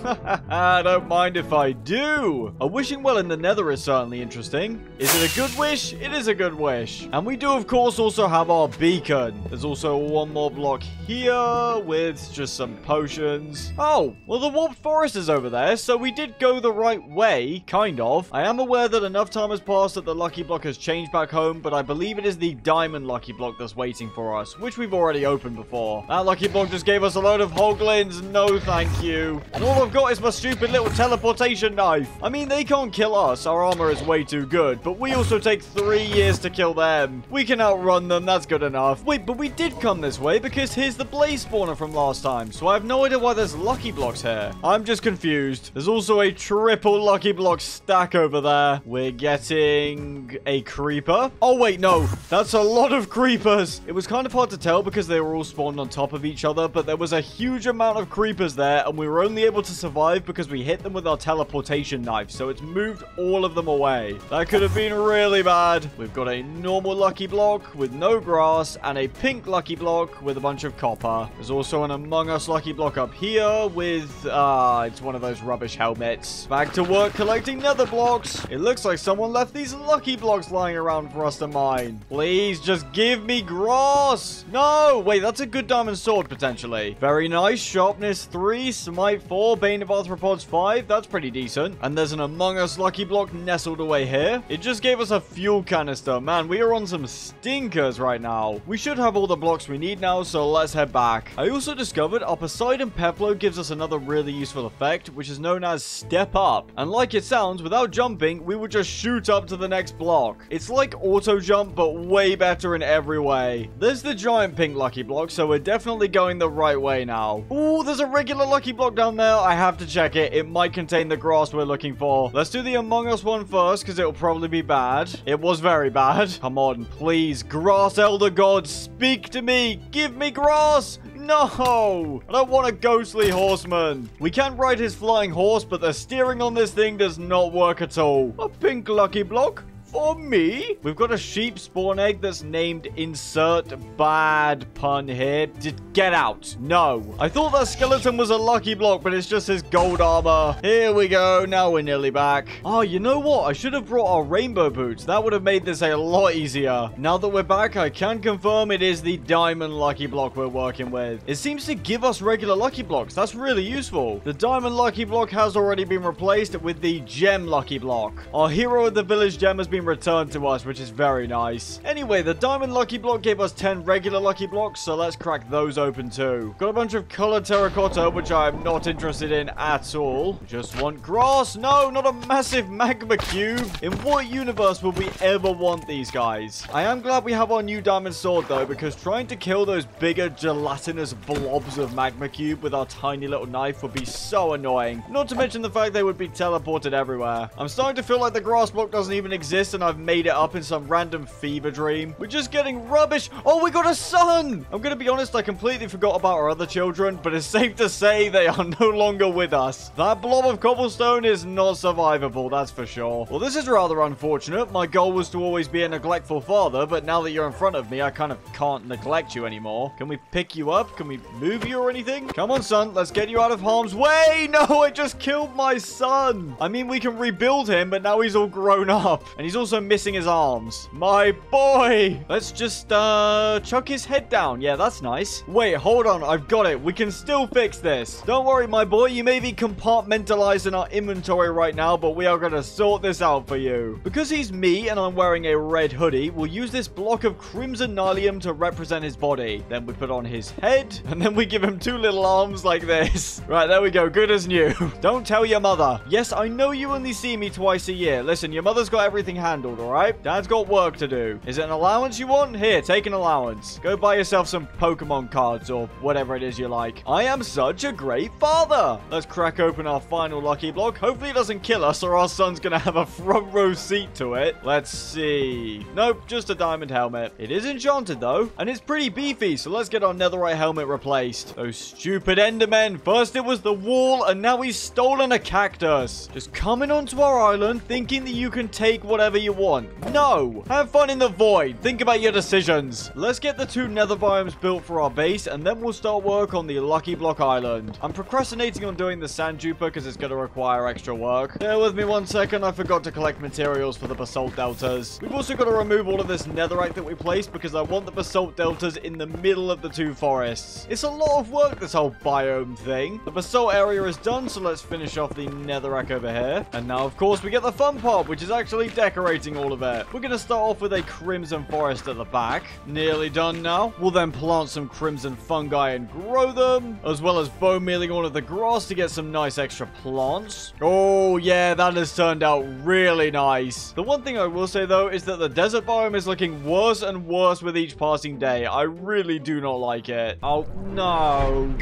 I don't mind if I do. A wishing well in the nether is certainly interesting. Is it a good wish? It is a good wish. And we do, of course, also have our beacon. There's also one more block here with just some potions. Oh, well, the warped forest is over there, so we did go the right way, kind of. I am aware that enough time has passed that the lucky block has changed back home, but I believe it is the diamond lucky block that's waiting for us, which we've already opened before. That lucky block just gave us a load of hoglins. No, thank you. And all I've got is my stupid little teleportation knife. I mean, they can't kill us. Our armor is way too good, but we also take 3 years to kill them. We can outrun them. That's good enough. Wait, but we did come this way because here's the blaze spawner from last time, so I have no idea why there's lucky blocks here. I'm just confused. There's also a triple lucky block stack over there. We're getting a creeper. Oh, wait, no. That's a lot of creepers. It was kind of hard to tell because they were all spawned on top of each other, but there was a huge amount of creepers there, and we were only able to survive because we hit them with our teleportation knife, so it's moved all of them away. That could have been really bad. We've got a normal lucky block with no grass and a pink lucky block with a bunch of copper. There's also an Among Us lucky block up here with, it's one of those rubbish helmets. Back to work collecting nether blocks. It looks like someone left these lucky blocks lying around for us to mine. Please, just give me grass. No, wait, that's a good diamond sword, potentially. Very nice. Sharpness 3, smite 4, bane of arthropods 5. That's pretty decent. And there's an Among Us lucky block nestled away here. It just gave us a fuel canister. Man, we are on some stinkers right now. We should have all the blocks we need now, so let's head back. I also discovered our Poseidon Peplo gives us another really useful effect, which is known as Step Up. And like it sounds, without jumping, we would just shoot up to the next block. It's like auto jump, but way better in every way. There's the giant pink lucky block, so we're definitely going the right way now. Ooh, there's a regular lucky block down there. I have to check it. It might contain the grass we're looking for. Let's do the Among Us one first, because it'll probably be bad. It was very bad. Come on, please. Grass Elder God, speak to me. Give me grass. No! I don't want a ghostly horseman. We can ride his flying horse, but the steering on this thing does not work at all. A pink lucky block? For me? We've got a sheep spawn egg that's named insert bad pun here. Get out. No. I thought that skeleton was a lucky block, but it's just his gold armor. Here we go. Now we're nearly back. Oh, you know what? I should have brought our rainbow boots. That would have made this a lot easier. Now that we're back, I can confirm it is the diamond lucky block we're working with. It seems to give us regular lucky blocks. That's really useful. The diamond lucky block has already been replaced with the gem lucky block. Our hero of the village gem has been returned to us, which is very nice. Anyway, the diamond lucky block gave us 10 regular lucky blocks, so let's crack those open too. Got a bunch of colored terracotta, which I'm not interested in at all. Just want grass. No, not a massive magma cube. In what universe would we ever want these guys? I am glad we have our new diamond sword though, because trying to kill those bigger gelatinous blobs of magma cube with our tiny little knife would be so annoying. Not to mention the fact they would be teleported everywhere. I'm starting to feel like the grass block doesn't even exist and I've made it up in some random fever dream. We're just getting rubbish. Oh, we got a son! I'm gonna be honest, I completely forgot about our other children, but it's safe to say they are no longer with us. That blob of cobblestone is not survivable, that's for sure. Well, this is rather unfortunate. My goal was to always be a neglectful father, but now that you're in front of me, I kind of can't neglect you anymore. Can we pick you up? Can we move you or anything? Come on, son. Let's get you out of harm's way. No, I just killed my son. I mean, we can rebuild him, but now he's all grown up. And he's also missing his arms. My boy! Let's just, chuck his head down. Yeah, that's nice. Wait, hold on. I've got it. We can still fix this. Don't worry, my boy. You may be compartmentalized in our inventory right now, but we are going to sort this out for you. Because he's me and I'm wearing a red hoodie, we'll use this block of crimson nylium to represent his body. Then we put on his head, and then we give him 2 little arms like this. Right, there we go. Good as new. Don't tell your mother. Yes, I know you only see me twice a year. Listen, your mother's got everything handled, all right? Dad's got work to do. Is it an allowance you want? Here, take an allowance. Go buy yourself some Pokemon cards or whatever it is you like. I am such a great father. Let's crack open our final lucky block. Hopefully it doesn't kill us or our son's gonna have a front row seat to it. Let's see. Nope, just a diamond helmet. It is enchanted though, and it's pretty beefy, so let's get our netherite helmet replaced. Those stupid endermen. First it was the wall, and now he's stolen a cactus. Just coming onto our island thinking that you can take whatever you want. No! Have fun in the void. Think about your decisions. Let's get the 2 nether biomes built for our base, and then we'll start work on the Lucky Block Island. I'm procrastinating on doing the sand duper because it's going to require extra work. Bear with me 1 second. I forgot to collect materials for the basalt deltas. We've also got to remove all of this netherite that we placed because I want the basalt deltas in the middle of the 2 forests. It's a lot of work, this whole biome thing. The basalt area is done, so let's finish off the netherrack over here. And now, of course, we get the fun part, which is actually decorating all of it. We're going to start off with a crimson forest at the back. Nearly done now. We'll then plant some crimson fungi and grow them, as well as bone mealing all of the grass to get some nice extra plants. Oh, yeah, that has turned out really nice. The one thing I will say, though, is that the desert biome is looking worse and worse with each passing day. I really do not like it. Oh, no.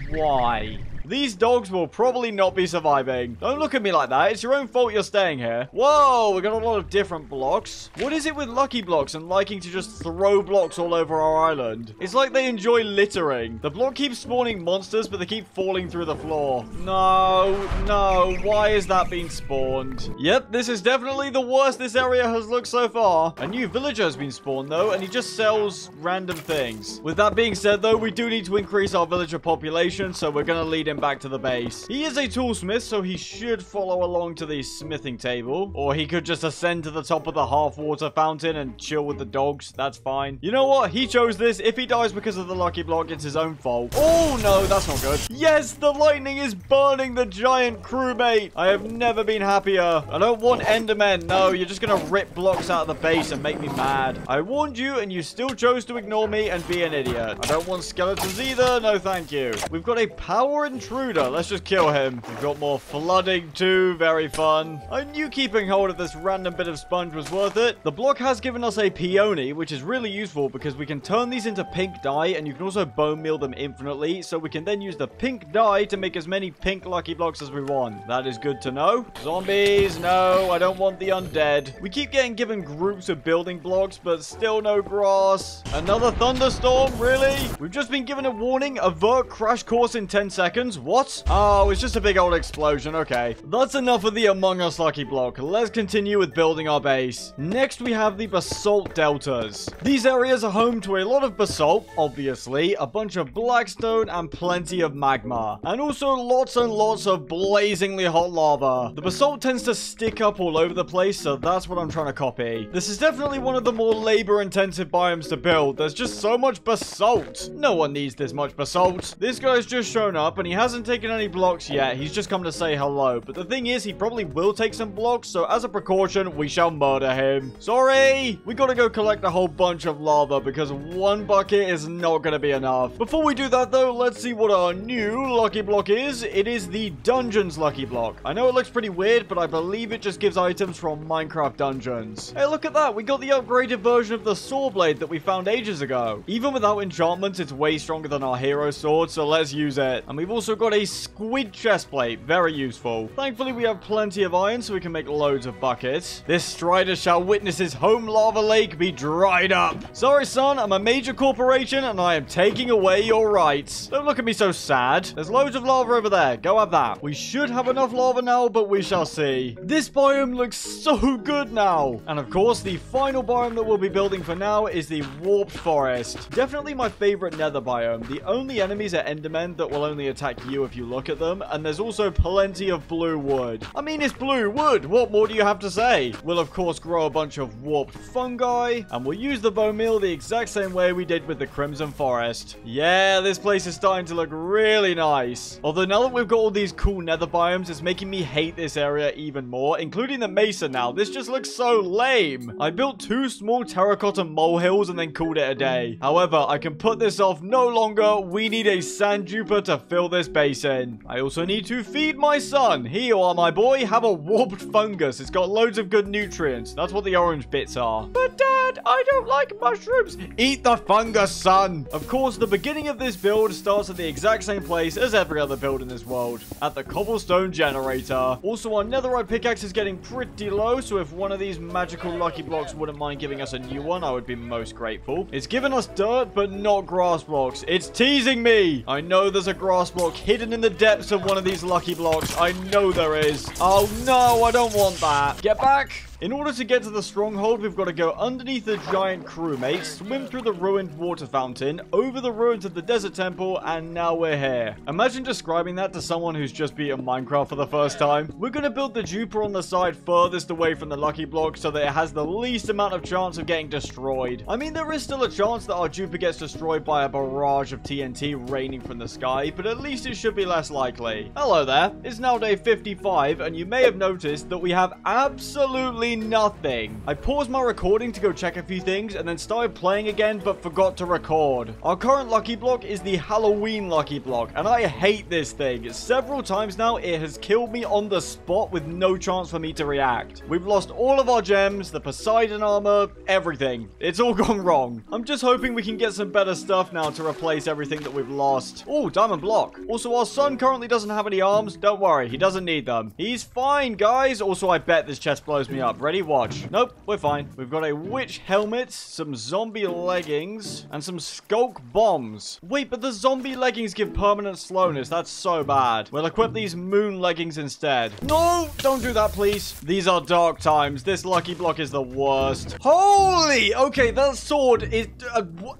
Why? These dogs will probably not be surviving. Don't look at me like that. It's your own fault you're staying here. Whoa, we got a lot of different blocks. What is it with lucky blocks and liking to just throw blocks all over our island? It's like they enjoy littering. The block keeps spawning monsters, but they keep falling through the floor. No, no. Why is that being spawned? Yep, this is definitely the worst this area has looked so far. A new villager has been spawned, though, and he just sells random things. With that being said, though, we do need to increase our villager population, so we're going to lead him back to the base. He is a toolsmith, so he should follow along to the smithing table. Or he could just ascend to the top of the half-water fountain and chill with the dogs. That's fine. You know what? He chose this. If he dies because of the lucky block, it's his own fault. Oh, no, that's not good. Yes, the lightning is burning the giant crewmate. I have never been happier. I don't want endermen. No, you're just gonna rip blocks out of the base and make me mad. I warned you, and you still chose to ignore me and be an idiot. I don't want skeletons either. No, thank you. We've got a power intruder. Let's just kill him. We've got more flooding too. Very fun. I knew keeping hold of this random bit of sponge was worth it. The block has given us a peony, which is really useful because we can turn these into pink dye, and you can also bone meal them infinitely, so we can then use the pink dye to make as many pink lucky blocks as we want. That is good to know. Zombies, no, I don't want the undead. We keep getting given groups of building blocks, but still no grass. Another thunderstorm, really? We've just been given a warning. Avert crash course in 10 seconds. What? Oh, it's just a big old explosion. Okay. That's enough of the Among Us lucky block. Let's continue with building our base. Next, we have the basalt deltas. These areas are home to a lot of basalt, obviously, a bunch of blackstone, and plenty of magma. And also lots and lots of blazingly hot lava. The basalt tends to stick up all over the place, so that's what I'm trying to copy. This is definitely one of the more labor-intensive biomes to build. There's just so much basalt. No one needs this much basalt. This guy's just shown up, and he hasn't taken any blocks yet. He's just come to say hello. But the thing is, he probably will take some blocks, so as a precaution, we shall murder him. Sorry! We gotta go collect a whole bunch of lava, because one bucket is not gonna be enough. Before we do that, though, let's see what our new lucky block is. It is the Dungeons lucky block. I know it looks pretty weird, but I believe it just gives items from Minecraft Dungeons. Hey, look at that! We got the upgraded version of the sword blade that we found ages ago. Even without enchantments, it's way stronger than our hero sword, so let's use it. And we've also got a squid chestplate. Very useful. Thankfully, we have plenty of iron, so we can make loads of buckets. This strider shall witness his home lava lake be dried up. Sorry, son. I'm a major corporation, and I am taking away your rights. Don't look at me so sad. There's loads of lava over there. Go have that. We should have enough lava now, but we shall see. This biome looks so good now. And of course, the final biome that we'll be building for now is the warped forest. Definitely my favorite nether biome. The only enemies are endermen that will only attack like you if you look at them. And there's also plenty of blue wood. I mean, it's blue wood. What more do you have to say? We'll, of course, grow a bunch of warped fungi. And we'll use the bone meal the exact same way we did with the Crimson Forest. Yeah, this place is starting to look really nice. Although now that we've got all these cool nether biomes, it's making me hate this area even more, including the mesa now. This just looks so lame. I built 2 small terracotta molehills and then called it a day. However, I can put this off no longer. We need a sand duper to fill this basin. I also need to feed my son. Here you are, my boy. Have a warped fungus. It's got loads of good nutrients. That's what the orange bits are. But Dad, I don't like mushrooms. Eat the fungus, son. Of course, the beginning of this build starts at the exact same place as every other build in this world, at the cobblestone generator. Also, our netherite pickaxe is getting pretty low, so if one of these magical lucky blocks wouldn't mind giving us a new one, I would be most grateful. It's given us dirt, but not grass blocks. It's teasing me. I know there's a grass block hidden in the depths of one of these lucky blocks. I know there is. Oh no, I don't want that. Get back. In order to get to the stronghold, we've got to go underneath the giant crewmate, swim through the ruined water fountain, over the ruins of the desert temple, and now we're here. Imagine describing that to someone who's just beaten Minecraft for the first time. We're going to build the Juper on the side furthest away from the lucky block so that it has the least amount of chance of getting destroyed. I mean, there is still a chance that our Juper gets destroyed by a barrage of TNT raining from the sky, but at least it should be less likely. Hello there. It's now day 55, and you may have noticed that we have absolutely nothing. I paused my recording to go check a few things and then started playing again but forgot to record. Our current lucky block is the Halloween lucky block and I hate this thing. Several times now it has killed me on the spot with no chance for me to react. We've lost all of our gems, the Poseidon armor, everything. It's all gone wrong. I'm just hoping we can get some better stuff now to replace everything that we've lost. Oh, diamond block. Also, our son currently doesn't have any arms. Don't worry, he doesn't need them. He's fine, guys. Also, I bet this chest blows me up. Ready? Watch. Nope, we're fine. We've got a witch helmet, some zombie leggings, and some skulk bombs. Wait, but the zombie leggings give permanent slowness. That's so bad. We'll equip these moon leggings instead. No, don't do that, please. These are dark times. This lucky block is the worst. Holy! Okay, that sword is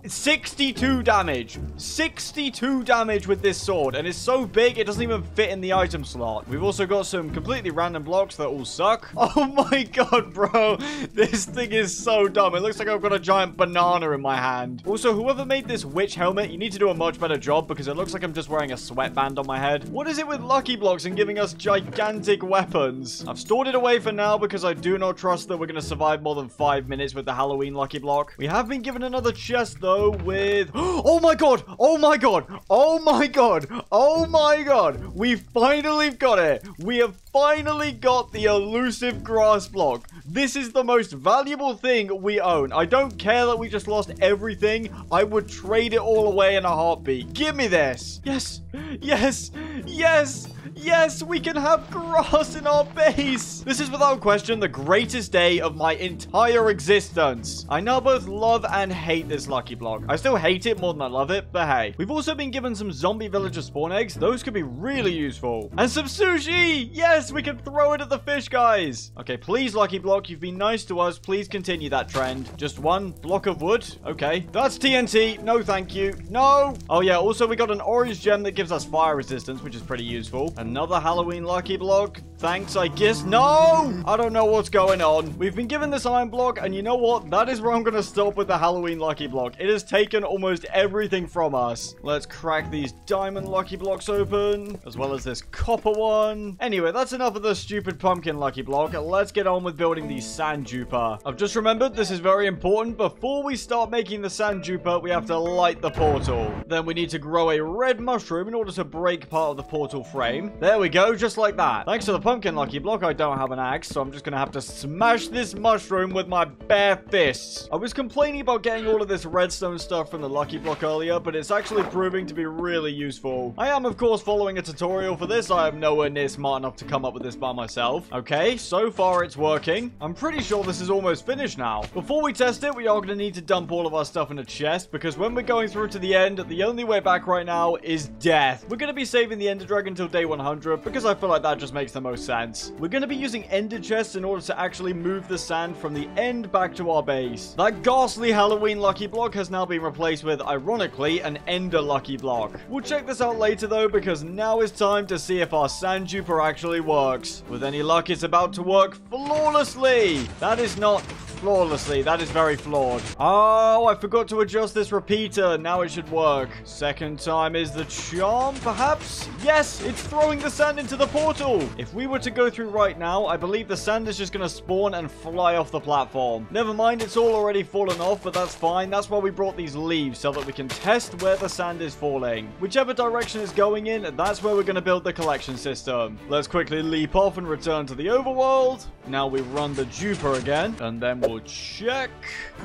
62 damage. 62 damage with this sword, and it's so big it doesn't even fit in the item slot. We've also got some completely random blocks that all suck. Oh my god, bro, this thing is so dumb. It looks like I've got a giant banana in my hand. Also, whoever made this witch helmet, you need to do a much better job because it looks like I'm just wearing a sweatband on my head. What is it with lucky blocks and giving us gigantic weapons? I've stored it away for now because I do not trust that we're going to survive more than 5 minutes with the Halloween lucky block. We have been given another chest though with... Oh my god! Oh my god! Oh my god! Oh my god! We finally got it! We have finally got the elusive grass block. This is the most valuable thing we own. I don't care that we just lost everything. I would trade it all away in a heartbeat. Give me this. Yes. Yes. Yes. Yes, we can have grass in our base. This is without question the greatest day of my entire existence. I now both love and hate this lucky block. I still hate it more than I love it, but hey. We've also been given some zombie villager spawn eggs. Those could be really useful. And some sushi. Yes, we can throw it at the fish guys. Okay, please, lucky block. You've been nice to us. Please continue that trend. Just one block of wood. Okay. That's TNT. No, thank you. No. Oh, yeah. Also, we got an orange gem that gives us fire resistance, which is pretty useful. Another Halloween lucky block. Thanks, I guess. No! I don't know what's going on. We've been given this iron block, and you know what? That is where I'm going to stop with the Halloween lucky block. It has taken almost everything from us. Let's crack these diamond lucky blocks open, as well as this copper one. Anyway, that's enough of the stupid pumpkin lucky block. Let's get on with building the sand duper. I've just remembered this is very important. Before we start making the sand duper, we have to light the portal. Then we need to grow a red mushroom in order to break part of the portal frame. There we go, just like that. Thanks to the pumpkin lucky block, I don't have an axe, so I'm just gonna have to smash this mushroom with my bare fists. I was complaining about getting all of this redstone stuff from the lucky block earlier, but it's actually proving to be really useful. I am, of course, following a tutorial for this. I am nowhere near smart enough to come up with this by myself. Okay, so far it's working. I'm pretty sure this is almost finished now. Before we test it, we are gonna need to dump all of our stuff in a chest, because when we're going through to the end, the only way back right now is death. We're gonna be saving mining the Ender Dragon until day 100 because I feel like that just makes the most sense. We're going to be using Ender chests in order to actually move the sand from the end back to our base. That ghastly Halloween lucky block has now been replaced with, ironically, an Ender lucky block. We'll check this out later though, because now is time to see if our sand duper actually works. With any luck, it's about to work flawlessly. That is not flawlessly. That is very flawed. Oh, I forgot to adjust this repeater. Now it should work. Second time is the charm, perhaps? Yes, it's throwing the sand into the portal. If we were to go through right now, I believe the sand is just going to spawn and fly off the platform. Never mind, it's all already fallen off, but that's fine. That's why we brought these leaves, so that we can test where the sand is falling. Whichever direction it's going in, that's where we're going to build the collection system. Let's quickly leap off and return to the overworld. Now we run the duper again, and then we'll check.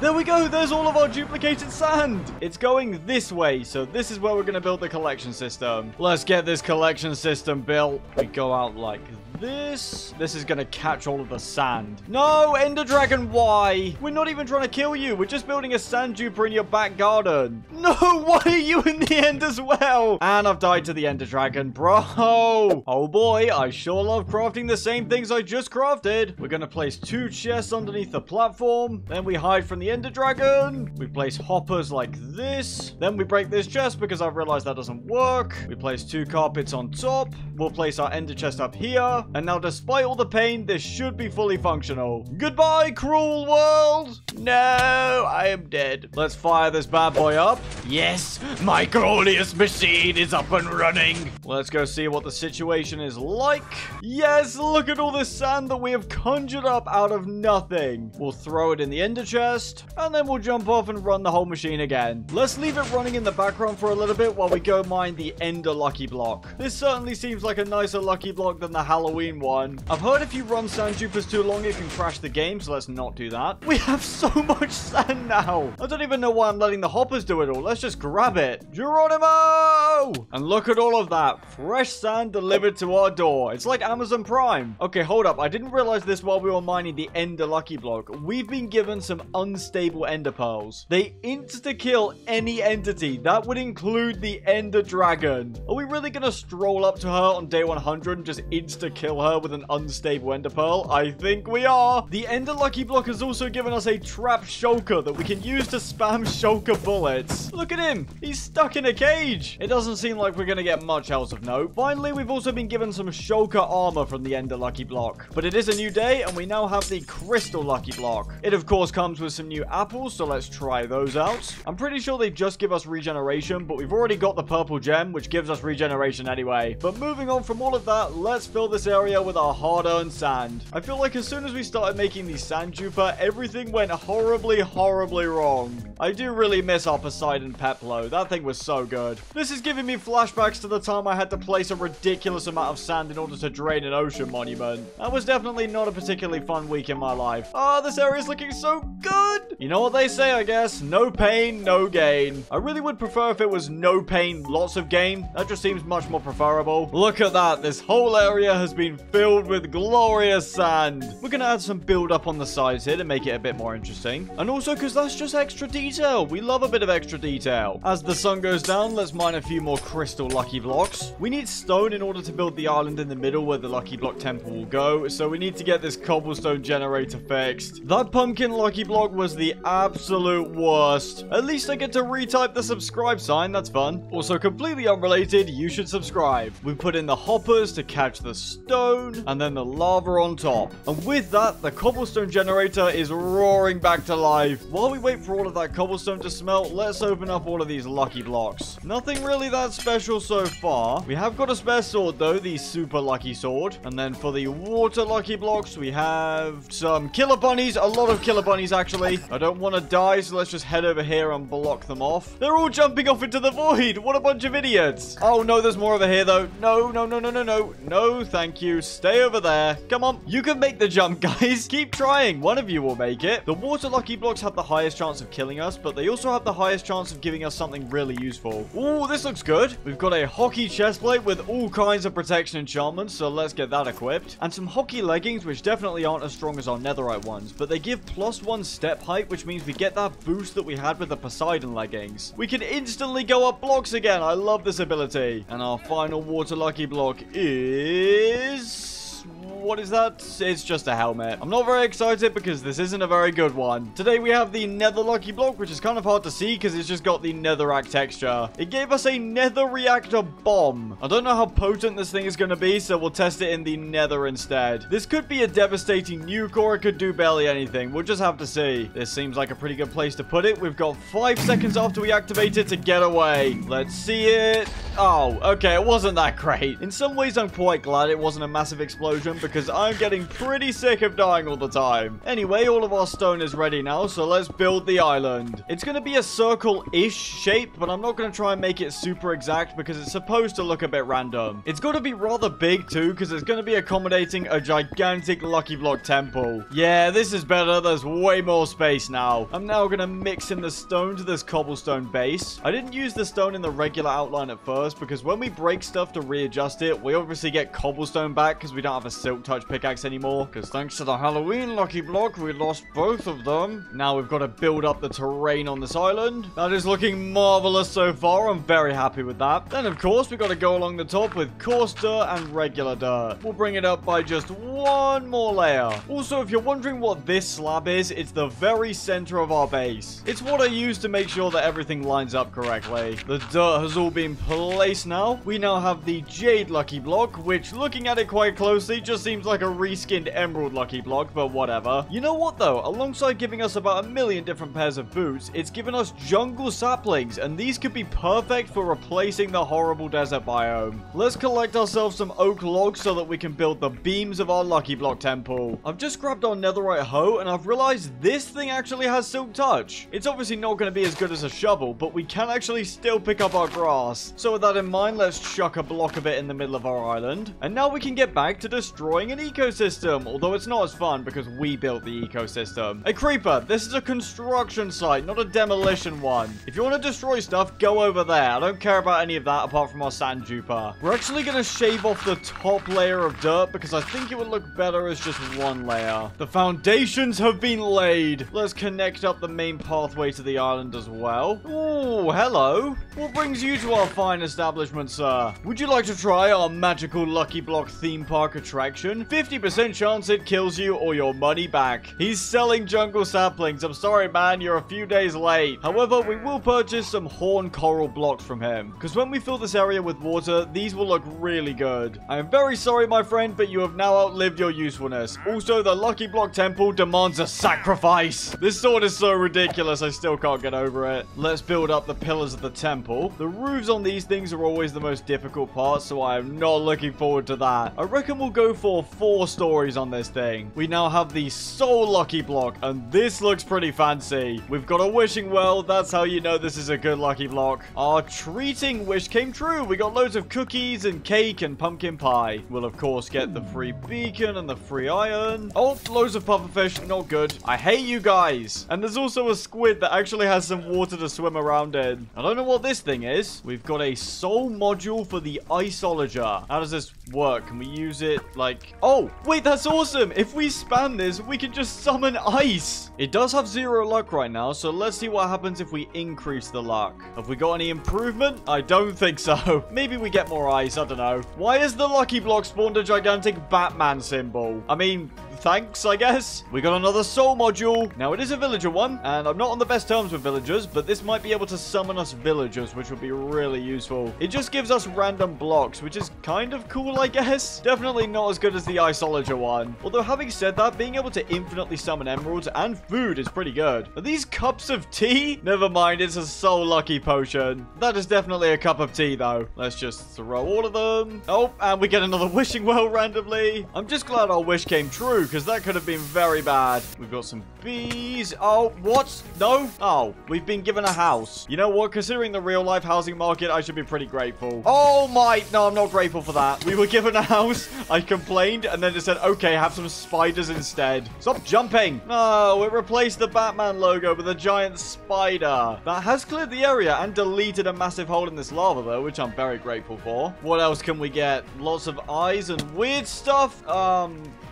There we go. There's all of our duplicated sand. It's going this way, so this is where we're going to build the collection system. Let's get this collection system built. We go out like this. This is going to catch all of the sand. No, Ender Dragon, why? We're not even trying to kill you. We're just building a sand duper in your back garden. No, why are you in the end as well? And I've died to the Ender Dragon, bro. Oh boy, I sure love crafting the same things I just crafted. We're going to place 2 chests underneath the platform. Then we hide from the Ender Dragon. We place hoppers like this. Then we break this chest because I've realized that doesn't work. We place 2 carpets on top. We'll place our Ender chest up here. And now, despite all the pain, this should be fully functional. Goodbye, cruel world. No, I am dead. Let's fire this bad boy up. Yes, my glorious machine is up and running. Let's go see what the situation is like. Yes, look at all this sand that we have conjured up out of nothing. We'll throw it in the Ender chest, and then we'll jump off and run the whole machine again. Let's leave it running in the background for a little bit while we go mine the Ender lucky block. This certainly seems like a nicer lucky block than the Halloween one. I've heard if you run sand dupers too long, it can crash the game, so let's not do that. We have so much sand now. I don't even know why I'm letting the hoppers do it all. Let's just grab it. Geronimo! And look at all of that. Fresh sand delivered to our door. It's like Amazon Prime. Okay, hold up. I didn't realize this while we were mining the Ender lucky block. We've been given some unstable Ender pearls. They insta-kill any entity. That would include the Ender Dragon. Are we really gonna stroll up to her on day 100 and just insta-kill her with an unstable Ender pearl? I think we are. The Ender lucky block has also given us a trap shulker that we can use to spam shulker bullets. Look at him. He's stuck in a cage. It doesn't seem like we're gonna get much else of note. Finally, we've also been given some shulker armor from the Ender lucky block. But it is a new day, and we now have the crystal lucky block. It of course comes with some new apples, so let's try those out. I'm pretty sure they just give us regeneration, but we've already got the purple gem, which gives us regeneration anyway. But moving on from all of that, let's fill this area with our hard-earned sand. I feel like as soon as we started making the sand duper, everything went horribly wrong. I do really miss our Poseidon Peplo. That thing was so good. This is giving me flashbacks to the time I had to place a ridiculous amount of sand in order to drain an ocean monument. That was definitely not a particularly fun week in my life. Oh, this area is looking so good. You know what they say, I guess. No pain, no gain. I really would prefer if it was no pain, lots of gain. That just seems much more preferable. Look at that. This whole area has been filled with glorious sand. We're going to add some build up on the sides here to make it a bit more interesting. And also because that's just extra detail. We love a bit of extra detail. As the sun goes down, let's mine a few more crystal lucky blocks. We need stone in order to build the island in the middle where the lucky block temple will go. So we need to get this cobblestone generator fixed. That pumpkin lucky block was the absolute worst. At least I get to retype the subscribe sign. That's fun. Also completely unrelated, you should subscribe. We put in the hoppers to catch the stone and then the lava on top. And with that, the cobblestone generator is roaring back to life. While we wait for all of that cobblestone to smelt, let's open up all of these lucky blocks. Nothing really that special so far. We have got a spare sword though, the super lucky sword. And then for the water lucky blocks, we have some killer bunnies. A lot of killer bunnies actually. I don't want to die, so let's just head over here and block them off. They're all jumping off into the void. What a bunch of idiots. Oh no, there's more over here though. No, no, no, no, no, no. No, thank you. Stay over there. Come on. You can make the jump, guys. Keep trying. One of you will make it. The water lucky blocks have the highest chance of killing us, but they also have the highest chance of giving us something really useful. Ooh, this looks good. We've got a hockey chestplate with all kinds of protection enchantments, so let's get that equipped. And some hockey leggings, which definitely aren't as strong as our netherite ones, but they give +1 step height, which means we get that boost that we had with the Poseidon leggings. We can instantly go up blocks again. I love this ability. And our final water lucky block is... what is that? It's just a helmet. I'm not very excited because this isn't a very good one. Today we have the nether lucky block, which is kind of hard to see because it's just got the netherrack texture. It gave us a nether reactor bomb. I don't know how potent this thing is going to be, so we'll test it in the nether instead. This could be a devastating nuke or it could do barely anything. We'll just have to see. This seems like a pretty good place to put it. We've got 5 seconds after we activate it to get away. Let's see it. Oh, okay. It wasn't that great. In some ways, I'm quite glad it wasn't a massive explosion because I'm getting pretty sick of dying all the time. Anyway, all of our stone is ready now, so let's build the island. It's going to be a circle-ish shape, but I'm not going to try and make it super exact because it's supposed to look a bit random. It's got to be rather big too because it's going to be accommodating a gigantic lucky block temple. Yeah, this is better. There's way more space now. I'm now going to mix in the stone to this cobblestone base. I didn't use the stone in the regular outline at first because when we break stuff to readjust it, we obviously get cobblestone back because we don't have a silk touch pickaxe anymore, because thanks to the Halloween lucky block we lost both of them. Now we've got to build up the terrain on this island. That is looking marvelous so far. I'm very happy with that. Then of course we've got to go along the top with coarse dirt and regular dirt. We'll bring it up by just one more layer. Also, if you're wondering what this slab is, it's the very center of our base. It's what I use to make sure that everything lines up correctly. The dirt has all been placed now. We now have the jade lucky block, which looking at it quite closely just seems like a reskinned emerald lucky block, but whatever. You know what though? Alongside giving us about 1 million different pairs of boots, it's given us jungle saplings, and these could be perfect for replacing the horrible desert biome. Let's collect ourselves some oak logs so that we can build the beams of our lucky block temple. I've just grabbed our netherite hoe, and I've realized this thing actually has silk touch. It's obviously not going to be as good as a shovel, but we can actually still pick up our grass. So with that in mind, let's chuck a block of it in the middle of our island, and now we can get back to destroying an ecosystem, although it's not as fun because we built the ecosystem. A creeper, this is a construction site, not a demolition one. If you want to destroy stuff, go over there. I don't care about any of that apart from our sand duper. We're actually going to shave off the top layer of dirt because I think it would look better as just one layer. The foundations have been laid. Let's connect up the main pathway to the island as well. Ooh, hello. What brings you to our fine establishment, sir? Would you like to try our magical lucky block theme park attraction? 50% chance it kills you or your money back. He's selling jungle saplings. I'm sorry, man. You're a few days late. However, we will purchase some horn coral blocks from him, because when we fill this area with water, these will look really good. I am very sorry, my friend, but you have now outlived your usefulness. Also, the lucky block temple demands a sacrifice. This sword is so ridiculous, I still can't get over it. Let's build up the pillars of the temple. The roofs on these things are always the most difficult part, so I am not looking forward to that. I reckon we'll go for 4 stories on this thing. We now have the soul lucky block, and this looks pretty fancy. We've got a wishing well. That's how you know this is a good lucky block. Our treating wish came true. We got loads of cookies and cake and pumpkin pie. We'll of course get the free beacon and the free iron. Oh, loads of pufferfish. Not good. I hate you guys. And there's also a squid that actually has some water to swim around in. I don't know what this thing is. We've got a soul module for the Iceologer. How does this work? Can we use it like... Oh, wait, that's awesome. If we spam this, we can just summon ice. It does have 0 luck right now, so let's see what happens if we increase the luck. Have we got any improvement? I don't think so. Maybe we get more ice. I don't know. Why is the lucky block spawned a gigantic Batman symbol? I mean... thanks, I guess. We got another soul module. Now, it is a villager one, and I'm not on the best terms with villagers, but this might be able to summon us villagers, which would be really useful. It just gives us random blocks, which is kind of cool, I guess. Definitely not as good as the Iceologer one. Although, having said that, being able to infinitely summon emeralds and food is pretty good. Are these cups of tea? Never mind, it's a soul lucky potion. That is definitely a cup of tea, though. Let's just throw all of them. Oh, and we get another wishing well randomly. I'm just glad our wish came true, because that could have been very bad. We've got some bees. Oh, what? No? Oh, we've been given a house. You know what? Considering the real life housing market, I should be pretty grateful. Oh my, no, I'm not grateful for that. We were given a house. I complained and then it said, okay, have some spiders instead. Stop jumping. No, it replaced the Batman logo with a giant spider. That has cleared the area and deleted a massive hole in this lava though, which I'm very grateful for. What else can we get? Lots of eyes and weird stuff.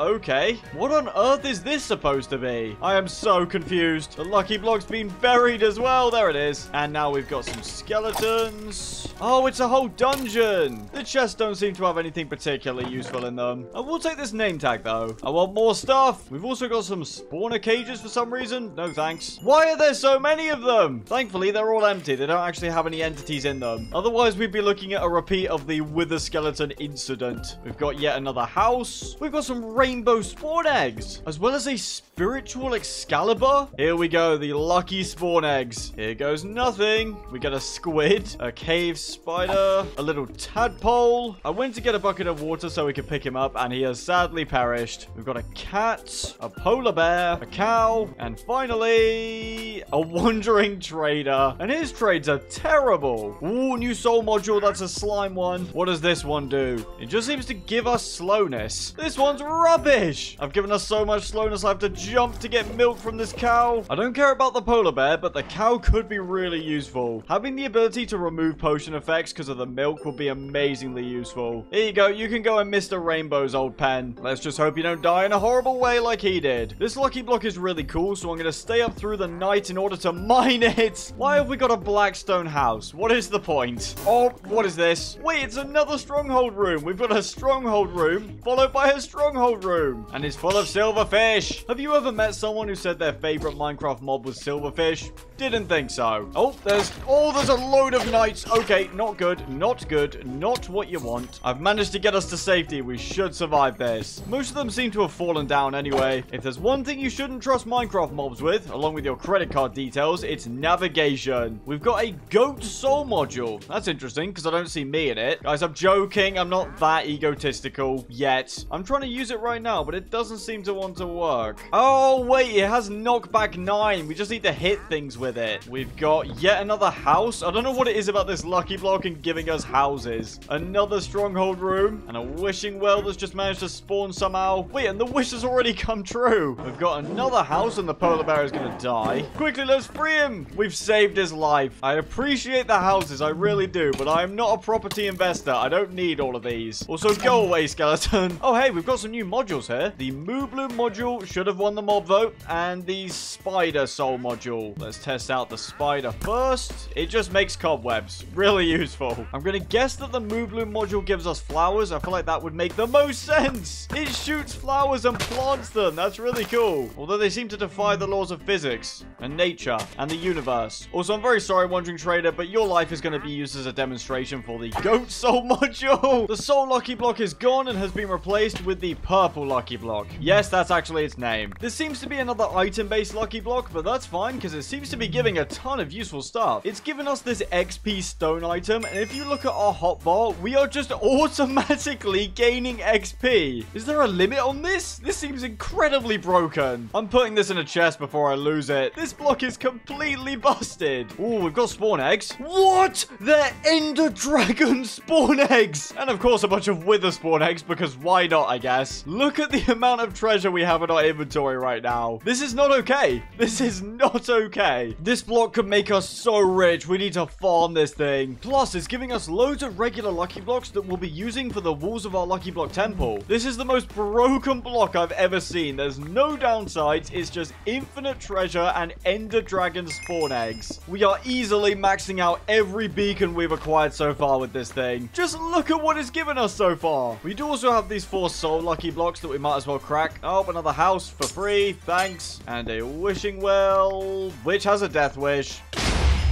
Okay. What on earth is this supposed to be? I am so confused. The lucky block's been buried as well. There it is. And now we've got some skeletons. Oh, it's a whole dungeon. The chests don't seem to have anything particularly useful in them. I will take this name tag, though. I want more stuff. We've also got some spawner cages for some reason. No thanks. Why are there so many of them? Thankfully, they're all empty. They don't actually have any entities in them. Otherwise, we'd be looking at a repeat of the Wither Skeleton incident. We've got yet another house. We've got some rainbow spawn eggs, as well as a spiritual Excalibur. Here we go, the lucky spawn eggs. Here goes nothing. We get a squid, a cave spider, a little tadpole. I went to get a bucket of water so we could pick him up, and he has sadly perished. We've got a cat, a polar bear, a cow, and finally, a wandering trader. And his trades are terrible. Ooh, new soul module. That's a slime one. What does this one do? It just seems to give us slowness. This one's rubbish. I've given us so much slowness I have to jump to get milk from this cow. I don't care about the polar bear, but the cow could be really useful. Having the ability to remove potion effects because of the milk will be amazingly useful. Here you go. You can go in Mr. Rainbow's old pen. Let's just hope you don't die in a horrible way like he did. This lucky block is really cool, so I'm going to stay up through the night in order to mine it. Why have we got a blackstone house? What is the point? Oh, what is this? Wait, it's another stronghold room. We've got a stronghold room followed by a stronghold room, and it's full of silverfish. Have you ever met someone who said their favorite Minecraft mob was silverfish? Didn't think so. Oh, there's a load of knights. Okay, not good, not good, not what you want. I've managed to get us to safety. We should survive this. Most of them seem to have fallen down anyway. If there's one thing you shouldn't trust Minecraft mobs with, along with your credit card details, it's navigation. We've got a goat soul module. That's interesting because I don't see me in it. Guys, I'm joking. I'm not that egotistical yet. I'm trying to use it right now, but it doesn't seem to want to work. Oh, wait, it has knockback 9. We just need to hit things with it. We've got yet another house. I don't know what it is about this lucky block and giving us houses. Another stronghold room and a wishing well that's just managed to spawn somehow. Wait, and the wish has already come true. We've got another house and the polar bear is going to die. Quickly, let's free him. We've saved his life. I appreciate the houses, I really do, but I am not a property investor. I don't need all of these. Also, go away, skeleton. Oh, hey, we've got some new modules here. The Moo Blue module should have won the mob vote, and the Spider Soul module. Let's test out the spider first. It just makes cobwebs. Really useful. I'm going to guess that the Moo Blue module gives us flowers. I feel like that would make the most sense. It shoots flowers and plants them. That's really cool. Although they seem to defy the laws of physics and nature and the universe. Also, I'm very sorry, Wandering Trader, but your life is going to be used as a demonstration for the Goat Soul module. The Soul Lucky Block is gone and has been replaced with the Purple Lucky Block. Yes, that's actually its name. This seems to be another item-based Lucky Block, but that's fine because it seems to be giving a ton of useful stuff. It's given us this XP stone item, and if you look at our hotbar, we are just automatically gaining XP. Is there a limit on this? This seems incredibly broken. I'm putting this in a chest before I lose it. This block is completely busted. Oh, we've got spawn eggs. What? They're Ender Dragon spawn eggs. And of course, a bunch of Wither spawn eggs, because why not, I guess. Look at the amount of treasure we have in our inventory right now. This is not okay. This is not okay. This block could make us so rich. We need to farm this thing. Plus, it's giving us loads of regular lucky blocks that we'll be using for the walls of our lucky block temple. This is the most broken block I've ever seen. There's no downsides. It's just infinite treasure and Ender Dragon spawn eggs. We are easily maxing out every beacon we've acquired so far with this thing. Just look at what it's given us so far. We do also have these 4 soul lucky blocks that we might as well crack. Oh, another house for free. Thanks. And a wishing well, which has a death wish.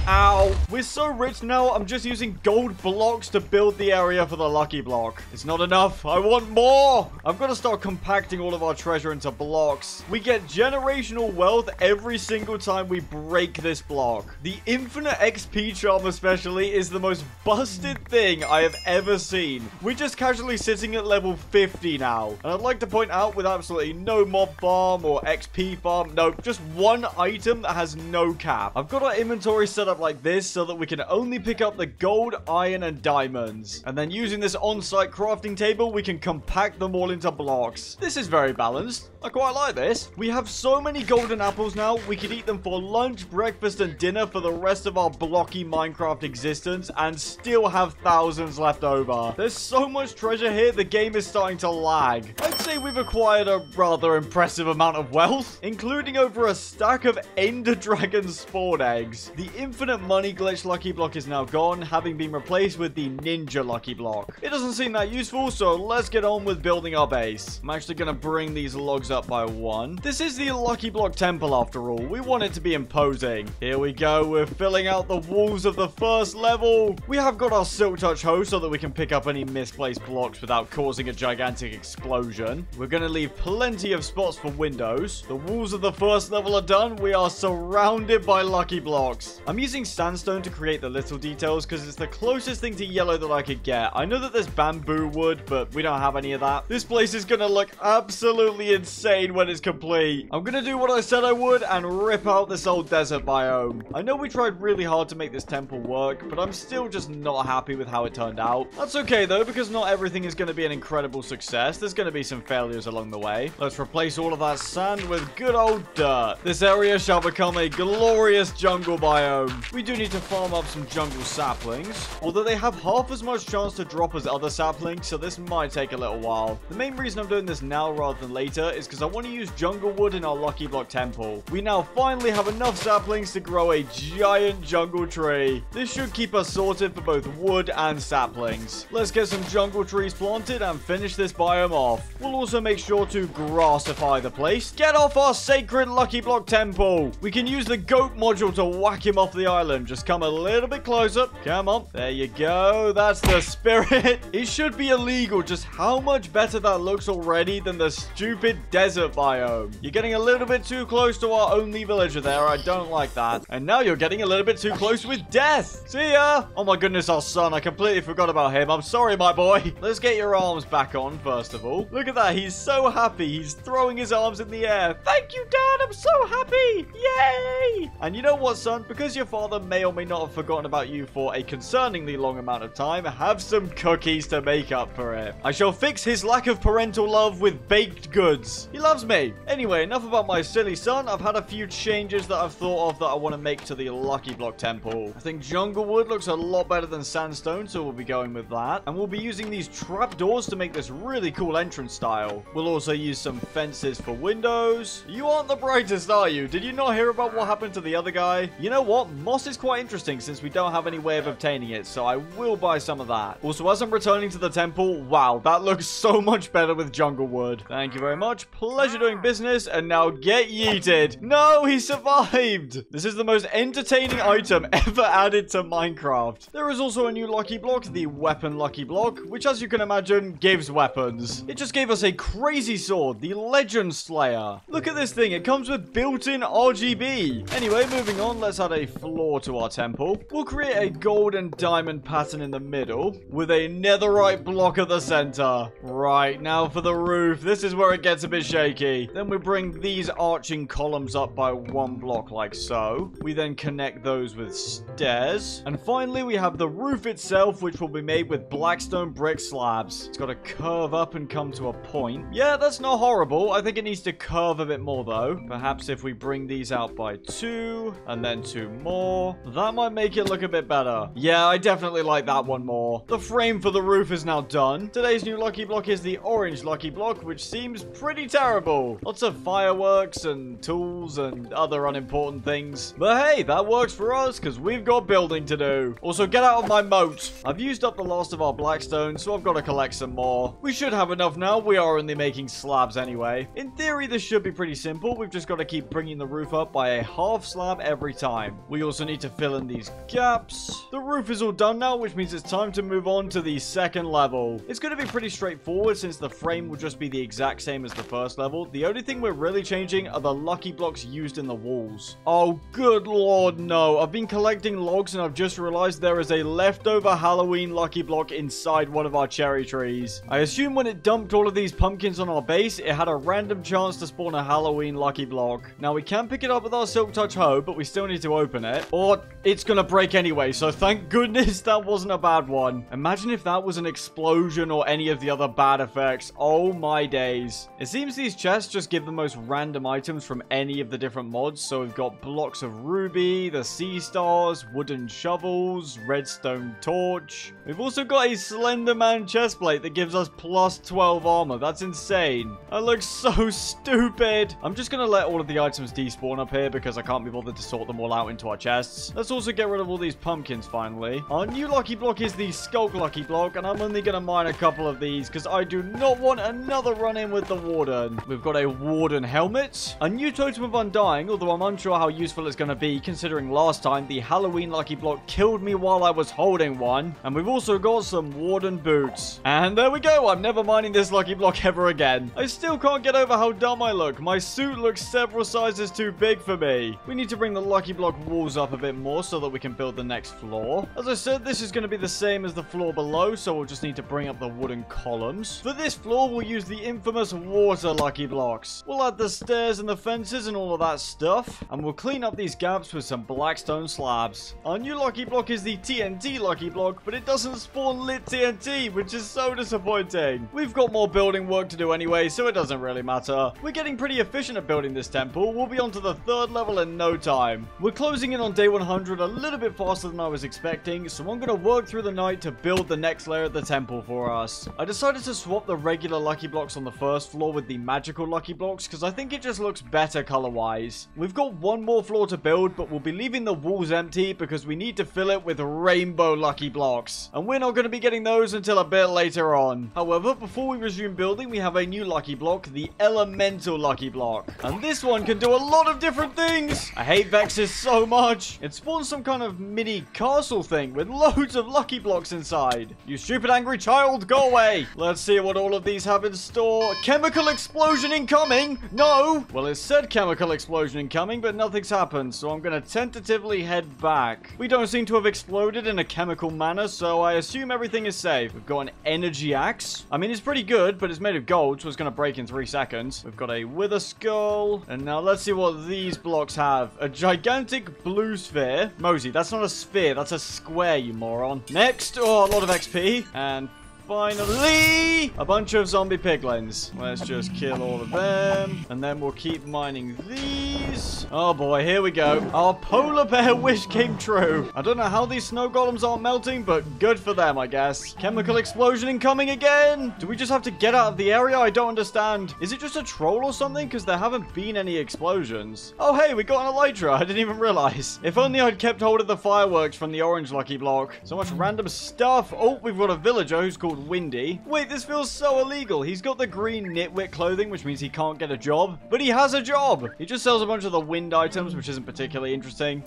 Ow. We're so rich now, I'm just using gold blocks to build the area for the lucky block. It's not enough. I want more. I've got to start compacting all of our treasure into blocks. We get generational wealth every single time we break this block. The infinite XP charm especially is the most busted thing I have ever seen. We're just casually sitting at level 50 now. And I'd like to point out with absolutely no mob farm or XP farm. No, just one item that has no cap. I've got our inventory set up like this so that we can only pick up the gold, iron, and diamonds. And then using this on-site crafting table, we can compact them all into blocks. This is very balanced. I quite like this. We have so many golden apples now, we could eat them for lunch, breakfast, and dinner for the rest of our blocky Minecraft existence and still have thousands left over. There's so much treasure here, the game is starting to lag. I'd say we've acquired a rather impressive amount of wealth, including over a stack of Ender Dragon spawn eggs. The infinite money glitch lucky block is now gone, having been replaced with the ninja lucky block. It doesn't seem that useful, so let's get on with building our base. I'm actually going to bring these logs up by one. This is the lucky block temple after all. We want it to be imposing. Here we go. We're filling out the walls of the first level. We have got our silk touch hoe so that we can pick up any misplaced blocks without causing a gigantic explosion. We're going to leave plenty of spots for windows. The walls of the first level are done. We are surrounded by lucky blocks. I'm using sandstone to create the little details because it's the closest thing to yellow that I could get. I know that there's bamboo wood, but we don't have any of that. This place is going to look absolutely insane when it's complete. I'm going to do what I said I would and rip out this old desert biome. I know we tried really hard to make this temple work, but I'm still just not happy with how it turned out. That's okay though, because not everything is going to be an incredible success. There's going to be some failures along the way. Let's replace all of that sand with good old dirt. This area shall become a glorious jungle biome. We do need to farm up some jungle saplings, although they have half as much chance to drop as other saplings, so this might take a little while. The main reason I'm doing this now rather than later is because I want to use jungle wood in our lucky block temple. We now finally have enough saplings to grow a giant jungle tree. This should keep us sorted for both wood and saplings. Let's get some jungle trees planted and finish this biome off. We'll also make sure to grassify the place. Get off our sacred lucky block temple. We can use the goat module to whack him off the island. Just come a little bit closer. Come on. There you go. That's the spirit. It should be illegal. Just how much better that looks already than the stupid desert biome. You're getting a little bit too close to our only villager there. I don't like that. And now you're getting a little bit too close with death. See ya. Oh my goodness, our son. I completely forgot about him. I'm sorry, my boy. Let's get your arms back on, first of all. Look at that. He's so happy. He's throwing his arms in the air. Thank you, Dad. I'm so happy. Yay. And you know what, son? Because your father may or may not have forgotten about you for a concerningly long amount of time, have some cookies to make up for it. I shall fix his lack of parental love with baked goods. He loves me. Anyway, enough about my silly son. I've had a few changes that I've thought of that I want to make to the lucky block temple. I think jungle wood looks a lot better than sandstone, so we'll be going with that. And we'll be using these trapdoors to make this really cool entrance style. We'll also use some fences for windows. You aren't the brightest, are you? Did you not hear about what happened to the other guy? You know what? Moss is quite interesting since we don't have any way of obtaining it, so I will buy some of that. Also, as I'm returning to the temple, wow, that looks so much better with jungle wood. Thank you very much. Pleasure doing business, and now get yeeted. No, he survived. This is the most entertaining item ever added to Minecraft. There is also a new lucky block, the weapon lucky block, which, as you can imagine, gives weapons. It just gave us a crazy sword, the Legend Slayer. Look at this thing. It comes with built-in RGB. Anyway, moving on, let's add a floor to our temple. We'll create a gold and diamond pattern in the middle with a netherite block at the center. Right, now for the roof. This is where it gets a bit shaky. Then we bring these arching columns up by one block like so. We then connect those with stairs. And finally, we have the roof itself, which will be made with blackstone brick slabs. It's got to curve up and come to a point. Yeah, that's not horrible. I think it needs to curve a bit more though. Perhaps if we bring these out by 2 and then 2 more, that might make it look a bit better. Yeah, I definitely like that one more. The frame for the roof is now done. Today's new lucky block is the orange lucky block, which seems pretty terrible. Lots of fireworks and tools and other unimportant things. But hey, that works for us because we've got building to do. Also, get out of my moat. I've used up the last of our blackstone, so I've got to collect some more. We should have enough now. We are only making slabs anyway. In theory, this should be pretty simple. We've just got to keep bringing the roof up by a half slab every time. We also need to fill in these gaps. The roof is all done now, which means it's time to move on to the second level. It's going to be pretty straightforward since the frame will just be the exact same as the first level. The only thing we're really changing are the lucky blocks used in the walls. Oh, good lord, no. I've been collecting logs and I've just realized there is a leftover Halloween lucky block inside one of our cherry trees. I assume when it dumped all of these pumpkins on our base, it had a random chance to spawn a Halloween lucky block. Now, we can pick it up with our silk touch hoe, but we still need to open it. it. Or it's gonna break anyway, so thank goodness that wasn't a bad one. Imagine if that was an explosion or any of the other bad effects. Oh my days. It seems these chests just give the most random items from any of the different mods. So we've got blocks of ruby, the sea stars, wooden shovels, redstone torch. We've also got a Slenderman chestplate that gives us plus 12 armor. That's insane. That looks so stupid. I'm just gonna let all of the items despawn up here because I can't be bothered to sort them all out into our chests. Let's also get rid of all these pumpkins finally. Our new lucky block is the Skulk lucky block, and I'm only gonna mine a couple of these because I do not want another run-in with the Warden. We've got a Warden helmet, a new Totem of Undying, although I'm unsure how useful it's gonna be considering last time the Halloween lucky block killed me while I was holding one. And we've also got some Warden boots. And there we go. I'm never mining this lucky block ever again. I still can't get over how dumb I look. My suit looks several sizes too big for me. We need to bring the lucky block walls up a bit more so that we can build the next floor. As I said, this is going to be the same as the floor below, so we'll just need to bring up the wooden columns. For this floor, we'll use the infamous water lucky blocks. We'll add the stairs and the fences and all of that stuff, and we'll clean up these gaps with some blackstone slabs. Our new lucky block is the TNT lucky block, but it doesn't spawn lit TNT, which is so disappointing. We've got more building work to do anyway, so it doesn't really matter. We're getting pretty efficient at building this temple. We'll be on to the 3rd level in no time. We're closing in on day 100 a little bit faster than I was expecting, so I'm going to work through the night to build the next layer of the temple for us. I decided to swap the regular lucky blocks on the first floor with the magical lucky blocks because I think it just looks better color-wise. We've got one more floor to build, but we'll be leaving the walls empty because we need to fill it with rainbow lucky blocks. And we're not going to be getting those until a bit later on. However, before we resume building, we have a new lucky block, the elemental lucky block. And this one can do a lot of different things. I hate Vexus so much. It spawns some kind of mini castle thing with loads of lucky blocks inside. You stupid angry child, go away. Let's see what all of these have in store. Chemical explosion incoming. No. Well, it said chemical explosion incoming, but nothing's happened, so I'm going to tentatively head back. We don't seem to have exploded in a chemical manner, so I assume everything is safe. We've got an energy axe. I mean, it's pretty good, but it's made of gold, so it's going to break in 3 seconds. We've got a wither skull. And now let's see what these blocks have. A gigantic blue sphere. Mosey, that's not a sphere. That's a square, you moron. Next. Oh, a lot of XP. And finally, a bunch of zombie piglins. Let's just kill all of them. And then we'll keep mining these. Oh boy, here we go. Our polar bear wish came true. I don't know how these snow golems aren't melting, but good for them, I guess. Chemical explosion incoming again. Do we just have to get out of the area? I don't understand. Is it just a troll or something? Because there haven't been any explosions. Oh, hey, we got an elytra. I didn't even realize. If only I'd kept hold of the fireworks from the orange lucky block. So much random stuff. Oh, we've got a villager who's called Windy. Wait, this feels so illegal. He's got the green nitwit clothing, which means he can't get a job. But he has a job. He just sells a bunch of the wind items, which isn't particularly interesting.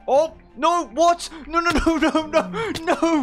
Oh, no, what? No.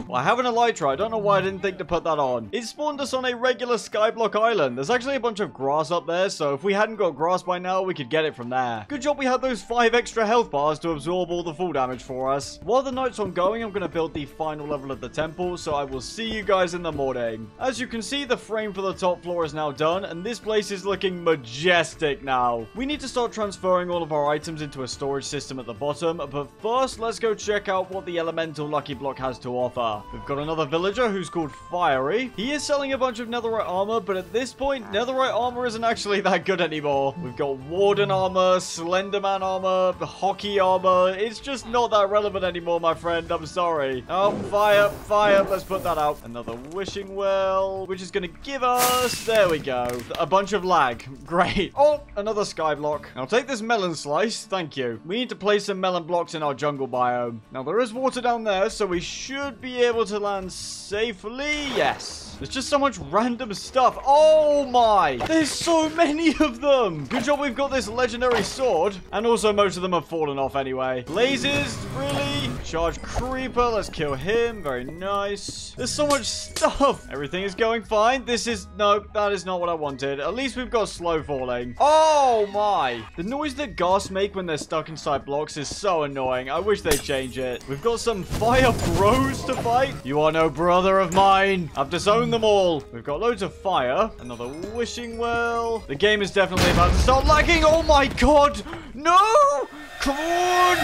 Well, I have an elytra. I don't know why I didn't think to put that on. It spawned us on a regular skyblock island. There's actually a bunch of grass up there, so if we hadn't got grass by now, we could get it from there. Good job we had those 5 extra health bars to absorb all the full damage for us. While the night's ongoing, I'm going to build the final level of the temple, so I will see you guys in the morning. As you can see, the frame for the top floor is now done, and this place is looking majestic now. We need to start transferring all of our items into a storage system at the bottom, but first, let's go check out what the elemental lucky block has to offer. We've got another villager who's called Fiery. He is selling a bunch of netherite armor, but at this point, netherite armor isn't actually that good anymore. We've got warden armor, slenderman armor, hockey armor. It's just not that relevant anymore, my friend. I'm sorry. Oh, fire. Let's put that out. Another wishing well, which is going to give us, there we go, a bunch of lag. Great. Oh, another sky block. I'll take this melon slice. Thank you. We need to place some melon blocks in our jungle biome. Now, there is water down there, so we should be able to land safely. Yes. There's just so much random stuff. Oh my! There's so many of them! Good job we've got this legendary sword. And also most of them have fallen off anyway. Blazes, really? Charge creeper, let's kill him. Very nice. There's so much stuff. Everything is going fine. No, that is not what I wanted. At least we've got slow falling. Oh my! The noise that ghasts make when they're stuck inside blocks is so annoying. I wish they'd change it. We've got some fire bros to fight. You are no brother of mine. I've disowned own them all. We've got loads of fire. Another wishing well. The game is definitely about to start lagging. Oh my god. No. Come on.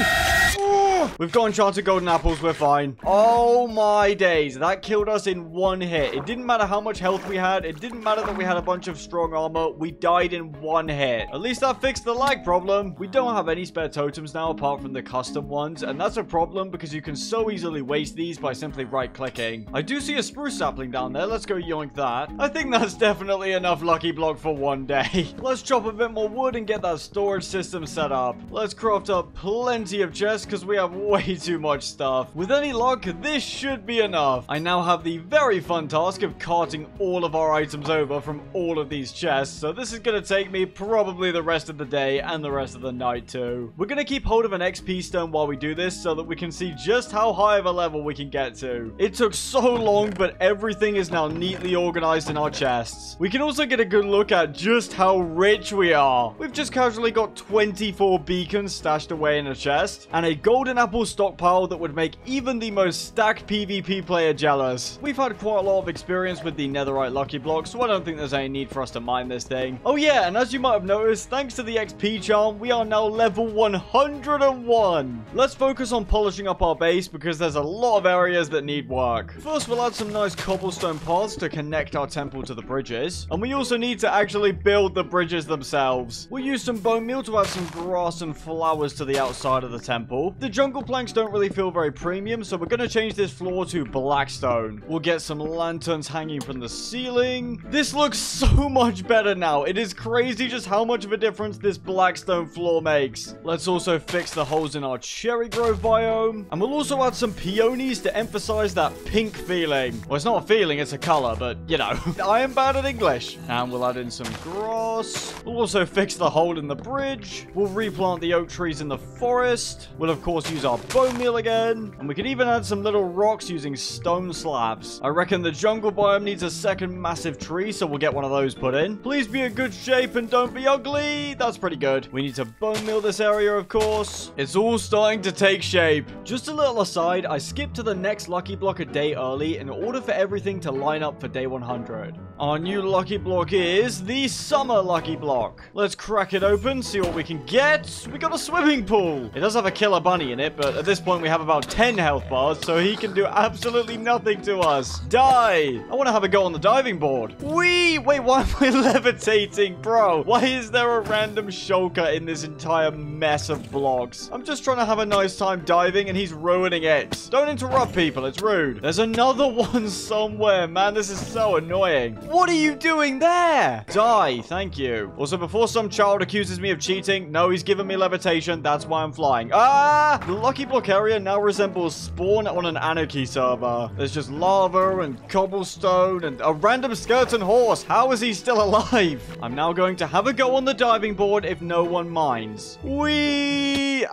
Oh. We've got enchanted golden apples. We're fine. Oh my days. That killed us in one hit. It didn't matter how much health we had. It didn't matter that we had a bunch of strong armor. We died in one hit. At least that fixed the lag problem. We don't have any spare totems now apart from the custom ones. And that's a problem because you can so easily waste these by simply right-clicking. I do see a spruce sapling down there. Let's go yoink that. I think that's definitely enough lucky block for one day. Let's chop a bit more wood and get that storage system set up. Let's craft up plenty of chests because we have way too much stuff. With any luck, this should be enough. I now have the very fun task of carting all of our items over from all of these chests. So this is going to take me probably the rest of the day and the rest of the night too. We're going to keep hold of an XP stone while we do this so that we can see just how high of a level we can get to. It took so long, but everything is now neatly organized in our chests. We can also get a good look at just how rich we are. We've just casually got 24 beacons stashed away in a chest and a golden apple stockpile that would make even the most stacked PvP player jealous. We've had quite a lot of experience with the netherite lucky block, so I don't think there's any need for us to mine this thing. Oh yeah, and as you might have noticed, thanks to the XP charm, we are now level 101. Let's focus on polishing up our base because there's a lot of areas that need work. First, we'll add some nice cobblestone paths to connect our temple to the bridges. And we also need to actually build the bridges themselves. We'll use some bone meal to add some grass and flowers to the outside of the temple. The jungle planks don't really feel very premium, so we're going to change this floor to blackstone. We'll get some lanterns hanging from the ceiling. This looks so much better now. It is crazy just how much of a difference this blackstone floor makes. Let's also fix the holes in our cherry grove biome. And we'll also add some peonies to emphasize that pink feeling. Well, it's not a feeling, it's a color, but you know, I am bad at English. And we'll add in some grass. We'll also fix the hole in the bridge. We'll replant the oak trees in the forest. We'll of course use our bone meal again. And we can even add some little rocks using stone slabs. I reckon the jungle biome needs a second massive tree, so we'll get one of those put in. Please be a good shape and don't be ugly. That's pretty good. We need to bone meal this area, of course. It's all starting to take shape. Just a little aside, I skipped to the next lucky block a day early in order for everything to line up for day 100. Our new lucky block is the summer lucky block. Let's crack it open, see what we can get. We got a swimming pool. It does have a killer bunny in it, but at this point we have about 10 health bars, so he can do absolutely nothing to us. Die! I want to have a go on the diving board. Whee! Wait, why am I levitating, bro? Why is there a random shulker in this entire mess of blocks? I'm just trying to have a nice time diving and he's ruining it. Don't interrupt people, it's rude. There's another one somewhere, man. This is so annoying. What are you doing there? Die, thank you. Also, before some child accuses me of cheating, no, he's giving me levitation. That's why I'm flying. Ah! The lucky block area now resembles spawn on an anarchy server. There's just lava and cobblestone and a random skeleton horse. How is he still alive? I'm now going to have a go on the diving board if no one minds. Whee!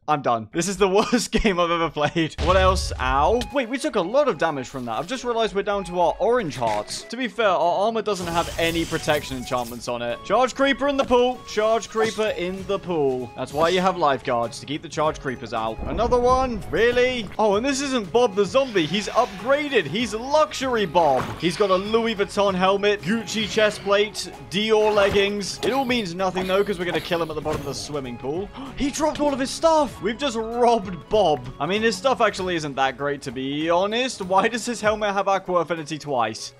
I'm done. This is the worst game I've ever played. What else? Ow. Wait, we took a lot of damage from that. I've just realized we're down to our orange hearts. To be fair, our armor doesn't have any protection enchantments on it. Charge creeper in the pool. Charge creeper in the pool. That's why you have lifeguards, to keep the charge creepers out. Another one? Really? Oh, and this isn't Bob the zombie. He's upgraded. He's luxury Bob. He's got a Louis Vuitton helmet, Gucci chest plate, Dior leggings. It all means nothing though, because we're going to kill him at the bottom of the swimming pool. He dropped all of his stuff. We've just robbed Bob. I mean, his stuff actually isn't that great, to be honest. Why does his helmet have aqua affinity twice?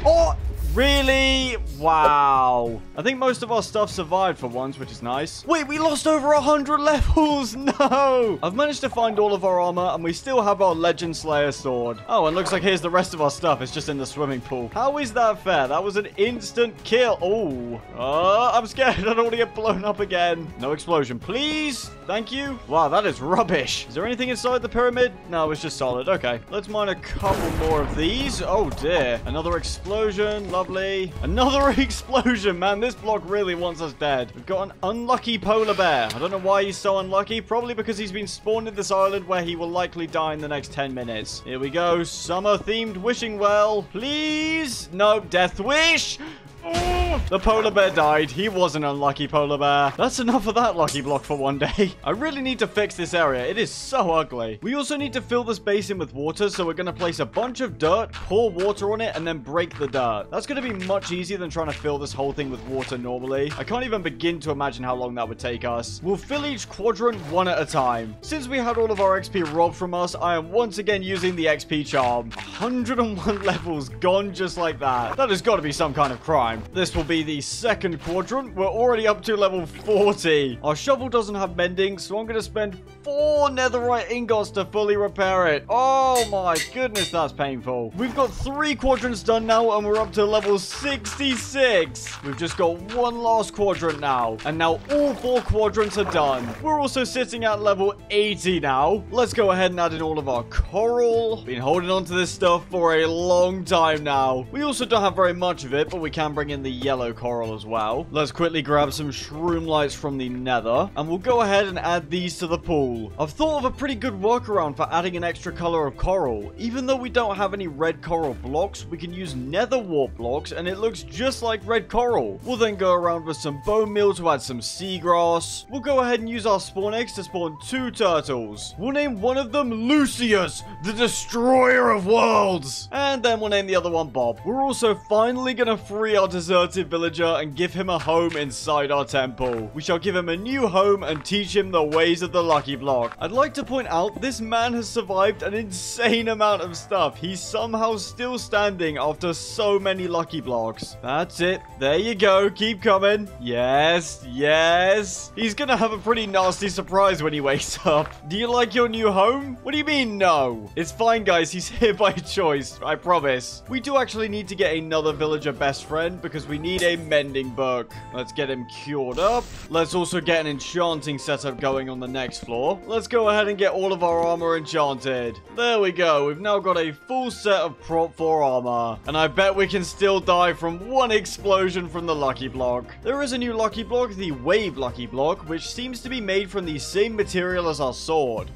Oh! Really? Wow. I think most of our stuff survived for once, which is nice. Wait, we lost over 100 levels. No. I've managed to find all of our armor, and we still have our Legend Slayer sword. Oh, and looks like here's the rest of our stuff. It's just in the swimming pool. How is that fair? That was an instant kill. Oh, I'm scared. I don't want to get blown up again. No explosion, please. Thank you. Wow, that is rubbish. Is there anything inside the pyramid? No, it's just solid. Okay. Let's mine a couple more of these. Oh, dear. Another explosion. Lovely. Another explosion, man. This block really wants us dead. We've got an unlucky polar bear. I don't know why he's so unlucky. Probably because he's been spawned in this island where he will likely die in the next 10 minutes. Here we go. Summer-themed wishing well. Please. No, death wish. Oh, The polar bear died. He was an unlucky polar bear. That's enough of that lucky block for one day. I really need to fix this area. It is so ugly. We also need to fill this basin with water, so we're going to place a bunch of dirt, pour water on it, and then break the dirt. That's going to be much easier than trying to fill this whole thing with water normally. I can't even begin to imagine how long that would take us. We'll fill each quadrant one at a time. Since we had all of our XP robbed from us, I am once again using the XP charm. 101 levels gone just like that. That has got to be some kind of crime. This will be the second quadrant. We're already up to level 40. Our shovel doesn't have mending, so I'm going to spend 4 netherite ingots to fully repair it. Oh my goodness, that's painful. We've got 3 quadrants done now, and we're up to level 66. We've just got one last quadrant now, and now all 4 quadrants are done. We're also sitting at level 80 now. Let's go ahead and add in all of our coral. Been holding on to this stuff for a long time now. We also don't have very much of it, but we can bring in the yellow coral as well. Let's quickly grab some shroom lights from the nether, and we'll go ahead and add these to the pool. I've thought of a pretty good workaround for adding an extra color of coral. Even though we don't have any red coral blocks, we can use nether wart blocks, and it looks just like red coral. We'll then go around with some bone meal to add some seagrass. We'll go ahead and use our spawn eggs to spawn 2 turtles. We'll name one of them Lucius, the destroyer of worlds. And then we'll name the other one Bob. We're also finally gonna free our deserted villager and give him a home inside our temple. We shall give him a new home and teach him the ways of the lucky block. I'd like to point out this man has survived an insane amount of stuff. He's somehow still standing after so many lucky blocks. That's it. There you go. Keep coming. Yes, yes. He's gonna have a pretty nasty surprise when he wakes up. Do you like your new home? What do you mean no? It's fine, guys. He's here by choice. I promise. We do actually need to get another villager best friend because we need a mending book. Let's get him cured up. Let's also get an enchanting setup going on the next floor. Let's go ahead and get all of our armor enchanted. There we go. We've now got a full set of prop 4 armor. And I bet we can still die from one explosion from the lucky block. There is a new lucky block, the wave lucky block, which seems to be made from the same material as our sword.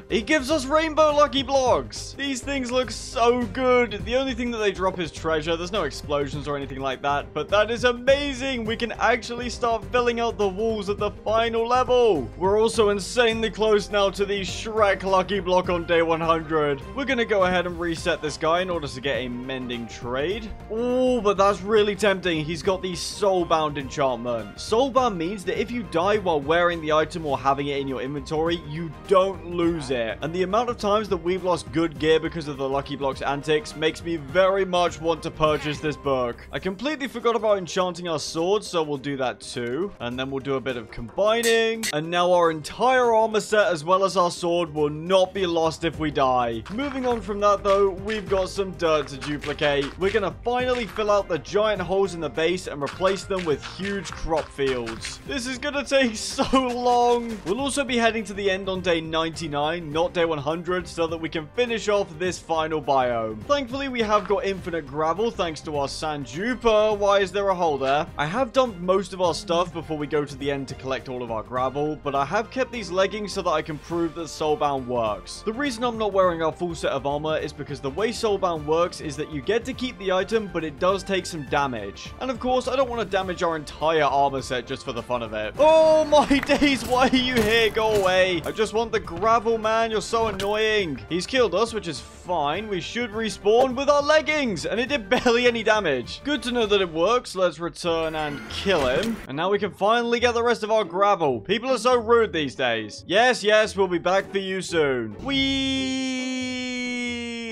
It gives us rainbow lucky blocks. These things look so good. The only thing that they drop is treasure. There's no explosions or anything like that, but that is amazing. We can actually start filling out the walls at the final level. We're also insanely close now to the Shrek lucky block on day 100. We're gonna go ahead and reset this guy in order to get a mending trade. Oh, but that's really tempting. He's got the soulbound enchantment. Soulbound means that if you die while wearing the item or having it in your inventory, you don't lose it. And the amount of times that we've lost good gear because of the lucky block's antics makes me very much want to purchase this book. I completely forgot about enchanting our swords, so we'll do that too. And then we'll do a bit of combining. And now our entire armor set as well as our sword will not be lost if we die. Moving on from that though, we've got some dirt to duplicate. We're gonna finally fill out the giant holes in the base and replace them with huge crop fields. This is gonna take so long. We'll also be heading to the end on day 99, not day 100, so that we can finish off this final biome. Thankfully, we have got infinite gravel thanks to our sand duper. Why is there a hole there? I have dumped most of our stuff before we go to the end to collect all of our gravel, but I have kept these leggings so that I can prove that Soulbound works. The reason I'm not wearing our full set of armor is because the way Soulbound works is that you get to keep the item, but it does take some damage. And of course, I don't want to damage our entire armor set just for the fun of it. Oh my days, why are you here? Go away. I just want the gravel, man. You're so annoying. He's killed us, which is fine. We should respawn with our leggings, and it did barely any damage. Good to know that it works. Let's return and kill him. And now we can finally get the rest of our gravel. People are so rude these days. Yes, yes, we'll be back for you soon.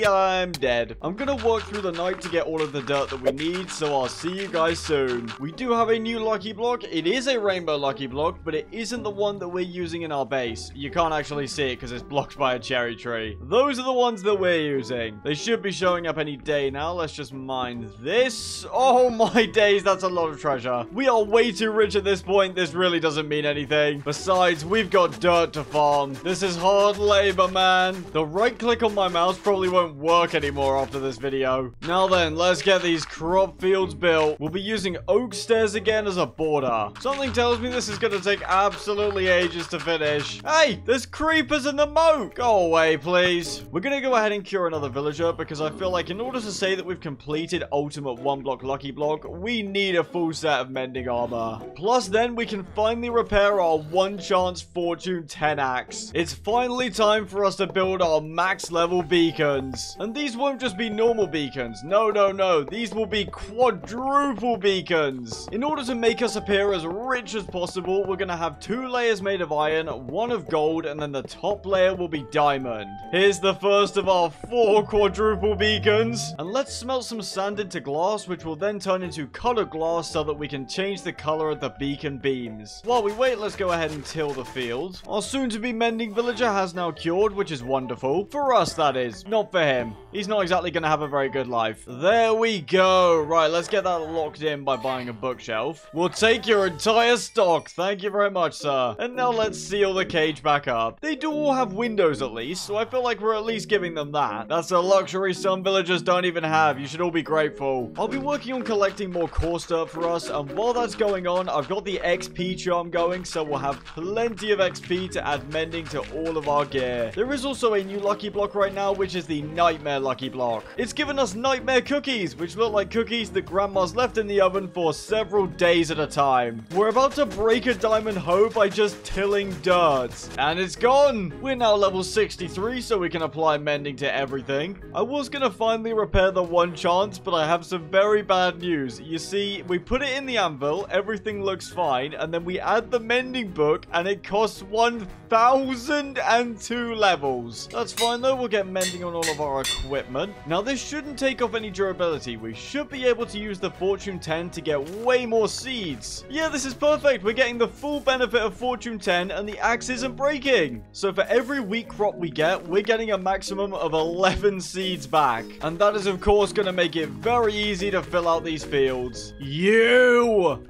I'm dead. I'm gonna work through the night to get all of the dirt that we need, so I'll see you guys soon. We do have a new lucky block. It is a rainbow lucky block, but it isn't the one that we're using in our base. You can't actually see it because it's blocked by a cherry tree. Those are the ones that we're using. They should be showing up any day now. Let's just mine this. Oh my days, that's a lot of treasure. We are way too rich at this point. This really doesn't mean anything. Besides, we've got dirt to farm. This is hard labor, man. The right click on my mouse probably won't won't work anymore after this video. Now then, let's get these crop fields built. We'll be using oak stairs again as a border. Something tells me this is going to take absolutely ages to finish. Hey, there's creepers in the moat. Go away, please. We're going to go ahead and cure another villager because I feel like in order to say that we've completed ultimate 1-block lucky block, we need a full set of mending armor. Plus then we can finally repair our 1-chance fortune 10 axe. It's finally time for us to build our max level beacons. And these won't just be normal beacons. No, no, no. These will be quadruple beacons. In order to make us appear as rich as possible, we're going to have 2 layers made of iron, 1 of gold, and then the top layer will be diamond. Here's the first of our 4 quadruple beacons. And let's smelt some sand into glass, which will then turn into colored glass so that we can change the color of the beacon beams. While we wait, let's go ahead and till the field. Our soon-to-be mending villager has now cured, which is wonderful. For us, that is. Not for him. He's not exactly going to have a very good life. There we go. Right, let's get that locked in by buying a bookshelf. We'll take your entire stock. Thank you very much, sir. And now let's seal the cage back up. They do all have windows at least, so I feel like we're at least giving them that. That's a luxury some villagers don't even have. You should all be grateful. I'll be working on collecting more core dirt for us, and while that's going on, I've got the XP charm going, so we'll have plenty of XP to add mending to all of our gear. There is also a new lucky block right now, which is the Nightmare Lucky Block. It's given us nightmare cookies, which look like cookies that grandma's left in the oven for several days at a time. We're about to break a diamond hoe by just tilling dirt. And it's gone! We're now level 63, so we can apply mending to everything. I was gonna finally repair the 1 chance, but I have some very bad news. You see, we put it in the anvil, everything looks fine, and then we add the mending book, and it costs 1,002 levels. That's fine though, we'll get mending on all of our equipment. Now this shouldn't take off any durability. We should be able to use the Fortune 10 to get way more seeds. Yeah, this is perfect. We're getting the full benefit of Fortune 10, and the axe isn't breaking. So for every wheat crop we get, we're getting a maximum of 11 seeds back. And that is of course going to make it very easy to fill out these fields.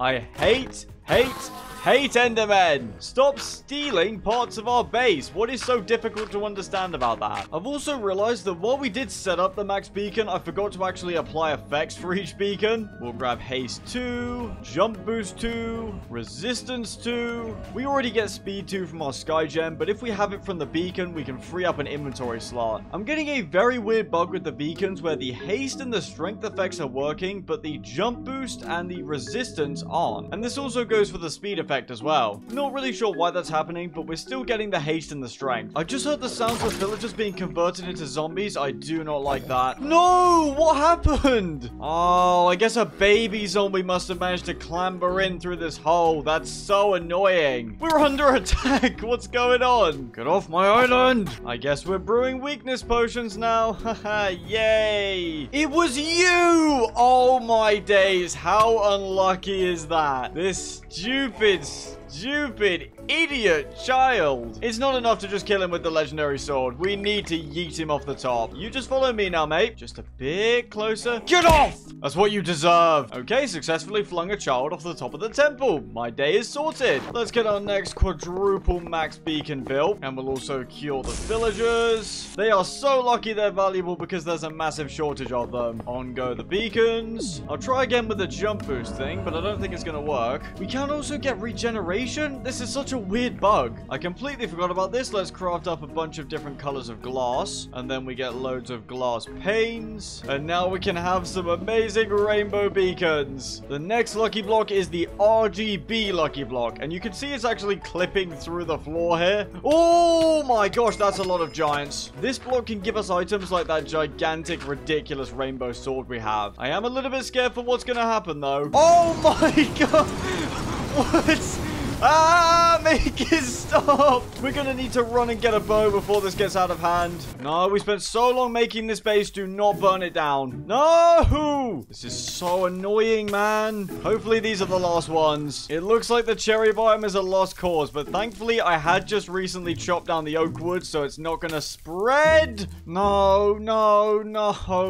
I hate Endermen! Stop stealing parts of our base. What is so difficult to understand about that? I've also realized that while we did set up the max beacon, I forgot to actually apply effects for each beacon. We'll grab haste 2, jump boost 2, resistance 2. We already get speed 2 from our sky gem, but if we have it from the beacon, we can free up an inventory slot. I'm getting a very weird bug with the beacons where the haste and the strength effects are working, but the jump boost and the resistance aren't. And this also goes for the speed effect as well. Not really sure why that's happening, but we're still getting the haste and the strength. I just heard the sounds of villagers being converted into zombies. I do not like that. No! What happened? Oh, I guess a baby zombie must have managed to clamber in through this hole. That's so annoying. We're under attack. What's going on? Get off my island. I guess we're brewing weakness potions now. Haha, yay. It was you! Oh my days. How unlucky is that? This stupid idiot child. It's not enough to just kill him with the legendary sword. We need to yeet him off the top. You just follow me now, mate. Just a bit closer. Get off! That's what you deserve. Okay, successfully flung a child off the top of the temple. My day is sorted. Let's get our next quadruple max beacon built, and we'll also cure the villagers. They are so lucky they're valuable because there's a massive shortage of them. On go the beacons. I'll try again with the jump boost thing, but I don't think it's gonna work. We can also get regeneration. This is such a weird bug. I completely forgot about this. Let's craft up a bunch of different colors of glass, and then we get loads of glass panes, and now we can have some amazing rainbow beacons. The next lucky block is the RGB lucky block, and you can see it's actually clipping through the floor here. Oh my gosh, that's a lot of giants. This block can give us items like that gigantic, ridiculous rainbow sword we have. I am a little bit scared for what's gonna happen though. Oh my god! What? Ah, make it stop. We're gonna need to run and get a bow before this gets out of hand. No, we spent so long making this base. Do not burn it down. No! This is so annoying, man. Hopefully these are the last ones. It looks like the cherry biome is a lost cause, but thankfully I had just recently chopped down the oak wood, so it's not gonna spread. No,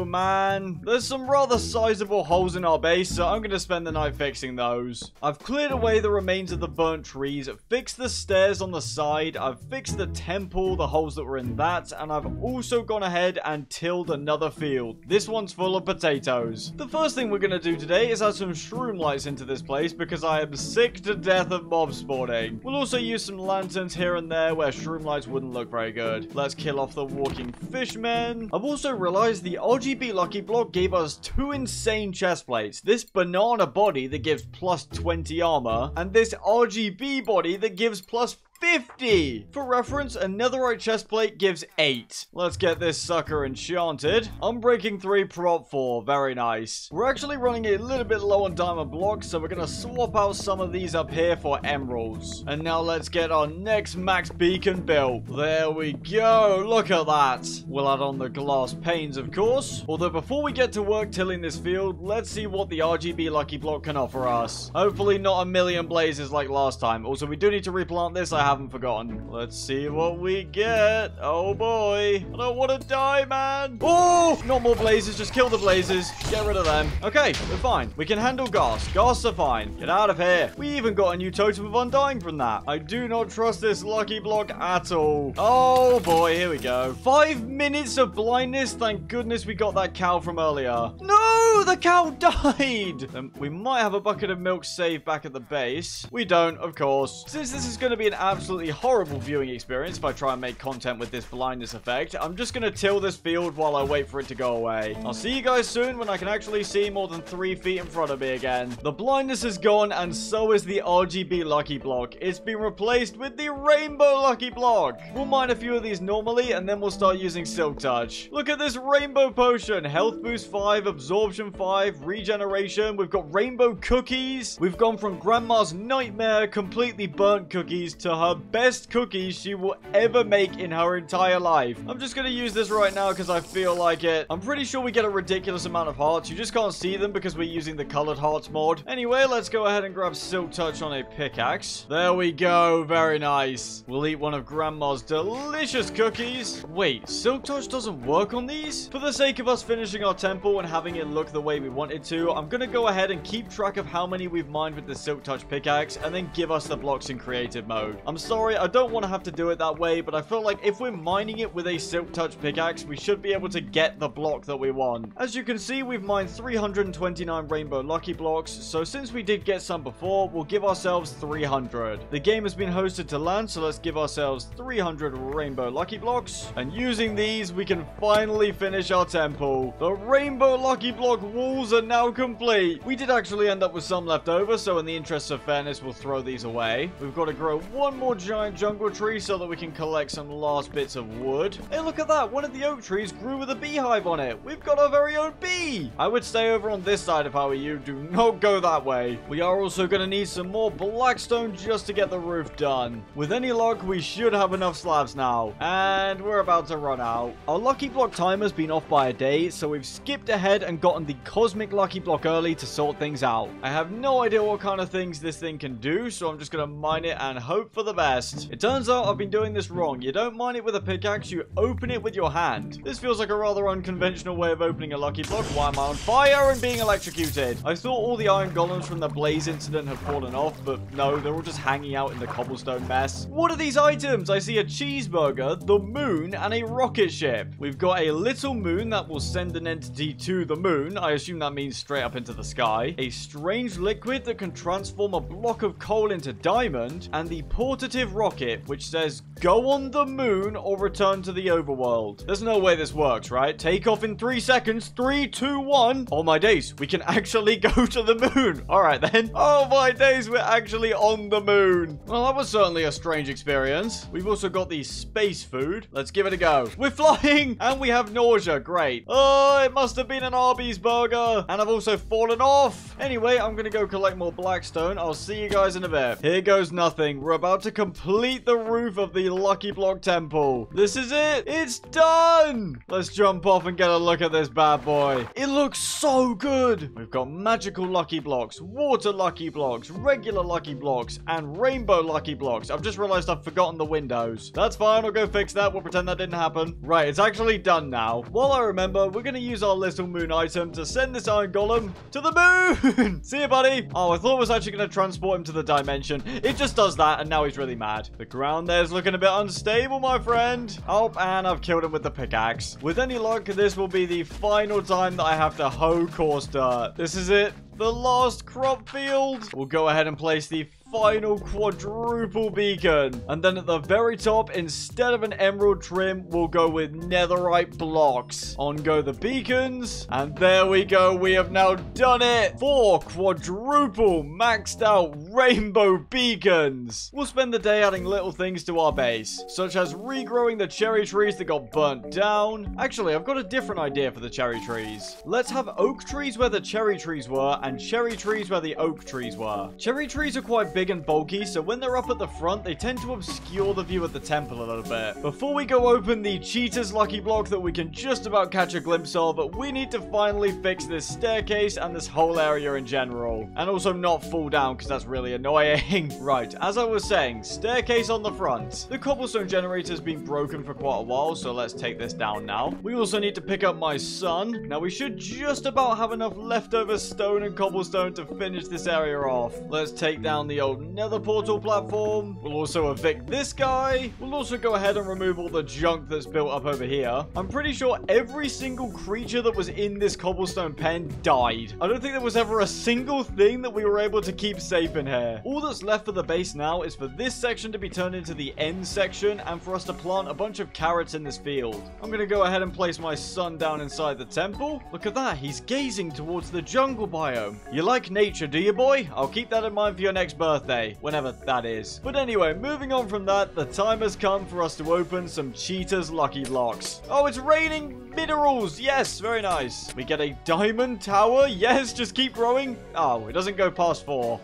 man. There's some rather sizable holes in our base, so I'm gonna spend the night fixing those. I've cleared away the remains of the burnt burnt trees, fixed the stairs on the side, I've fixed the temple, the holes that were in that, and I've also gone ahead and tilled another field. This one's full of potatoes. The first thing we're going to do today is add some shroom lights into this place because I am sick to death of mob spawning. We'll also use some lanterns here and there where shroom lights wouldn't look very good. Let's kill off the walking fishmen. I've also realized the RGB Lucky Block gave us 2 insane chest plates. This banana body that gives plus 20 armor, and this RGB body that gives plus 50. For reference, a netherite chestplate gives 8. Let's get this sucker enchanted. Unbreaking 3, prop 4. Very nice. We're actually running a little bit low on diamond blocks, so we're going to swap out some of these up here for emeralds. And now let's get our next max beacon built. There we go. Look at that. We'll add on the glass panes, of course. Although before we get to work tilling this field, let's see what the RGB Lucky Block can offer us. Hopefully not a million blazes like last time. Also, we do need to replant this. I haven't forgotten. Let's see what we get. Oh boy. I don't want to die, man. Oh, not more blazes. Just kill the blazes. Get rid of them. Okay, we're fine. We can handle ghasts. Ghasts are fine. Get out of here. We even got a new totem of undying from that. I do not trust this lucky block at all. Oh boy, here we go. 5 minutes of blindness. Thank goodness we got that cow from earlier. No, the cow died. We might have a bucket of milk saved back at the base. We don't, of course. Since this is going to be an absolutely horrible viewing experience if I try and make content with this blindness effect, I'm just going to till this field while I wait for it to go away. I'll see you guys soon when I can actually see more than 3 feet in front of me again. The blindness is gone, and so is the RGB Lucky Block. It's been replaced with the Rainbow Lucky Block. We'll mine a few of these normally, and then we'll start using Silk Touch. Look at this Rainbow Potion. Health boost 5, absorption 5, regeneration. We've got rainbow cookies. We've gone from Grandma's nightmare, completely burnt cookies, to her best cookies she will ever make in her entire life. I'm just going to use this right now because I feel like it. I'm pretty sure we get a ridiculous amount of hearts. You just can't see them because we're using the colored hearts mod. Anyway, let's go ahead and grab Silk Touch on a pickaxe. There we go. Very nice. We'll eat one of Grandma's delicious cookies. Wait, Silk Touch doesn't work on these? For the sake of us finishing our temple and having it look the way we want it to, I'm going to go ahead and keep track of how many we've mined with the Silk Touch pickaxe and then give us the blocks in creative mode. I'm sorry, I don't want to have to do it that way, but I feel like if we're mining it with a Silk Touch pickaxe, we should be able to get the block that we want. As you can see, we've mined 329 Rainbow Lucky Blocks, so since we did get some before, we'll give ourselves 300. The game has been hosted to land, so let's give ourselves 300 Rainbow Lucky Blocks, and using these, we can finally finish our temple. The Rainbow Lucky Block walls are now complete. We did actually end up with some left over, so in the interest of fairness, we'll throw these away. We've got to grow one more giant jungle tree so that we can collect some last bits of wood. Hey, look at that. One of the oak trees grew with a beehive on it. We've got our very own bee. I would stay over on this side if I were you. Do not go that way. We are also going to need some more blackstone just to get the roof done. With any luck, we should have enough slabs now. And we're about to run out. Our lucky block timer's been off by a day, so we've skipped ahead and gotten the cosmic lucky block early to sort things out. I have no idea what kind of things this thing can do, so I'm just going to mine it and hope for the best. It turns out I've been doing this wrong. You don't mine it with a pickaxe, you open it with your hand. This feels like a rather unconventional way of opening a lucky block. Why am I on fire and being electrocuted? I thought all the iron golems from the blaze incident had fallen off, but no, they're all just hanging out in the cobblestone mess. What are these items? I see a cheeseburger, the moon, and a rocket ship. We've got a little moon that will send an entity to the moon. I assume that means straight up into the sky. A strange liquid that can transform a block of coal into diamond, and the portative rocket, which says go on the moon or return to the overworld. There's no way this works, right? Take off in 3 seconds. 3, 2, 1. Oh my days, we can actually go to the moon. All right then. Oh my days, we're actually on the moon. Well, that was certainly a strange experience. We've also got the space food. Let's give it a go. We're flying and we have nausea. Great. Oh, it must have been an Arby's burger. And I've also fallen off. Anyway, I'm going to go collect more blackstone. I'll see you guys in a bit. Here goes nothing. We're about to complete the roof of the Lucky Block Temple. This is it. It's done. Let's jump off and get a look at this bad boy. It looks so good. We've got magical Lucky Blocks, water Lucky Blocks, regular Lucky Blocks, and rainbow Lucky Blocks. I've just realized I've forgotten the windows. That's fine. I'll go fix that. We'll pretend that didn't happen. Right, it's actually done now. While I remember, we're going to use our little moon item to to send this iron golem to the moon. See you, buddy. Oh, I thought it was actually going to transport him to the dimension. It just does that, and now he's really mad. The ground there's looking a bit unstable, my friend. Oh, and I've killed him with the pickaxe. With any luck, this will be the final time that I have to hoe coarse dirt. This is it. The last crop field. We'll go ahead and place the final quadruple beacon. And then at the very top, instead of an emerald trim, we'll go with netherite blocks. On go the beacons. And there we go. We have now done it. 4 quadruple maxed out rainbow beacons. We'll spend the day adding little things to our base, such as regrowing the cherry trees that got burnt down. Actually, I've got a different idea for the cherry trees. Let's have oak trees where the cherry trees were and cherry trees where the oak trees were. Cherry trees are quite big and bulky, so when they're up at the front, they tend to obscure the view of the temple a little bit. Before we go open the cheater's lucky block that we can just about catch a glimpse of, we need to finally fix this staircase and this whole area in general. And also not fall down, because that's really annoying. Right, as I was saying, staircase on the front. The cobblestone generator's been broken for quite a while, so let's take this down now. We also need to pick up my sun. Now, we should just about have enough leftover stone and cobblestone to finish this area off. Let's take down the old nether portal platform. We'll also evict this guy. We'll also go ahead and remove all the junk that's built up over here. I'm pretty sure every single creature that was in this cobblestone pen died. I don't think there was ever a single thing that we were able to keep safe in here. All that's left for the base now is for this section to be turned into the end section and for us to plant a bunch of carrots in this field. I'm going to go ahead and place my sun down inside the temple. Look at that. He's gazing towards the jungle biome. You like nature, do you, boy? I'll keep that in mind for your next birthday, whenever that is. But anyway, moving on from that, the time has come for us to open some cheaters lucky blocks. Oh, it's raining minerals. Yes, very nice. We get a diamond tower. Yes, just keep growing. Oh, it doesn't go past 4.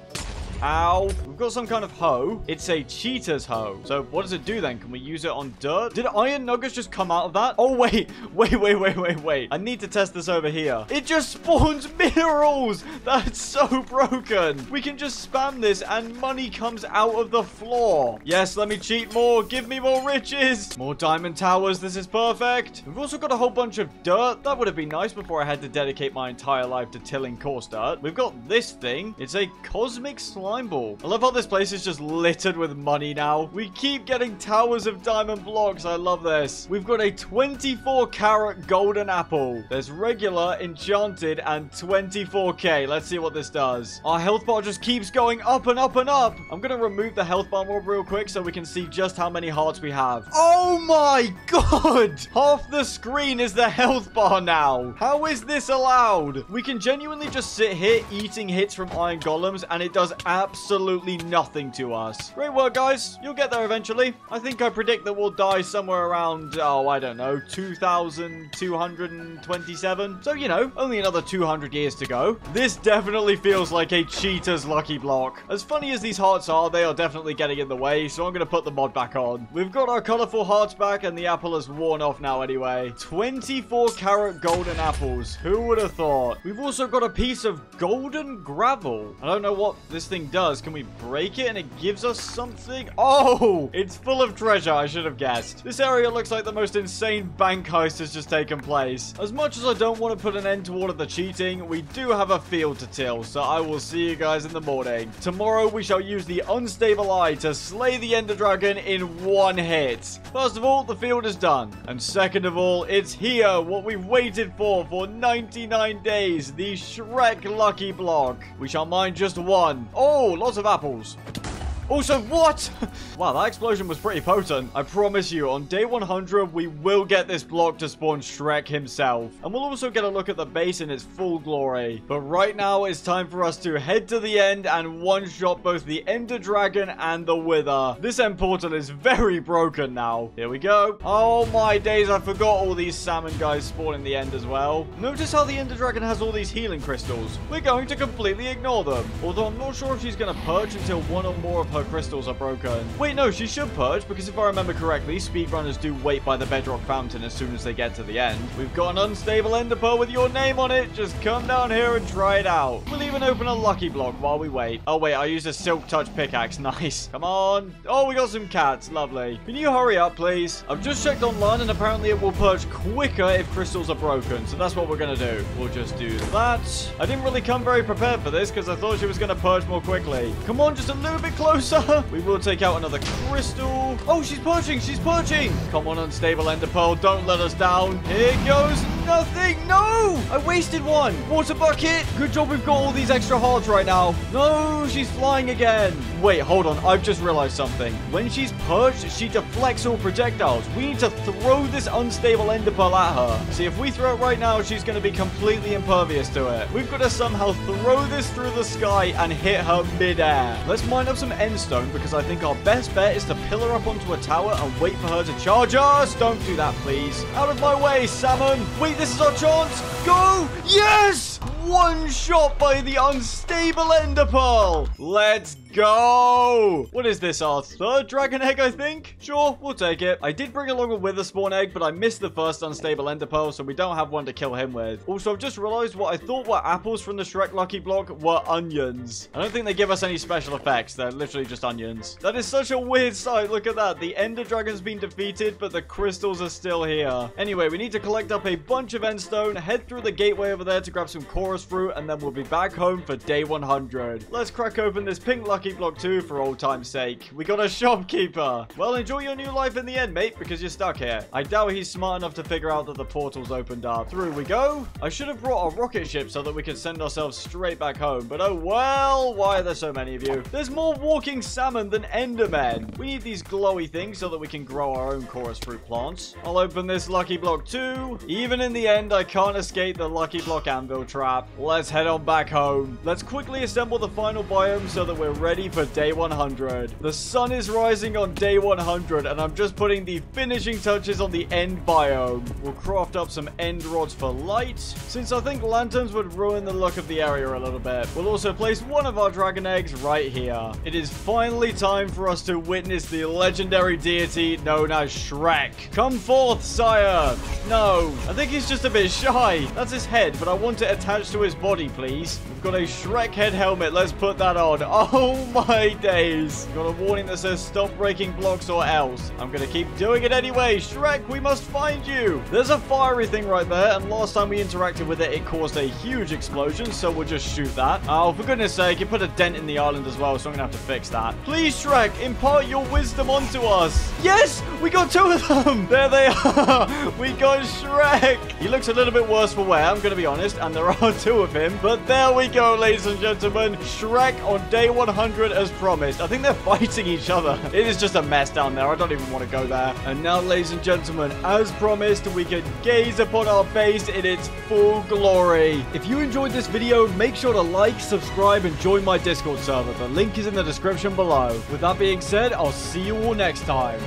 Ow. We've got some kind of hoe. It's a cheater's hoe. So what does it do then? Can we use it on dirt? Did iron nuggets just come out of that? Oh, wait. Wait. I need to test this over here. It just spawns minerals. That's so broken. We can just spam this and money comes out of the floor. Yes, let me cheat more. Give me more riches. More diamond towers. This is perfect. We've also got a whole bunch of dirt. That would have been nice before I had to dedicate my entire life to tilling coarse dirt. We've got this thing. It's a cosmic slime ball. I love how this place is just littered with money now. We keep getting towers of diamond blocks. I love this. We've got a 24 carat golden apple. There's regular, enchanted, and 24k. Let's see what this does. Our health bar just keeps going up and up and up. I'm going to remove the health bar mob real quick so we can see just how many hearts we have. Oh my god! Half the screen is the health bar now. How is this allowed? We can genuinely just sit here eating hits from iron golems and it does absolutely nothing to us. Great work, guys. You'll get there eventually. I think I predict that we'll die somewhere around, oh, I don't know, 2,227. So, you know, only another 200 years to go. This definitely feels like a cheater's lucky block. As funny as these hearts are, they are definitely getting in the way, so I'm going to put the mod back on. We've got our colorful hearts back, and the apple has worn off now anyway. 24 carat golden apples. Who would have thought? We've also got a piece of golden gravel. I don't know what this thing does. Can we break it and it gives us something? Oh, it's full of treasure. I should have guessed. This area looks like the most insane bank heist has just taken place. As much as I don't want to put an end to all of the cheating, we do have a field to till, so I will see you guys in the morning. Tomorrow, we shall use the unstable eye to slay the ender dragon in one hit. First of all, the field is done. And second of all, it's here, what we've waited for 99 days, the Shrek lucky block. We shall mine just one. Oh, lots of apples. Also, what? Wow, that explosion was pretty potent. I promise you, on day 100, we will get this block to spawn Shrek himself. And we'll also get a look at the base in its full glory. But right now, it's time for us to head to the end and one-shot both the Ender Dragon and the Wither. This end portal is very broken now. Here we go. Oh my days, I forgot all these salmon guys spawn in the end as well. Notice how the Ender Dragon has all these healing crystals. We're going to completely ignore them. Although I'm not sure if she's going to perch until one or more of her her crystals are broken. Wait, no, she should purge, because if I remember correctly, speedrunners do wait by the bedrock fountain as soon as they get to the end. We've got an unstable ender pearl with your name on it. Just come down here and try it out. We'll even open a lucky block while we wait. Oh, wait, I used a silk touch pickaxe. Nice. Come on. Oh, we got some cats. Lovely. Can you hurry up, please? I've just checked online, and apparently it will purge quicker if crystals are broken. So that's what we're going to do. We'll just do that. I didn't really come very prepared for this because I thought she was going to purge more quickly. Come on, just a little bit closer. We will take out another crystal. Oh, she's purging. She's purging. Come on, unstable ender pearl. Don't let us down. Here goes nothing. No! I wasted one. Water bucket. Good job we've got all these extra hearts right now. No, she's flying again. Wait, hold on. I've just realized something. When she's purged, she deflects all projectiles. We need to throw this unstable ender pearl at her. See, if we throw it right now, she's going to be completely impervious to it. We've got to somehow throw this through the sky and hit her mid-air. Let's mine up some endstone because I think our best bet is to pillar up onto a tower and wait for her to charge us. Don't do that, please. Out of my way, salmon. Wait, this is our chance. Go! Yes! One shot by the unstable ender pearl. Let's go. What is this, our third dragon egg, I think? Sure, we'll take it. I did bring along a wither spawn egg, but I missed the first unstable ender pearl, so we don't have one to kill him with. Also, I've just realized what I thought were apples from the Shrek Lucky Block were onions. I don't think they give us any special effects. They're literally just onions. That is such a weird sight. Look at that. The ender dragon's been defeated, but the crystals are still here. Anyway, we need to collect up a bunch of endstone, head through the gateway over there to grab some chorus fruit, and then we'll be back home for day 100. Let's crack open this pink lucky block too for old time's sake. We got a shopkeeper. Well, enjoy your new life in the end, mate, because you're stuck here. I doubt he's smart enough to figure out that the portal's opened up. Through we go. I should have brought a rocket ship so that we could send ourselves straight back home, but oh well, why are there so many of you? There's more walking salmon than endermen. We need these glowy things so that we can grow our own chorus fruit plants. I'll open this lucky block too. Even in the end, I can't escape the lucky block anvil trap. Let's head on back home. Let's quickly assemble the final biome so that we're ready for day 100. The sun is rising on day 100, and I'm just putting the finishing touches on the end biome. We'll craft up some end rods for light, since I think lanterns would ruin the look of the area a little bit. We'll also place one of our dragon eggs right here. It is finally time for us to witness the legendary deity known as Shrek. Come forth, sire. No, I think he's just a bit shy. That's his head, but I want it attached to his body, please. We've got a Shrek head helmet. Let's put that on. Oh my days. We've got a warning that says stop breaking blocks or else. I'm going to keep doing it anyway. Shrek, we must find you. There's a fiery thing right there, and last time we interacted with it, it caused a huge explosion, so we'll just shoot that. Oh, for goodness sake, it put a dent in the island as well, so I'm going to have to fix that. Please, Shrek, impart your wisdom onto us. Yes, we got two of them. There they are. We got Shrek. He looks a little bit worse for wear, I'm going to be honest, and there are two of him, but there we go, ladies and gentlemen. Shrek on day 100 as promised. I think they're fighting each other. It is just a mess down there. I don't even want to go there. And now, ladies and gentlemen, as promised, we can gaze upon our base in its full glory. If you enjoyed this video, make sure to like, subscribe, and join my Discord server. The link is in the description below. With that being said, I'll see you all next time.